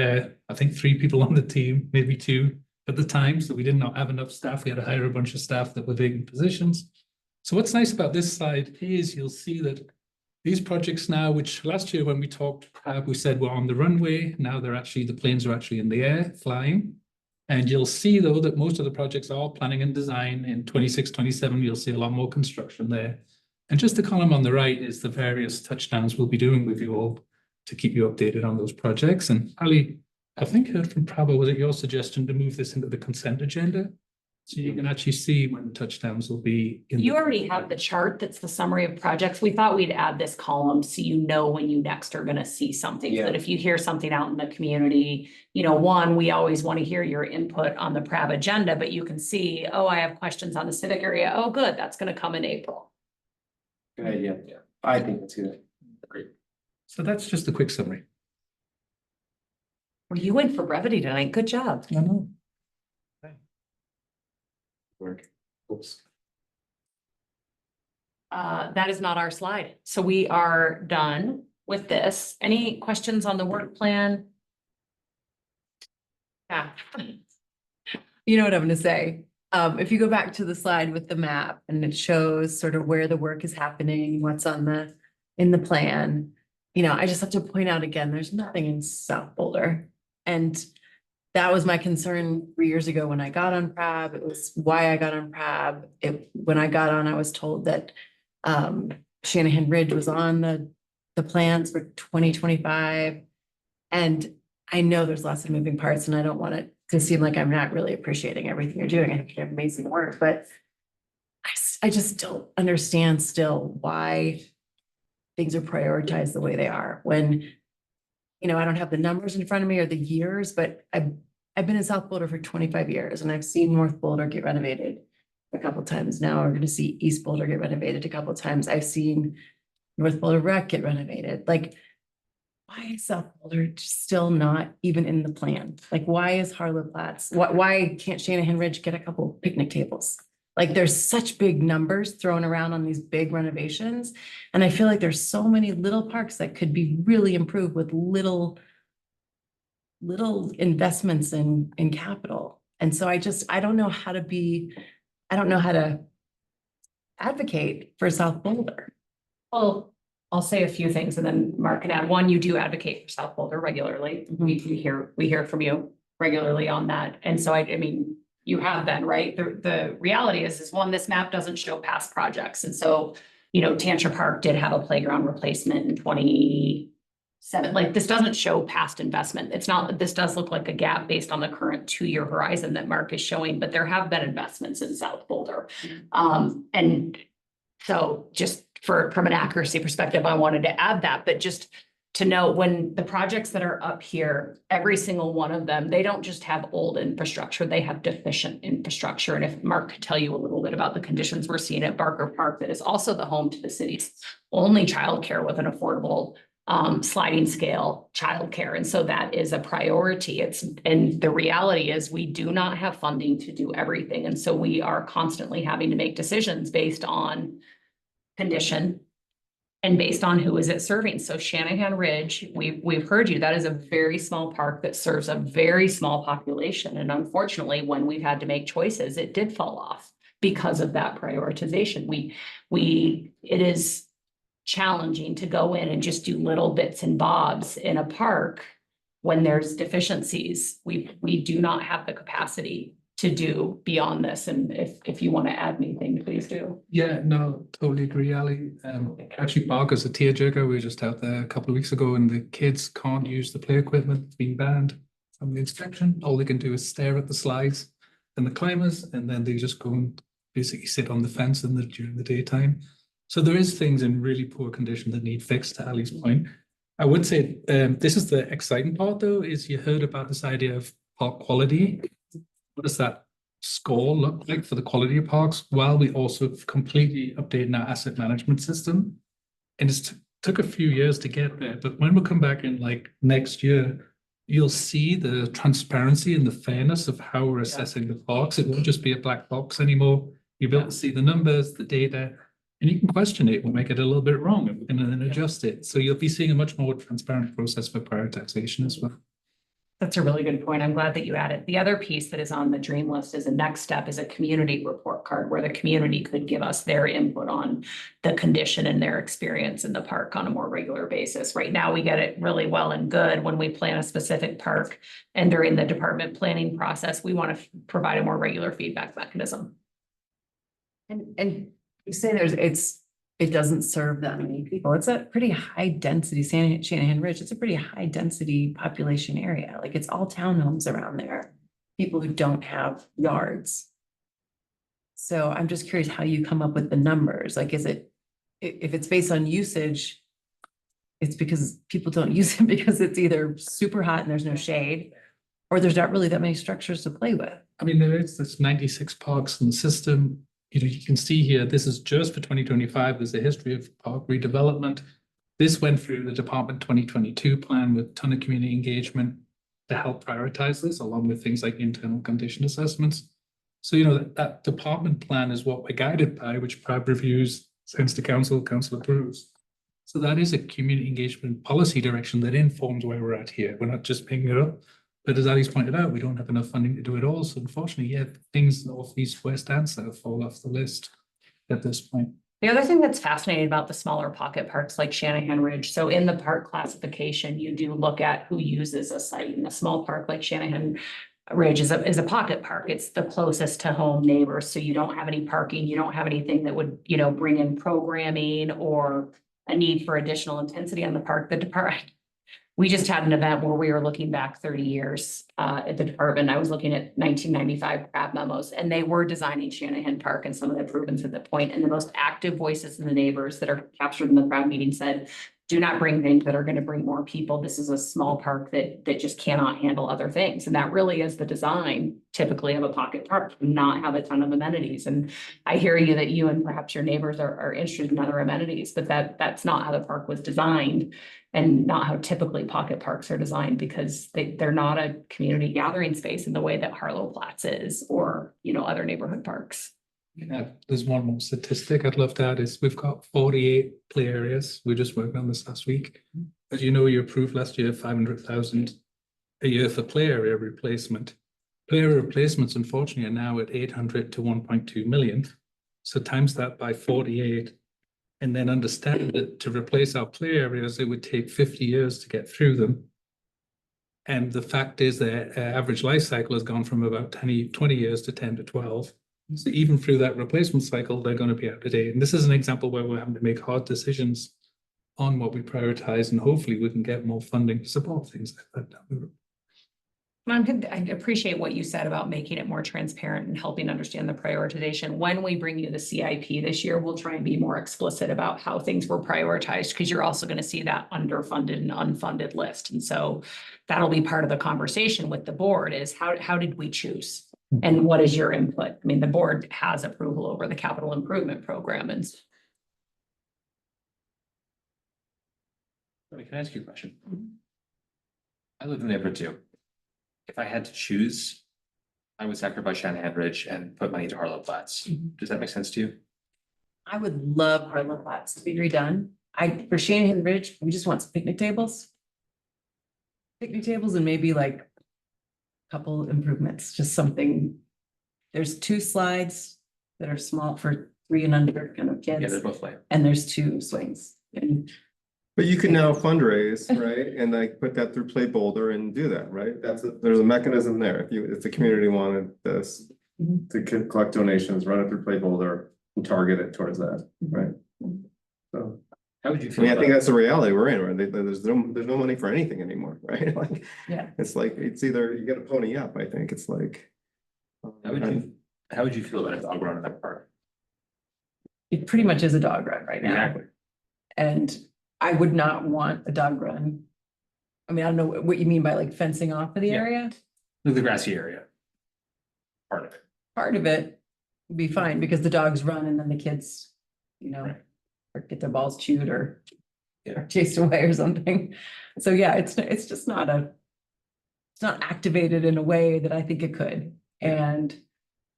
I think, 3 people on the team, maybe 2 at the time, so we did not have enough staff. We had to hire a bunch of staff that were vacant positions. So what's nice about this slide is you'll see that these projects now, which last year when we talked, we said we're on the runway. Now the planes are actually in the air flying. And you'll see, though, that most of the projects are planning and design. In 26, 27, you'll see a lot more construction there. And just the column on the right is the various touchdowns we'll be doing with you all to keep you updated on those projects. And Ali, I think heard from Prabha, was it your suggestion to move this into the consent agenda? So you can actually see when the touchdowns will be. You already have the chart that's the summary of projects. We thought we'd add this column so you know when you next are gonna see something. So that if you hear something out in the community, one, we always want to hear your input on the PRAB agenda, but you can see, oh, I have questions on the civic area. Oh, good, that's gonna come in April. Good idea. Yeah, I think that's good. Great. So that's just a quick summary. Well, you went for brevity tonight. Good job. I know. Work. Oops. That is not our slide. So we are done with this. Any questions on the work plan? Yeah. You know what I'm gonna say? If you go back to the slide with the map and it shows sort of where the work is happening, what's in the plan. I just have to point out again, there's nothing in South Boulder. And that was my concern 3 years ago when I got on PRAB. It was why I got on PRAB. When I got on, I was told that Shanahan Ridge was on the plans for 2025. And I know there's lots of moving parts and I don't want it to seem like I'm not really appreciating everything you're doing. I think you have amazing work, but I just don't understand still why things are prioritized the way they are. When, you know, I don't have the numbers in front of me or the years, but I've been in South Boulder for 25 years and I've seen North Boulder get renovated a couple times. Now we're going to see East Boulder get renovated a couple times. I've seen North Boulder Rec get renovated. Like, why is South Boulder still not even in the plan? Like, why is Harlow Platts? Why can't Shanahan Ridge get a couple picnic tables? Like, there's such big numbers thrown around on these big renovations. And I feel like there's so many little parks that could be really improved with little investments in capital. And so I don't know how to advocate for South Boulder. Well, I'll say a few things and then Mark can add. One, you do advocate for South Boulder regularly. We hear from you regularly on that. And so I mean, you have been, right? The reality is one, this map doesn't show past projects. And so, you know, Tantra Park did have a playground replacement in 2007. Like, this doesn't show past investment. It's not, this does look like a gap based on the current 2-year horizon that Mark is showing, but there have been investments in South Boulder. And so just from an accuracy perspective, I wanted to add that, but just to know when the projects that are up here, every single one of them, they don't just have old infrastructure, they have deficient infrastructure. And if Mark could tell you a little bit about the conditions we're seeing at Barker Park, that is also the home to the city's only childcare with an affordable sliding scale childcare. And so that is a priority. And the reality is we do not have funding to do everything. And so we are constantly having to make decisions based on condition and based on who is it serving. So Shanahan Ridge, we've heard you, that is a very small park that serves a very small population. And unfortunately, when we've had to make choices, it did fall off because of that prioritization. It is challenging to go in and just do little bits and bobs in a park when there's deficiencies. We do not have the capacity to do beyond this. And if you want to add anything, please do. Yeah, no, totally agree, Ali. Actually, Barker's a tearjerker. We were just out there a couple of weeks ago and the kids can't use the play equipment. It's been banned from the inspection. All they can do is stare at the slides and the climbers, and then they just go and basically sit on the fence during the daytime. So there is things in really poor condition that need fixed, to Ali's point. I would say this is the exciting part, though, is you heard about this idea of park quality. What does that score look like for the quality of parks, while we also completely updating our asset management system? And it took a few years to get there, but when we come back in like next year, you'll see the transparency and the fairness of how we're assessing the parks. It won't just be a black box anymore. You'll be able to see the numbers, the data, and you can question it. We'll make it a little bit wrong and then adjust it. So you'll be seeing a much more transparent process for prioritization as well. That's a really good point. I'm glad that you added. The other piece that is on the dream list as a next step is a community report card where the community could give us their input on the condition and their experience in the park on a more regular basis. Right now, we get it really well and good when we plan a specific park, and during the department planning process, we want to provide a more regular feedback mechanism. And you say it doesn't serve that many people. It's a pretty high density, Shanahan Ridge. It's a pretty high density population area. Like, it's all townhomes around there. People who don't have yards. So I'm just curious how you come up with the numbers. Like, if it's based on usage, it's because people don't use it because it's either super hot and there's no shade, or there's not really that many structures to play with. I mean, there's 96 parks in the system. You know, you can see here, this is just for 2025. There's a history of park redevelopment. This went through the department 2022 plan with a ton of community engagement to help prioritize this, along with things like internal condition assessments. So, you know, that department plan is what we're guided by, which PRAB reviews, sends to council, council approves. So that is a community engagement policy direction that informs where we're at here. We're not just picking it up. But as Ali's pointed out, we don't have enough funding to do it all. So unfortunately, yeah, things north, east, west, and south fall off the list at this point. The other thing that's fascinating about the smaller pocket parks like Shanahan Ridge, so in the park classification, you do look at who uses a site. And a small park like Shanahan Ridge is a pocket park. It's the closest to home neighbors. So you don't have any parking, you don't have anything that would, you know, bring in programming or a need for additional intensity on the park. We just had an event where we were looking back 30 years at the department. I was looking at 1995 crab memos, and they were designing Shanahan Park and some of the improvements at the point. And the most active voices in the neighbors that are captured in the crab meeting said, do not bring things that are going to bring more people. This is a small park that just cannot handle other things. And that really is the design typically of a pocket park, not have a ton of amenities. And I hear you that you and perhaps your neighbors are interested in other amenities, but that's not how the park was designed and not how typically pocket parks are designed, because they're not a community gathering space in the way that Harlow Flats is, or, you know, other neighborhood parks. Yeah, there's one more statistic I'd love to add is we've got 48 play areas. We just worked on this last week. As you know, you approved last year 500,000 a year for play area replacement. Play area replacements, unfortunately, are now at 800 to 1.2 million. So times that by 48, and then understand that to replace our play areas, it would take 50 years to get through them. And the fact is that average life cycle has gone from about 20 years to 10 to 12. So even through that replacement cycle, they're going to be out of date. And this is an example where we're having to make hard decisions on what we prioritize, and hopefully we can get more funding to support things like that down the road. I appreciate what you said about making it more transparent and helping understand the prioritization. When we bring you the CIP this year, we'll try and be more explicit about how things were prioritized, because you're also going to see that underfunded and unfunded list. And so that'll be part of the conversation with the board is how did we choose? And what is your input? I mean, the board has approval over the capital improvement program, and Can I ask you a question? I live in the neighborhood too. If I had to choose, I would sacrifice Shanahan Ridge and put money into Harlow Flats. Does that make sense to you? I would love Harlow Flats to be redone. For Shanahan Ridge, we just want some picnic tables. Picnic tables and maybe like a couple improvements, just something. There's 2 slides that are small for 3 and under kind of Yeah, kids. they're both lame. And there's 2 swings. And But you can now fundraise, right? And like put that through Play Boulder and do that, right? There's a mechanism there. If the community wanted this to collect donations, run it through Play Boulder and target it towards that, right? So. How would you I feel mean, I about think that's the reality we're in, right? There's no money for anything anymore, right? Like, yeah, it's like, it's either you get a pony up, I think. It's like. how would you feel about a dog run in that park? it pretty much is a dog run right now. Exactly. And I would not want a dog run. I mean, I don't know what you mean by like fencing off of the Yeah. area. The grassy area. Part of it. Part of it would be fine because the dogs run and then the kids, you know, Right. or get their balls chewed or Yeah. chased away or something. So yeah, it's just not it's not activated in a way that I think it could. And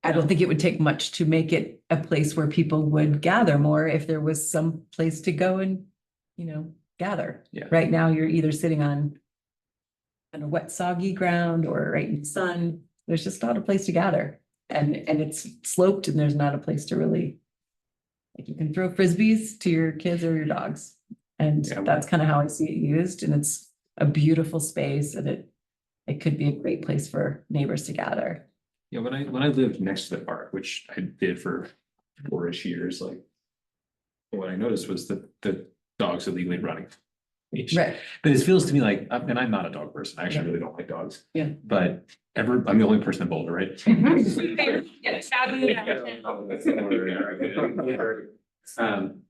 I don't think it would take much to make it a place where people would gather more if there was some place to go and, you know, gather. Yeah. Right now, you're either sitting on a wet, soggy ground or right in the sun. There's just not a place to gather. And it's sloped and there's not a place to really, like, you can throw frisbees to your kids or your dogs. And Yeah. that's kind of how I see it used. And it's a beautiful space and it could be a great place for neighbors to gather. Yeah, when I lived next to the park, which I did for 4-ish years, like. What I noticed was that the dogs are legally running. Right. But it feels to me like, and I'm not a dog person, I actually really don't like dogs. Yeah. But I'm the only person in Boulder, right?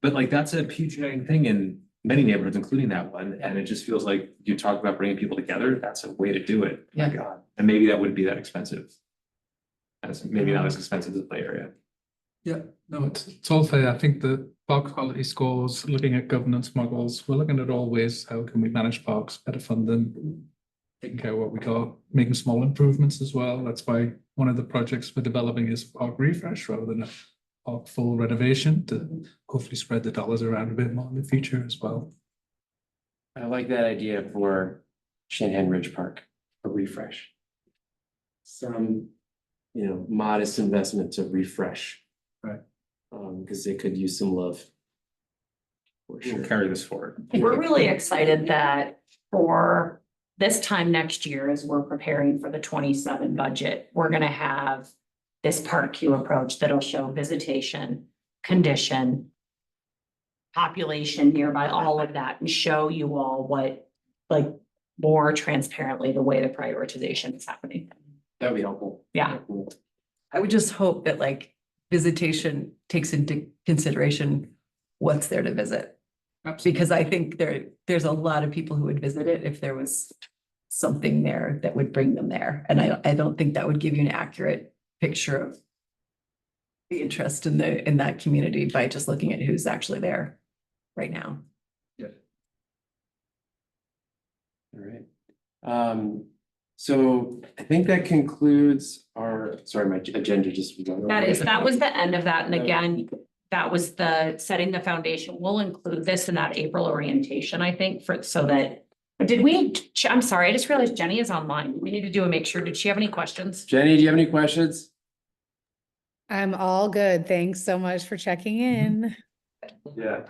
But like, that's a huge uniting thing in many neighborhoods, including that one, and it just feels like you talk about bringing people together, that's a way to do it. My Yeah. God, and maybe that wouldn't be that expensive. As maybe not as expensive as the play area. Yeah, no, it's all fair. I think the park quality scores, looking at governance models, we're looking at all ways, how can we manage parks, better fund them, taking care of what we got, making small improvements as well. That's why one of the projects we're developing is park refresh rather than a park full renovation to hopefully spread the dollars around a bit more in the future as well. I like that idea for Shanahan Ridge Park, a refresh. Some, modest investment to refresh. Right. Because they could use some love. For We'll sure. carry this forward. We're really excited that for this time next year, as we're preparing for the 27 budget, we're gonna have this Park Q approach that'll show visitation, condition, population nearby, all of that, and show you all what, like, more transparently the way the prioritization is happening. That would be helpful. Yeah. I would just hope that like visitation takes into consideration what's there to visit. Because I think there's a lot of people who would visit it if there was something there that would bring them there. And I don't think that would give you an accurate picture of the interest in that community by just looking at who's actually there right now. All right. So I think that concludes sorry, my agenda just. That was the end of that. And again, that was the setting the foundation. We'll include this in that April orientation, I think, so that, I'm sorry, I just realized Jenny is online. We need to do make sure. Did she have any questions? Jenny, do you have any questions? I'm all good. Thanks so much for checking in. Yeah.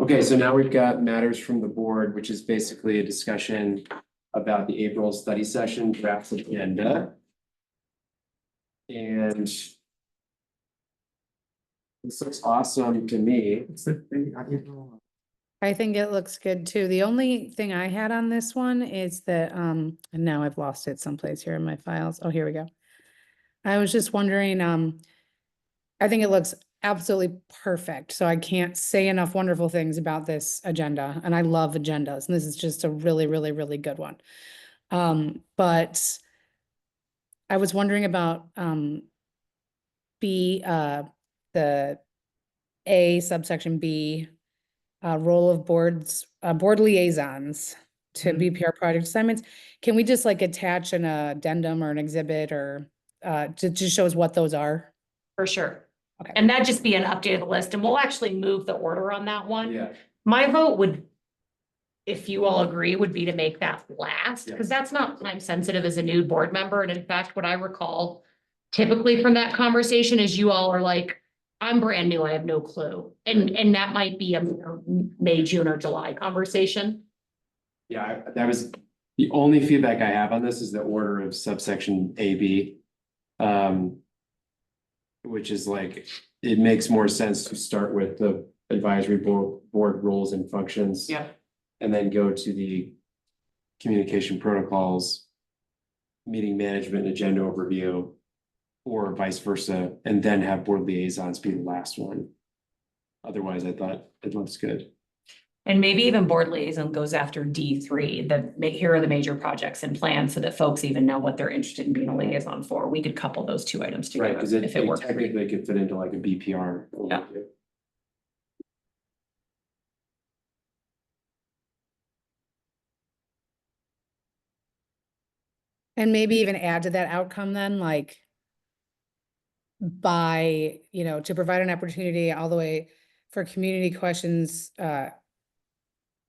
Okay, so now we've got matters from the board, which is basically a discussion about the April study session draft agenda. And this looks awesome to me. I think it looks good too. The only thing I had on this one is that, and now I've lost it someplace here in my files. Oh, here we go. I was just wondering, I think it looks absolutely perfect. So I can't say enough wonderful things about this agenda, and I love agendas, and this is just a really, really, really good one. But I was wondering about the A subsection B, role of board liaisons to BPR project assignments. Can we just like attach an addendum or an exhibit or to just show us what those are? For sure. Okay. And that'd just be an updated list, and we'll actually move the order on that one. Yeah. My vote would, if you all agree, would be to make that last, because that's not time sensitive as a new board member. And in fact, what I recall typically from that conversation is you all are like, I'm brand new, I have no clue. And that might be a May, June, or July conversation. Yeah, that was the only feedback I have on this is the order of subsection AB. Which is like, it makes more sense to start with the advisory board roles and functions. Yeah. And then go to the communication protocols, meeting management and agenda overview, or vice versa, and then have board liaisons be the last one. Otherwise, I thought it looks good. And maybe even board liaison goes after D3, here are the major projects and plans so that folks even know what they're interested in being a liaison for. We could couple those two items Right, together because if it works. technically could fit into like a BPR. Yeah. And maybe even add to that outcome then, like to provide an opportunity all the way for community questions,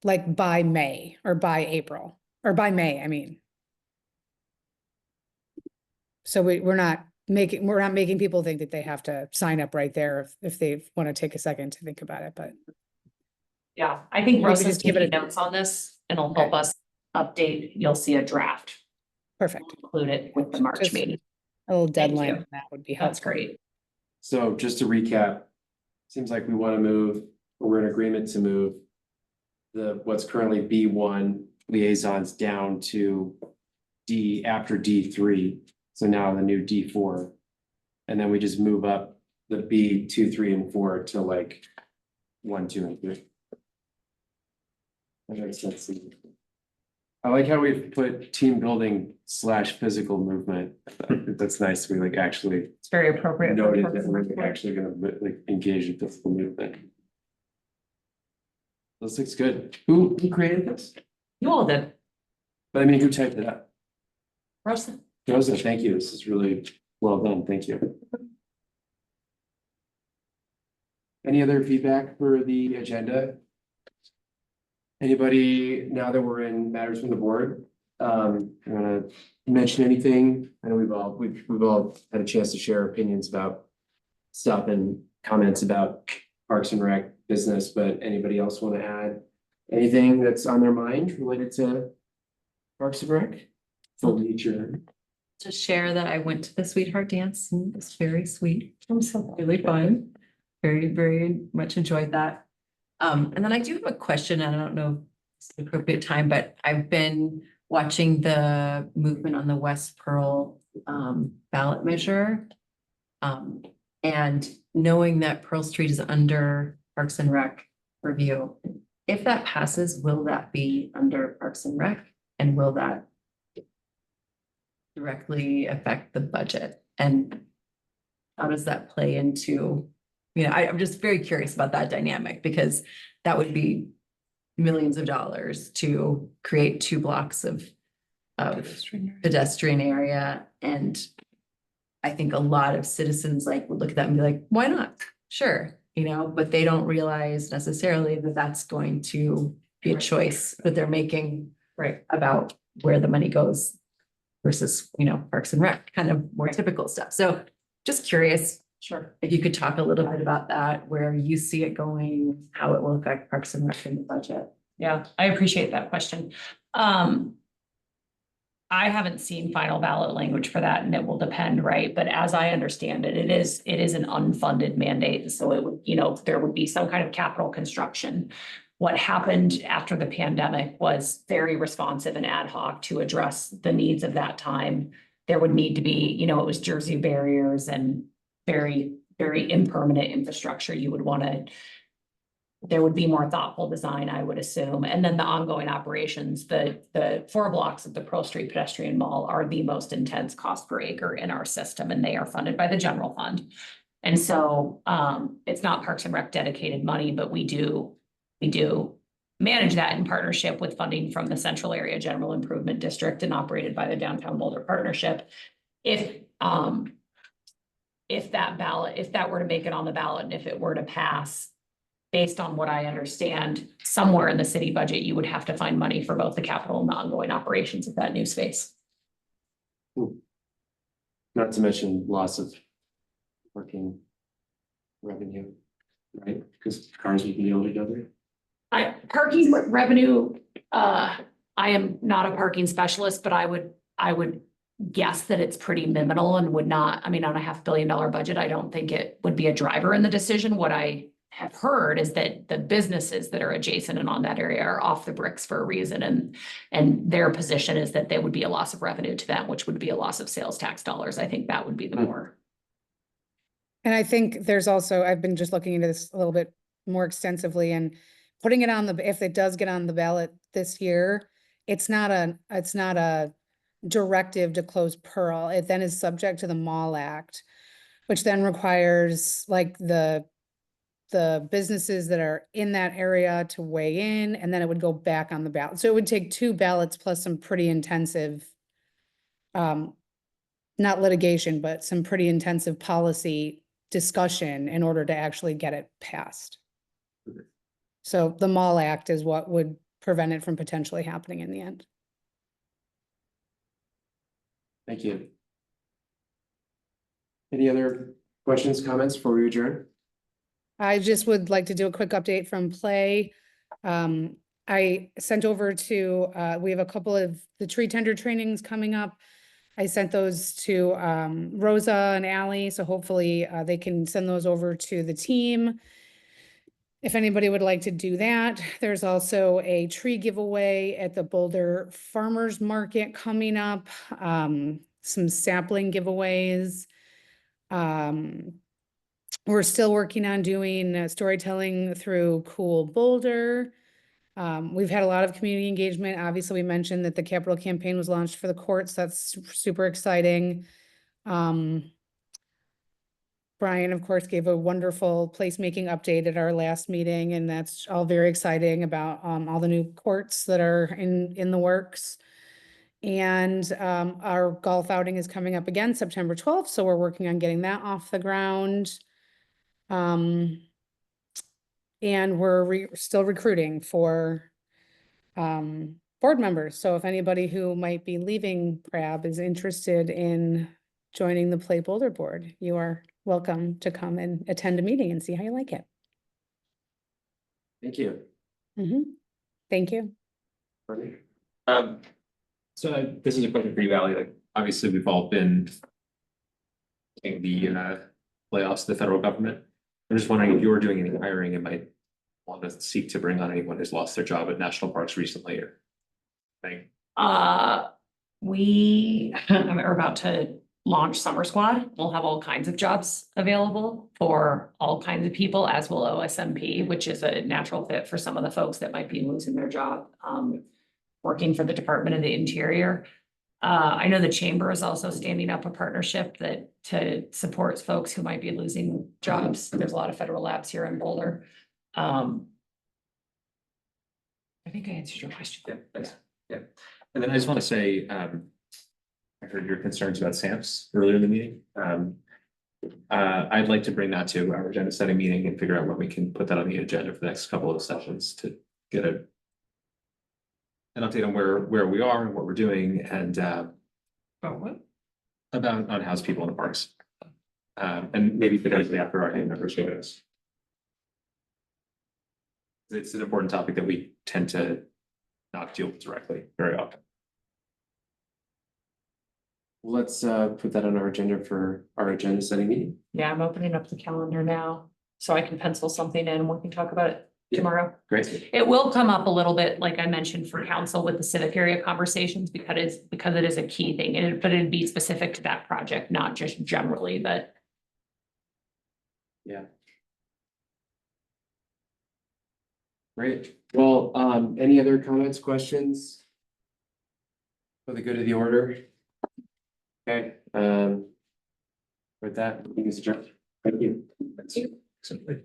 like by May or by April or by May, I mean. So we're not making people think that they have to sign up right there if they want to take a second to think about it, but. Yeah, I think Maybe Russ is just give it taking a- notes on this and it'll help us update. You'll see a draft. Perfect. Include it with the March Just meeting. A little Thank deadline you. on that would be helpful. That's great. So just to recap, seems like we want to move, or we're in agreement to move what's currently B1 liaisons down to D after D3. So now the new D4. And then we just move up the B2, 3, and 4 to like 1, 2, and 3. That makes sense. I like how we put team building / physical movement. That's nice. We like actually It's very appropriate. for noted Parks that and we're Rec. actually gonna like engage in physical movement. This looks good. Who created this? You all did. But I mean, who typed it up? Russ, Joseph, thank you. This is really well done. Thank you. Any other feedback for the agenda? Anybody, now that we're in matters from the board, wanna mention anything? I know we've all had a chance to share opinions about stuff and comments about Parks and Rec business, but anybody else want to add anything that's on their mind related to Parks and Rec? Full nature. To share that I went to the sweetheart dance and it was very sweet. It was really fun. Very, very much enjoyed that. And then I do have a question. I don't know the appropriate time, but I've been watching the movement on the West Pearl ballot measure. And knowing that Pearl Street is under Parks and Rec review, if that passes, will that be under Parks and Rec? And will that directly affect the budget? And how does that play into, I'm just very curious about that dynamic, because that would be millions of dollars to create 2 blocks of pedestrian area. And I think a lot of citizens would look at that and be like, why not? Sure. But they don't realize necessarily that that's going to be a choice that they're making about where the money goes versus, Parks and Rec, kind of more typical stuff. So just curious. Sure. If you could talk a little bit about that, where you see it going, how it will affect Parks and Rec in the budget. Yeah, I appreciate that question. I haven't seen final ballot language for that, and it will depend, right? But as I understand it, it is an unfunded mandate. So it would, there would be some kind of capital construction. What happened after the pandemic was very responsive and ad hoc to address the needs of that time. There would need to be, it was Jersey barriers and very, very impermanent infrastructure. You would want to, there would be more thoughtful design, I would assume. And then the ongoing operations, the 4 blocks of the Pearl Street Pedestrian Mall are the most intense cost per acre in our system, and they are funded by the general fund. And so it's not Parks and Rec dedicated money, but we do manage that in partnership with funding from the Central Area General Improvement District and operated by the Downtown Boulder Partnership. If that were to make it on the ballot, and if it were to pass, based on what I understand, somewhere in the city budget, you would have to find money for both the capital and the ongoing operations of that new space. Not to mention loss of parking revenue, right? Because cars would be able to go there. Parking revenue, I am not a parking specialist, but I would guess that it's pretty minimal and would not, on a $500 million budget, I don't think it would be a driver in the decision. What I have heard is that the businesses that are adjacent and on that area are off the bricks for a reason. And their position is that there would be a loss of revenue to them, which would be a loss of sales tax dollars. I think that would be the more. And I think there's also, I've been just looking into this a little bit more extensively, and putting it on if it does get on the ballot this year, it's not a directive to close Pearl. It then is subject to the Mall Act, which then requires the businesses that are in that area to weigh in, and then it would go back on the ballot. So it would take 2 ballots plus some pretty intensive, not litigation, but some pretty intensive policy discussion in order to actually get it passed. So the Mall Act is what would prevent it from potentially happening in the end. Thank you. Any other questions, comments before we adjourn? I just would like to do a quick update from Play. I sent over to, we have a couple of the tree tender trainings coming up. I sent those to Rosa and Allie, so hopefully they can send those over to the team if anybody would like to do that. There's also a tree giveaway at the Boulder Farmers Market coming up, some sapling giveaways. We're still working on doing storytelling through Cool Boulder. We've had a lot of community engagement. Obviously, we mentioned that the capital campaign was launched for the courts. That's super exciting. Brian, of course, gave a wonderful placemaking update at our last meeting, and that's all very exciting about all the new courts that are in the works. And our golf outing is coming up again September 12th, so we're working on getting that off the ground. And we're still recruiting for board members. So if anybody who might be leaving PRAB is interested in joining the Play Boulder board, you are welcome to come and attend a meeting and see how you like it. Thank you. Thank you. So this is a question for you, Ally. Like, obviously, we've all been in the layoffs of the federal government. I'm just wondering if you were doing any hiring, it might want to seek to bring on anyone who's lost their job at national parks recently or thing? We are about to launch Summer Squad. We'll have all kinds of jobs available for all kinds of people, as will OSMP, which is a natural fit for some of the folks that might be losing their job, working for the Department of the Interior. I know the chamber is also standing up a partnership to support folks who might be losing jobs. There's a lot of federal labs here in Boulder. I think I answered your question. Yeah, thanks. Yeah. And then I just want to say, I heard your concerns about SAMPS earlier in the meeting. I'd like to bring that to our agenda setting meeting and figure out when we can put that on the agenda for the next couple of sessions to get an update on where we are and what we're doing and about what? About unhoused people in the parks. And maybe potentially after our members join us. It's an important topic that we tend to not deal with directly very often. Let's put that on our agenda for our agenda setting meeting. Yeah, I'm opening up the calendar now, so I can pencil something in and we can talk about it tomorrow. Great. It will come up a little bit, like I mentioned, for council with the civic area conversations because it is a key thing, but it'd be specific to that project, not just generally, but. Yeah. Great. Well, any other comments, questions? For the good of the order? Okay, with that, meeting is adjourned. Thank you. Simply.